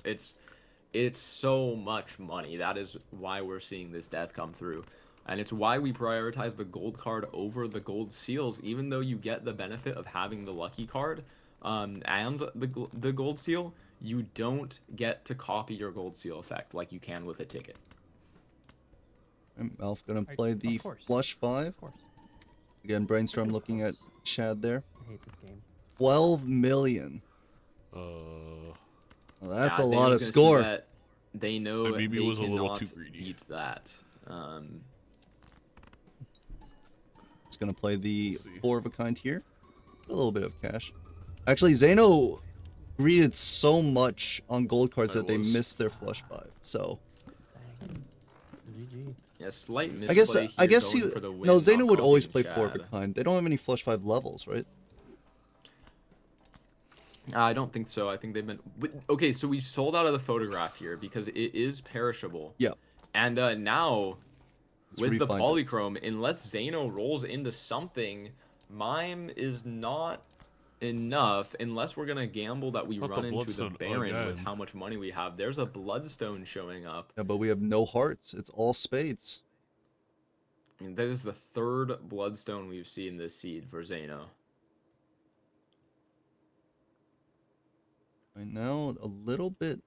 It's so much money. That is why we're seeing this death come through. And it's why we prioritize the gold card over the gold seals, even though you get the benefit of having the lucky card and the gold seal, you don't get to copy your gold seal effect like you can with a ticket. MALF gonna play the flush 5. Again, brainstorm looking at Chad there. I hate this game. 12 million. Well, that's a lot of Zaino's score. gonna see that they know Maybe they it was a little cannot too greedy. beat that. It's gonna play the 4 of a kind here. A little bit of cash. Actually, Zaino greeted so much on gold cards that they missed their flush 5. So GG. Yeah, slight I guess misplay here, he going for the win, no, not Zaino would always play copying 4 of a Chad. kind. They don't have any flush 5 levels, right? I don't think so. I think they've been okay. So we sold out of the photograph here because it is perishable. Yeah. And now Let's with the refine it. polychrome, unless Zaino rolls into something, mime is not enough unless we're gonna gamble that we Not the run into the bloodstone Baron with again. how much money we have. There's a bloodstone showing up. Yeah, but we have no hearts. It's all spades. And that is the third bloodstone we've seen this seed for Zaino. Right now, a little bit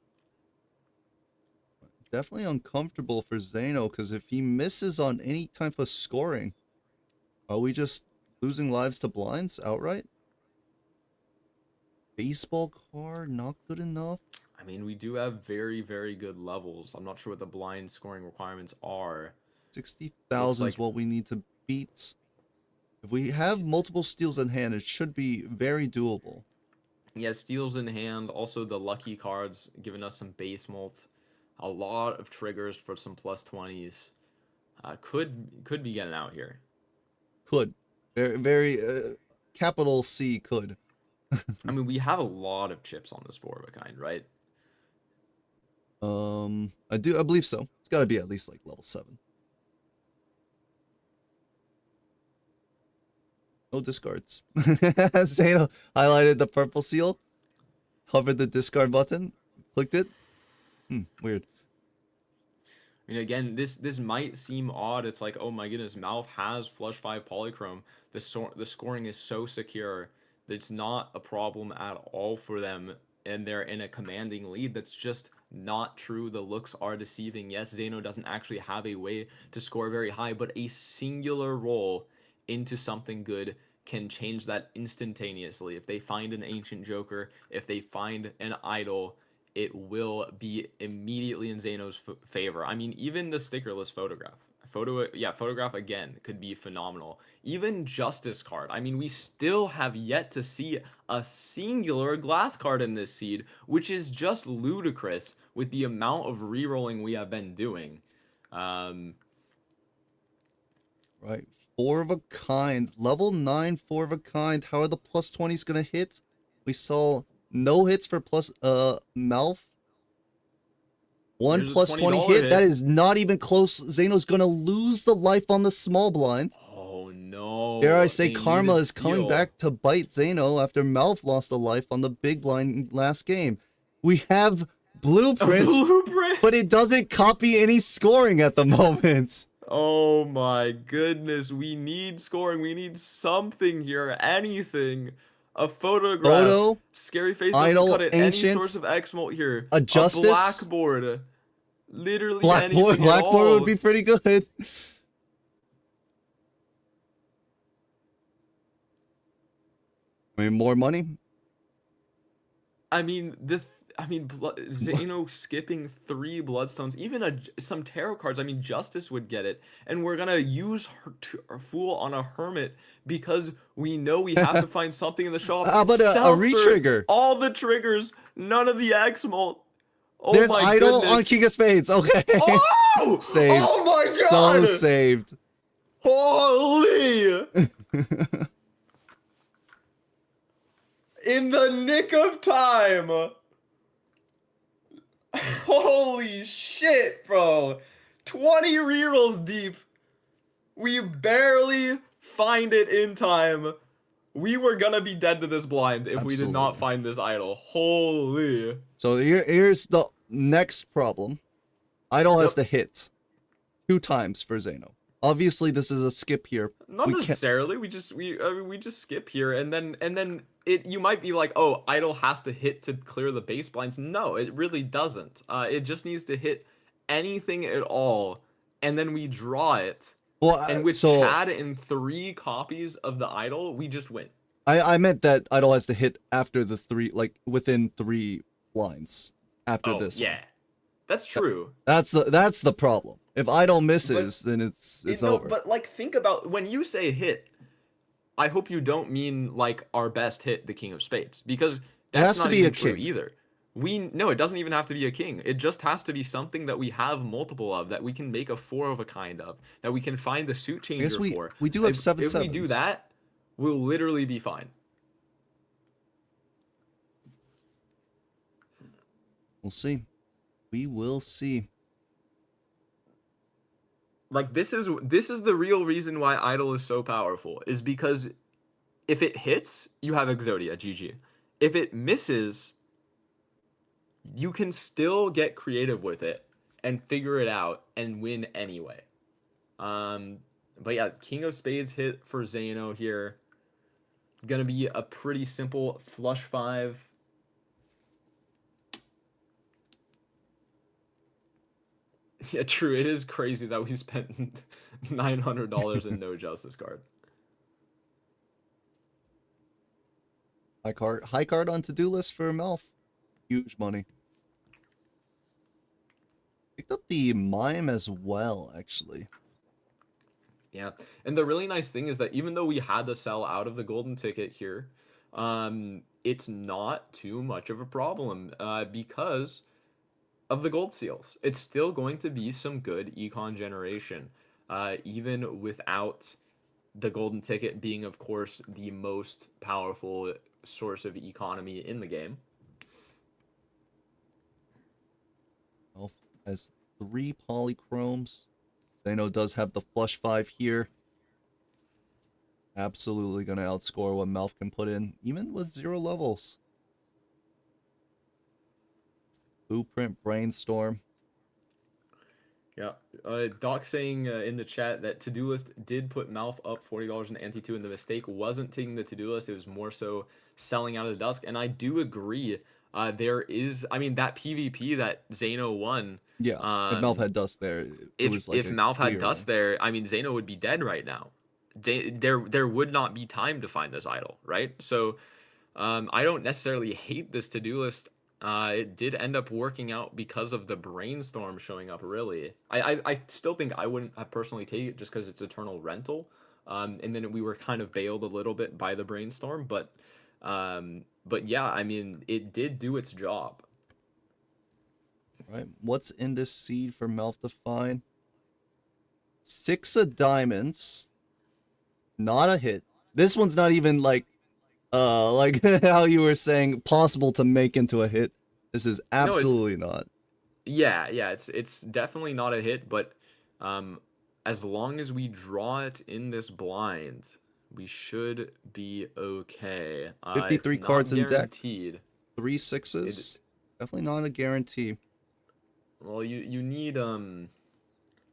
definitely uncomfortable for Zaino, because if he misses on any type of scoring, are we just losing lives to blinds outright? Baseball card, not good enough. I mean, we do have very, very good levels. I'm not sure what the blind scoring requirements are. 60,000 Looks is like- what we need to beat. If we have multiple steals in hand, it should be very doable. Yeah, steals in hand. Also, the lucky cards giving us some base molt. A lot of triggers for some plus 20s. Could be getting out here. Could. Very, capital C could. I mean, we have a lot of chips on this 4 of a kind, right? I believe so. It's got to be at least like level 7. No discards. Zaino highlighted the purple seal, hovered the discard button, clicked it. Weird. I mean, again, this might seem odd. It's like, oh my goodness, MALF has flush 5 polychrome. The scoring is so secure that it's not a problem at all for them, and they're in a commanding lead. That's just not true. The looks are deceiving. Yes, Zaino doesn't actually have a way to score very high, but a singular roll into something good can change that instantaneously. If they find an ancient joker, if they find an idol, it will be immediately in Zaino's favor. I mean, even the stickerless photograph again could be phenomenal. Even Justice card. I mean, we still have yet to see a singular glass card in this seed, which is just ludicrous with the amount of rerolling we have been doing. Right. 4 of a kind. Level 9, 4 of a kind. How are the plus 20s gonna hit? We saw no hits for plus MALF. One Here's a plus 20 $20 hit. That hit. is not even close. Zaino's gonna lose the life on the small blind. Oh no. Dare I say They karma needed is coming steal. back to bite Zaino after MALF lost a life on the big blind last game. We have blueprints, Blueprint. but it doesn't copy any scoring at the moment. Oh my goodness. We need scoring. We need something here. Anything. A photograph. Photo, Scary face idol, doesn't cut it. ancient, Any source of X-Molt here. a justice, blackboard. Literally Blackboard. anything at Blackboard all. would be pretty good. I mean, more money. I mean, Zaino skipping 3 bloodstones, even some tarot cards. I mean, Justice would get it, and we're gonna use Fool on a Hermit because we know we have to find something in the shop. How about a Seltzer, re-trigger? All the triggers, none of the X-Molt. Oh There's my idol goodness. on King of Spades. Okay. Oh! Saved. Oh my god! So saved. Holy! In the nick of time. Holy shit, bro. 20 rerolls deep. We barely find it in time. We were gonna be dead to this blind if we did not Absolutely. find this idol. Holy. So here's the next problem. Idol has Yep. to hit 2 times for Zaino. Obviously, this is a skip here. Not We can't- necessarily. We just skip here, and then you might be like, oh, idol has to hit to clear the base blinds. No, it really doesn't. It just needs to hit anything at all, and then we draw it. Well, And with so Chad in 3 copies of the idol, we just win. I meant that idol has to hit after the 3, like within 3 blinds after Oh, this. yeah, One. that's true. That's the problem. If idol misses, then it's No, over. But like, think about when you say hit. I hope you don't mean like our best hit, the King of Spades, because that's has to not be even a true king. either. No, it doesn't even have to be a king. It just has to be something that we have multiple of, that we can make a 4 of a kind of, that we can find the suit changer we- for. we do have if, 7 If we do sevens. that, we'll literally be fine. We'll see. We will see. Like, this is the real reason why idol is so powerful, is because if it hits, you have Exodia, GG. If it misses, you can still get creative with it and figure it out and win anyway. But yeah, King of Spades hit for Zaino here. Gonna be a pretty simple flush 5. Yeah, true. It is crazy that we spent $900 in no justice card. High card on to-do list for MALF. Huge money. Picked up the mime as well, actually. Yeah, and the really nice thing is that even though we had to sell out of the golden ticket here, it's not too much of a problem because of the gold seals. It's still going to be some good econ generation, even without the golden ticket being, of course, the most powerful source of economy in the game. MALF has 3 polychromes. Zaino does have the flush 5 here. Absolutely going to outscore what MALF can put in, even with 0 levels. Blueprint, Brainstorm. Yeah, Doc saying in the chat that to-do list did put MALF up $40 in Ante 2, and the mistake wasn't taking the to-do list, it was more so selling out of the dusk. And I do agree, there is, I mean, that PvP that Zaino won. Yeah, if MALF had dust there, it was like if a MALF had clear dust win. there, I mean, Zaino would be dead right now. There would not be time to find this idol, right? So I don't necessarily hate this to-do list. It did end up working out because of the brainstorm showing up, really. I still think I wouldn't have personally taken it just because it's eternal rental. And then we were kind of bailed a little bit by the brainstorm, but yeah, I mean, it did do its job. Right, what's in this seed for MALF to find? 6 of diamonds. Not a hit. This one's not even like how you were saying possible to make into a hit. This is No, it's absolutely not. yeah, it's definitely not a hit, but as long as we draw it in this blind, we should be okay. It's 53 not cards in deck, guaranteed. 3 It sixes. Definitely not a guarantee. well, you need and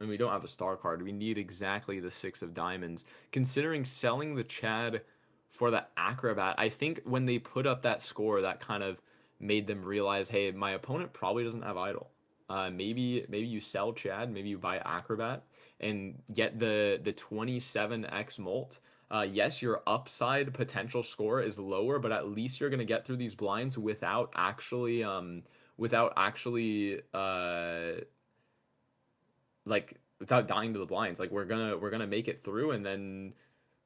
we don't have a star card. We need exactly the 6 of diamonds. Considering selling the Chad for the Acrobat, I think when they put up that score, that kind of made them realize, hey, my opponent probably doesn't have idle. Maybe you sell Chad, maybe you buy Acrobat and get the 27x molt. Yes, your upside potential score is lower, but at least you're gonna get through these blinds without actually like without dying to the blinds. Like we're gonna make it through, and then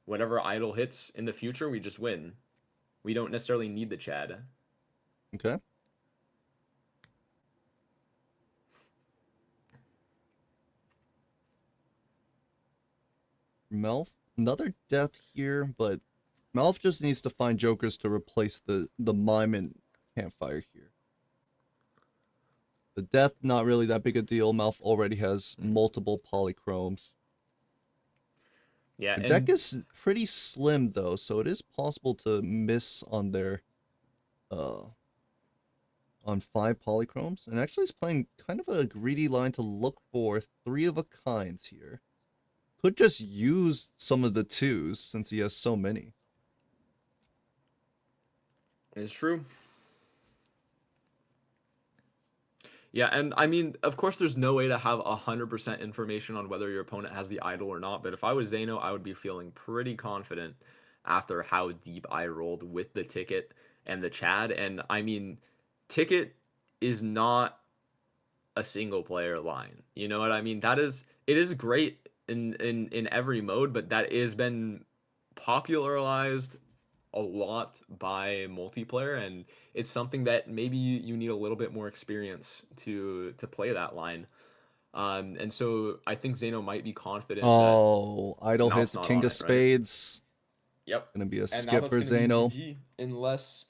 whatever idle hits in the future, we just win. We don't necessarily need the Chad. Okay. Melf, another death here, but Melf just needs to find jokers to replace the mime and campfire here. The death, not really that big a deal. Melf already has multiple polychromes. Yeah, The and deck is pretty slim though, so it is possible to miss on their on 5 polychromes. And actually is playing kind of a greedy line to look for 3 of a kinds here. Could just use some of the 2s since he has so many. it's true. Yeah, and I mean, of course, there's no way to have 100% information on whether your opponent has the idol or not. But if I was Zaino, I would be feeling pretty confident after how deep I rolled with the ticket and the Chad. And I mean, ticket is not a single player line. You know what I mean? It is great in every mode, but that has been popularized a lot by multiplayer, and it's something that maybe you need a little bit more experience to play that line. And so I think Zaino might be confident that Oh, idle Mal's hits not King on of it, right? Spades. Yep. Gonna be a And now skip that's for gonna be Zaino. GG unless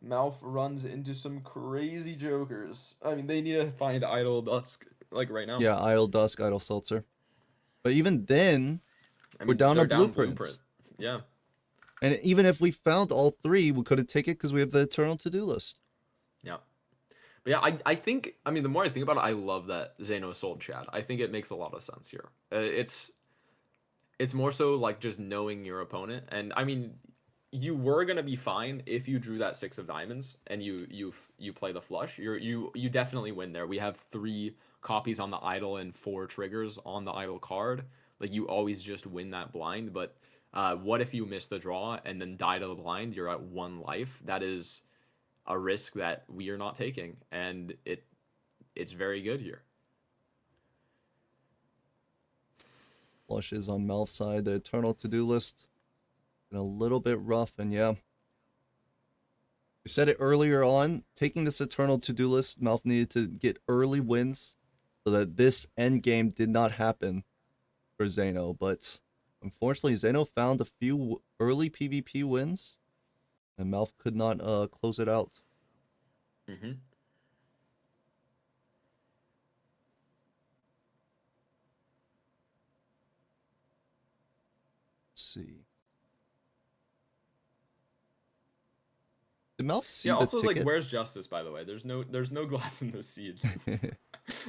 Malf runs into some crazy jokers. I mean, they need to find Idle Dusk like right now. Yeah, idle Dusk, idle Seltzer. But even then, I we're mean, down they're to down blueprints. Yeah. And even if we found all 3, we couldn't take it because we have the eternal to-do list. Yeah. But yeah, I think, I mean, the more I think about it, I love that Zaino sold Chad. I think it makes a lot of sense here. It's more so like just knowing your opponent. And I mean, you were gonna be fine if you drew that 6 of diamonds and you play the flush. You definitely win there. We have 3 copies on the idol and 4 triggers on the idol card. Like you always just win that blind. But what if you miss the draw and then die to the blind? You're at 1 life. That is a risk that we are not taking, and it's very good here. Flush is on Malf's side. The eternal to-do list been a little bit rough, and yeah. We said it earlier on, taking this eternal to-do list, Malf needed to get early wins so that this end game did not happen for Zaino, but unfortunately Zaino found a few early PvP wins, and Malf could not close it out. Mm-hmm. Let's see. Did Malf see Yeah. the Also, like, ticket? where's Justice? By the way, there's no glass in the seed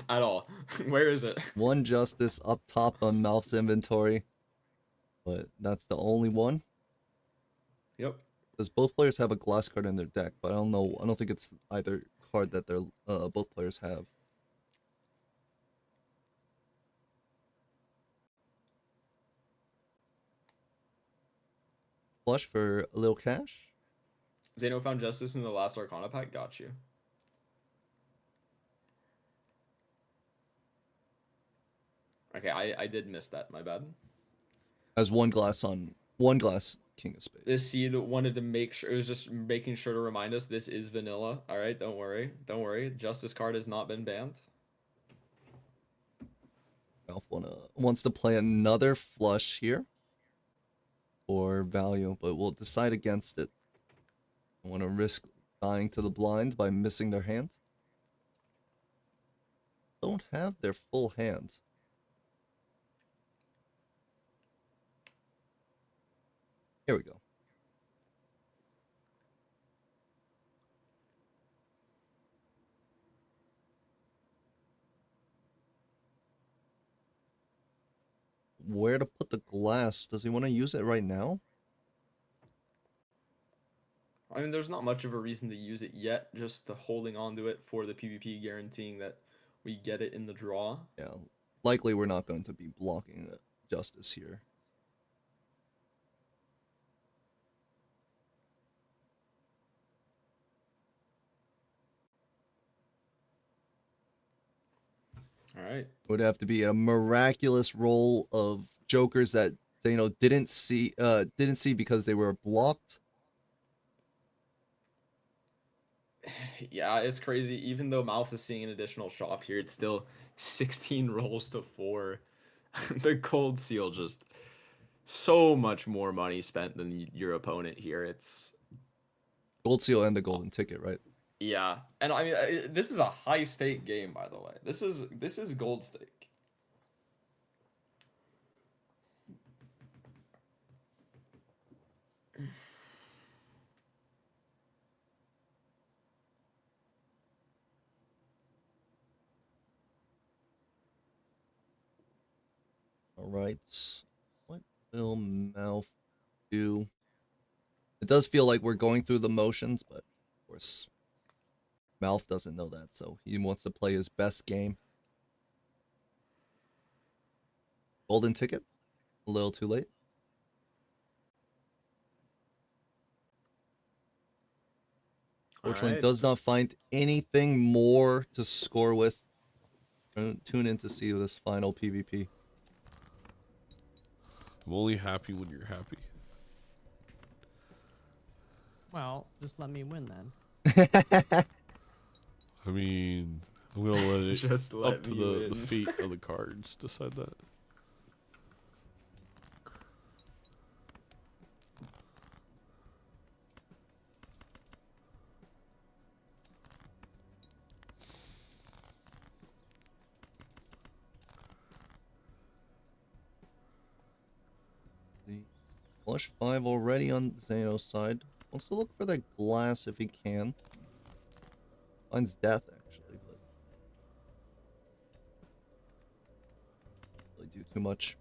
at all. Where is it? 1 justice up top on Malf's inventory, but that's the only one. Yep. Because both players have a glass card in their deck, but I don't know. I don't think it's either card that they're both players have. Flush for a little cash. Zaino found Justice in the last Arcana pack. Got you. Okay, I did miss that. My bad. Has 1 glass on 1 glass King of Spades. This seed wanted to make sure, it was just making sure to remind us this is vanilla. All right, don't worry. Don't worry. Justice card has not been banned. Malf wants to play another flush here. for value, but we'll decide against it. I want to risk dying to the blind by missing their hand. Don't have their full hand. Here we go. Where to put the glass? Does he want to use it right now? I mean, there's not much of a reason to use it yet, just holding on to it for the PvP, guaranteeing that we get it in the draw. Yeah, likely we're not going to be blocking justice here. All right. Would have to be a miraculous roll of jokers that Zaino didn't see because they were blocked. Yeah, it's crazy. Even though MALF is seeing an additional shop here, it's still 16 rolls to 4. The gold seal, just so much more money spent than your opponent here. It's Gold seal and the golden ticket, right? yeah, and I mean this is a high stake game, by the way. This is gold stake. All right. What will MALF do? It does feel like we're going through the motions, but of course, MALF doesn't know that, so he wants to play his best game. Golden ticket? A little too late. Fortunately, Alright. does not find anything more to score with. Tune in to see this final PvP. I'm only happy when you're happy. Well, just let me win then. I mean, I'm gonna let it Just let up to me the win. fate of the cards decide that. Flush 5 already on Zaino's side. Wants to look for that glass if he can. Finds death, actually, but really do too much.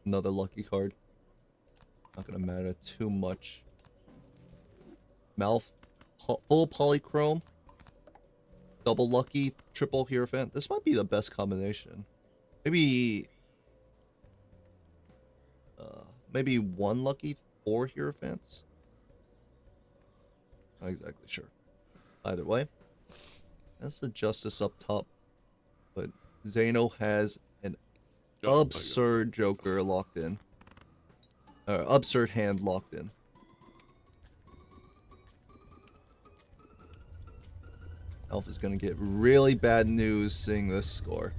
Another lucky card. Not gonna matter too much. MALF, full polychrome, double lucky, triple hierophant. This might be the best combination. Maybe one lucky, 4 hierophants. Not exactly sure. Either way, that's the justice up top. But Zaino has an Oh, absurd joker locked in. Absurd hand locked in. Elf is gonna get really bad news seeing this score.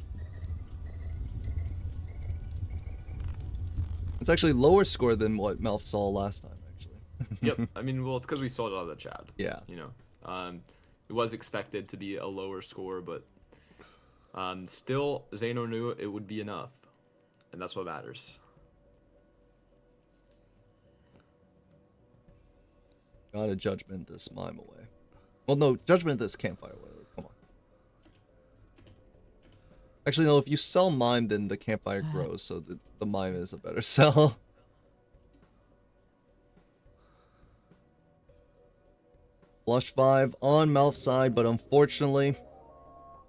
It's actually lower score than what MALF saw last time, actually. Yep. I mean, well, it's because we saw it on the chat. Yeah. You know, it was expected to be a lower score, but still, Zaino knew it would be enough, and that's what matters. Gotta judgment this mime away. Well, no, judgment this campfire away. Like, come on. Actually, no, if you sell mime, then the campfire grows, so the mime is a better sell. Flush 5 on MALF's side, but unfortunately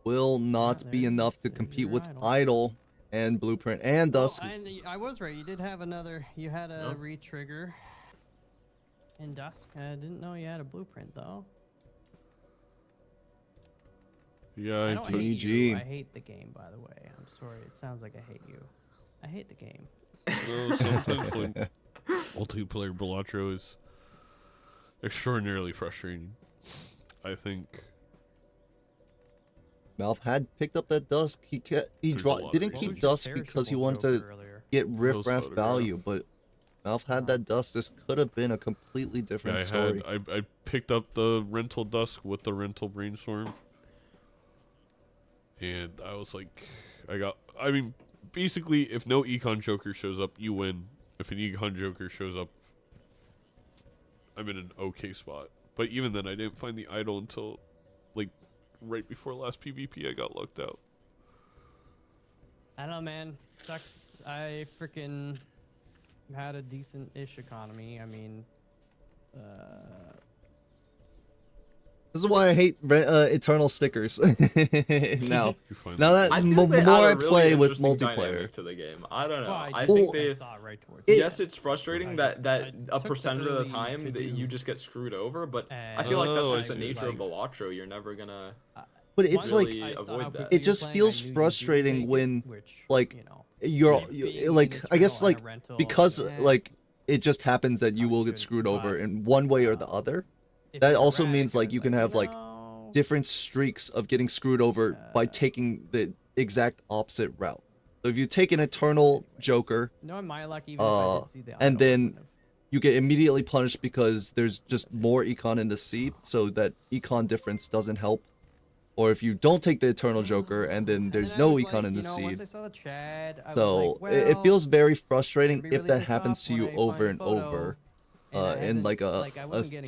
will not be enough to compete with Idol and Blueprint and Dusk. And I was right. You did have another. You had a Yep. re-trigger in Dusk. I didn't know you had a blueprint though. Yeah, I I don't do. hate GG. you. I hate the game, by the way. I'm sorry. It sounds like I hate you. I hate the game. No, sometimes playing multiplayer Balatro is extraordinarily frustrating. I think MALF had picked up that Dusk. There's a lot of didn't reasons. keep Dusk because he wanted to get earlier. Riff Those Raff photograph. value, but MALF had that dust, this could have been a completely different Yeah, story. I picked up the rental dusk with the rental brainstorm, and I was like, I mean, basically, if no econ joker shows up, you win. If an econ joker shows up, I'm in an okay spot. But even then, I didn't find the idol until, like, right before last PvP. I got lucked out. I don't know, man. Sucks. I freaking had a decent-ish economy. I mean, This is why I hate Eternal stickers. now, You find now that I the feel they more add I a really play with interesting multiplayer, dynamic to the game. I don't know. well, I did. think I they. saw it right towards It- the Yes, it's frustrating I that just- that I a took the percentage of the early time to that you do- just get screwed over, but I And- feel like that's Oh, just the I see. nature of Like- Balatro. You're never gonna. but it's like really I saw avoid how that. quickly It you were just playing, feels I knew you frustrating take it, when, which, like, you know, you're being like an I guess eternal like and a rental, because eh, like it just happens that you probably will get shouldn't, screwed over but, in one way or the other. if That you're also erratic, means I like was you can have like no. different streaks of getting screwed over by taking the exact opposite route. So if you take an Eternal Joker, Knowing my luck, even if I did see the and idol, I then wouldn't have- you get immediately punished because there's just more econ in the seed, so that econ difference doesn't help. Or if you don't take the Eternal Joker and then And there's I no was econ like, in the you know, once seed. I saw the Chad, I So was like, it well, feels very I'm frustrating gonna be if really that pissed happens off to when you I over find a and photo, over and I in haven't- like I a wasn't getting rid of my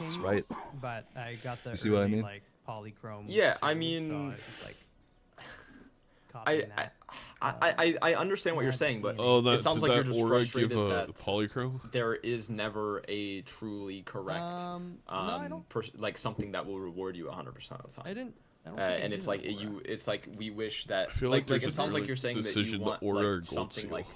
sequence, right? kings, but I got the You see what I early, mean? like polychrome. Yeah, I too, mean, so I was just like copying that. I understand what you're Had saying, but DNA. Oh, that it sounds did like that you're just aura give frustrated a that polychrome? there is never a truly correct, No, I don't. like something that will reward you 100% of the I time. didn't. I don't think I And did it's like aura. it's like we wish that I feel like like it there's sounds an like you're saying that decision you the want aura or like gold something seal. like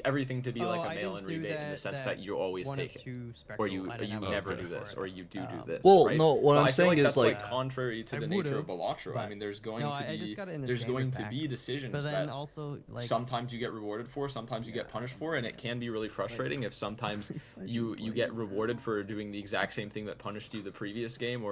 everything to be Oh, like a I mail didn't and do rebate in the sense that you always one take of it. two Or spectral. you I didn't have never enough do for this, it. or you do Um, this. Well, right? no, what But I'm I feel saying like is that's like contrary to I the nature of would've, Balatro. I but- mean, there's going No, to I be just got it in the there's going to standard be pack. decisions But then that also like sometimes you get rewarded for, sometimes you get punished for, and it can be really frustrating if sometimes you get rewarded for doing the exact same thing that punished you the previous game,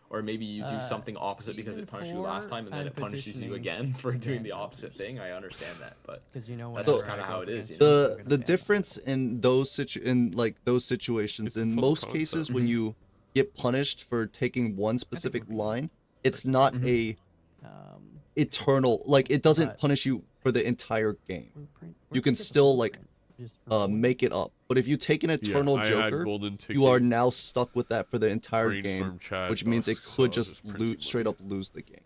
or maybe you do something opposite because it season punished you last 4, time and then I'm it punishes you petitioning again for to doing ban the opposite jokers. thing. I understand that, but because you know That's whenever just kinda I go how up it is, against you you, know? I'm the gonna the ban them. difference in those situations It's a in fun most concept. cases when you get punished for taking one specific line, it's not a Um, eternal, like it doesn't But- punish you for the entire game. blueprint- You where'd can get the still, like, blueprint? Just from Gold? make it up. But if you take an Eternal I had Joker, golden ticket, you are now stuck with that for the entire brainstorm game, chat, which means it dusk, so I could was just printing straight money. up lose the game.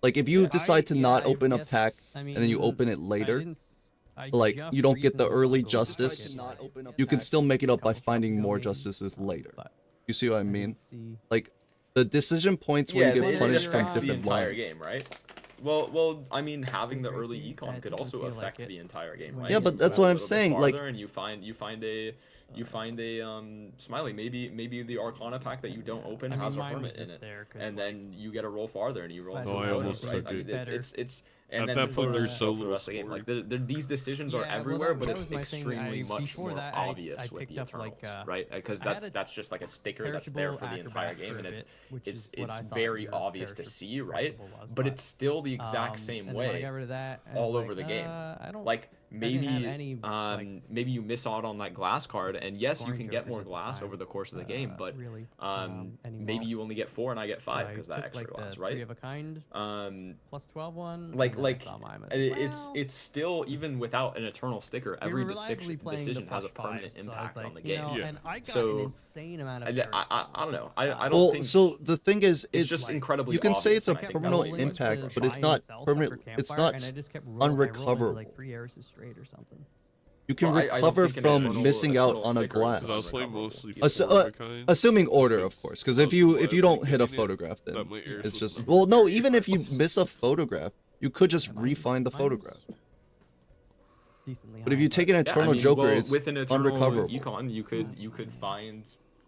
Like if you decide to not open a guess- pack I and then you mean, open it I later, didn't s- I like just you don't get the recently early saw Gold justice, Ticket, you can still make it up by couple shops finding ago more maybe, justices later. but You see what I I mean? didn't see- Like the decision points where yeah, you it- get it punished from affects the different entire lines. game, right? Well, I mean, having the early It econ could doesn't also feel like affect it the entire game, when right? Yeah, you but You that's go what a I'm little bit saying, like- farther and you find a smiley. Maybe the Arcana pack that you don't open I mean, has a mine hermit was in just it, there 'cause, and like, then you get to roll farther and you roll but into No, a I photo, almost right? took it. better. It's At and that then point, for, there's so for the little rest of the game, like story. these decisions are Yeah, well, everywhere, that but was it's my thing. extremely much Before more that, I obvious with picked the up, like, Eternals, right? Because I had a that's just like a sticker that's there for the perishable entire acrobat game, for and a it's bit, which it's is what I thought very your obvious to see, right? perishable was, But it's still the exact and same then when I way got rid of that, I all was over like, the game. I don't Like didn't have maybe any, like, maybe you miss out on that glass card, and yes, you scoring can get jokers more at the glass time, over the course of the game, but really, maybe anymore. you only get 4 and I get 5 So I because that took, extra like, glass, the right? 3 of a kind plus 12 one. Like and then I saw mine, I was like, well, it's still, even without an eternal sticker, we every were reliably playing the decision has a first permanent 5, so I was impact on like, the you game. know, Yeah. and I got So, an insane amount of I errors don't know. I don't Well, think so the thing is, it's it's just incredibly you can say it's a obvious, and I think that's permanent what makes it impact, but it's buy and not sell stuff permanent. for It's Campfire, not and I just kept rolling. I rolled into, unrecoverable. like 3 errors straight or something. You can Well, I don't recover think an from eternal- missing out eternal on a sticker is glass. Because I was playing unrecoverable. mostly Either So, four of a kind. Assuming order, of Because course, because I if was you aware don't hit a getting it, photograph, then that my ears it's was just number well, no. 35. Even if you miss a photograph, you could just re-find the Mine was photograph. decently But if high, you take an Yeah, Eternal Joker, well, it's with an eternal unrecoverable. econ, you could find.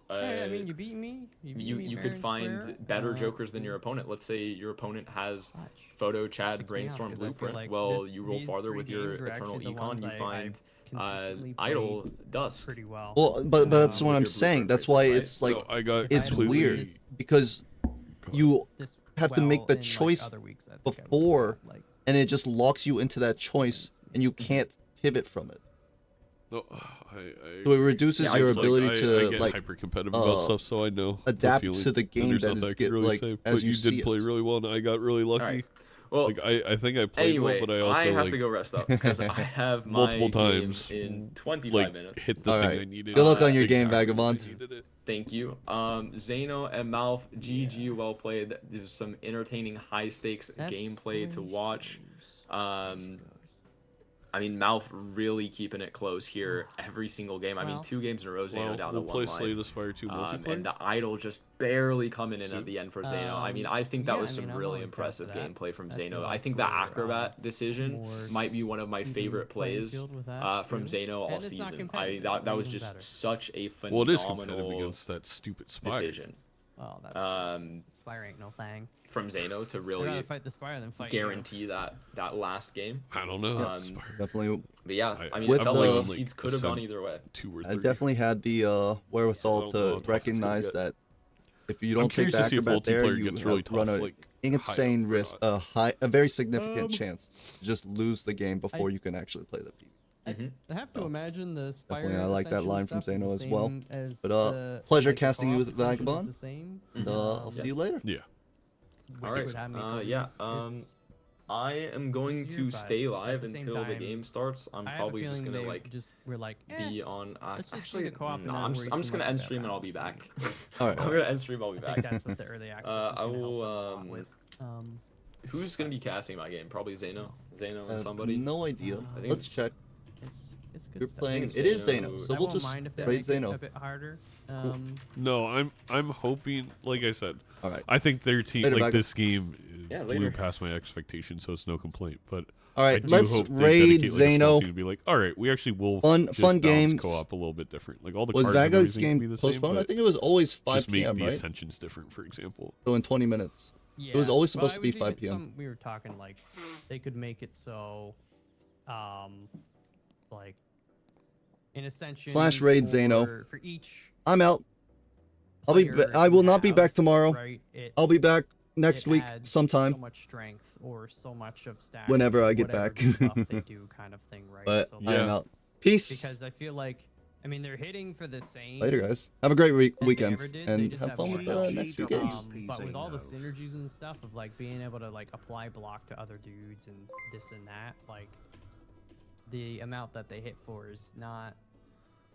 Hey, I mean, you beat me. You, beat me You fair could and find square. better jokers than your opponent. Let's say your opponent has Much. photo, Chad, kicks me off brainstorm, 'cause I feel blueprint. like Well, this- you roll these farther 3 with your games were eternal actually the econ. ones You I find consistently idol played dusk. pretty well. Well, but that's with what I'm your saying. blueprint That's why races, it's right? like So I got If I it's had played weird this- because you this have to make well the in, like, choice other weeks, I think I would've before, like, and it just locks you into that choice, and you can't pivot from it. No, So it reduces Yeah, I your suppose ability I to get like hyper competitive about stuff, so I know the adapt feeling. to the And game there's that nothing I is can really say, as but you you see did play it. really well, and I got really lucky. All right. Well, Like I think I played anyway, well, but I also have like to go rest up because I have my multiple game times in 25 like minutes. hit the All thing right. I needed. Good luck on your game, exactly when I Vagabond. needed it. Thank you. Zaino and MALF, GG, well played. There's some entertaining high stakes gameplay to watch. I mean, MALF really keeping it close here every single game. I mean, Well, 2 games in a row, Zaino Well, down we'll to play 1 Slay life. the Spire 2 multiplayer. And the idol just barely coming in Soon. at the end for Zaino. I mean, Um, I think that yeah, was I some mean, I'm really always down for impressive that. gameplay from I feel Zaino. I like think the we're, acrobat decision more might be one of my even favorite playing plays field with that, from too. Zaino all And it's not season. competitive, That so was even just better. such a Well, it is competitive phenomenal against that stupid Spire. decision Oh, that's true. Spire ain't no thing. from Zaino to I'd really rather fight the Spire than fight you. guarantee that last game. I don't know. Um, Spire. Definitely, But yeah, I mean, With it felt the- like the seeds could have gone Ascent either way. 2 or I 3. definitely had the wherewithal I don't know how to tough it's gonna recognize get. that if you I'm don't take curious the to see if acrobat there, multiplayer you gets really run tough, a like, insane high up or risk, not. a very significant chance to just lose the game before you can actually play the PvP. I have to imagine the Spire. Definitely, I like that Ascension line from stuff is Zaino the as well. same as But, the, pleasure like, the casting you co-op with Ascension is Vagabond. the same. And I'll see you later. Yeah. All which right, would have me yeah, believe it's- I am going easier, to but stay at live the same until the time, game starts. I'm I have a probably just feeling gonna they like just were like, be on. let's just do Actually, the co-op and no, not I'm worry just too gonna much end about stream and I'll be balance. back. All right. I'm gonna end stream. I'll be I back. think that's what the early access is I going to help will, them a lot with. Who's gonna be casting my game? Probably Zaino. Zaino and I have somebody. no idea. I think Let's it's- check. It's good You're stuff. playing. it's It is Zaino. Zaino, I so I we'll won't just mind if they raid make it Zaino. a bit harder. No, I'm hoping. Like I said, All right. I think their team, Later, like Vagabond. this game, Yeah, blew later. past my expectations, so it's no complaint. But All I right. do Let's hope they raid dedicate, like, a small Zaino. team to be like, all right, we actually will Fun just balance games. co-op a little bit different. Like all the Was cards and Vaga's everything can game be the same, postponed? I but think it was always 5 just make p.m. the right? ascensions different, for example. So in 20 minutes. Yeah, was always well, supposed I to be was even 5 p.m. We were talking like they could make it so, like in Ascension /raid Zaino. for each. I'm out. I'll be. player I will you not be have, back tomorrow. Right. I'll be back next it week adds sometime. So much strength or so much of stats. Whenever or I get whatever back. good buff they do, kind of thing, right? But So, I am Yeah. out. Peace. because I feel like, I mean, they're hitting for the same. Later, guys. Have a great as they weekend ever did, they and just have fun more with the health. next few games. But with all the synergies and stuff of like being able to like apply block to other dudes and this and that, like the amount that they hit for is not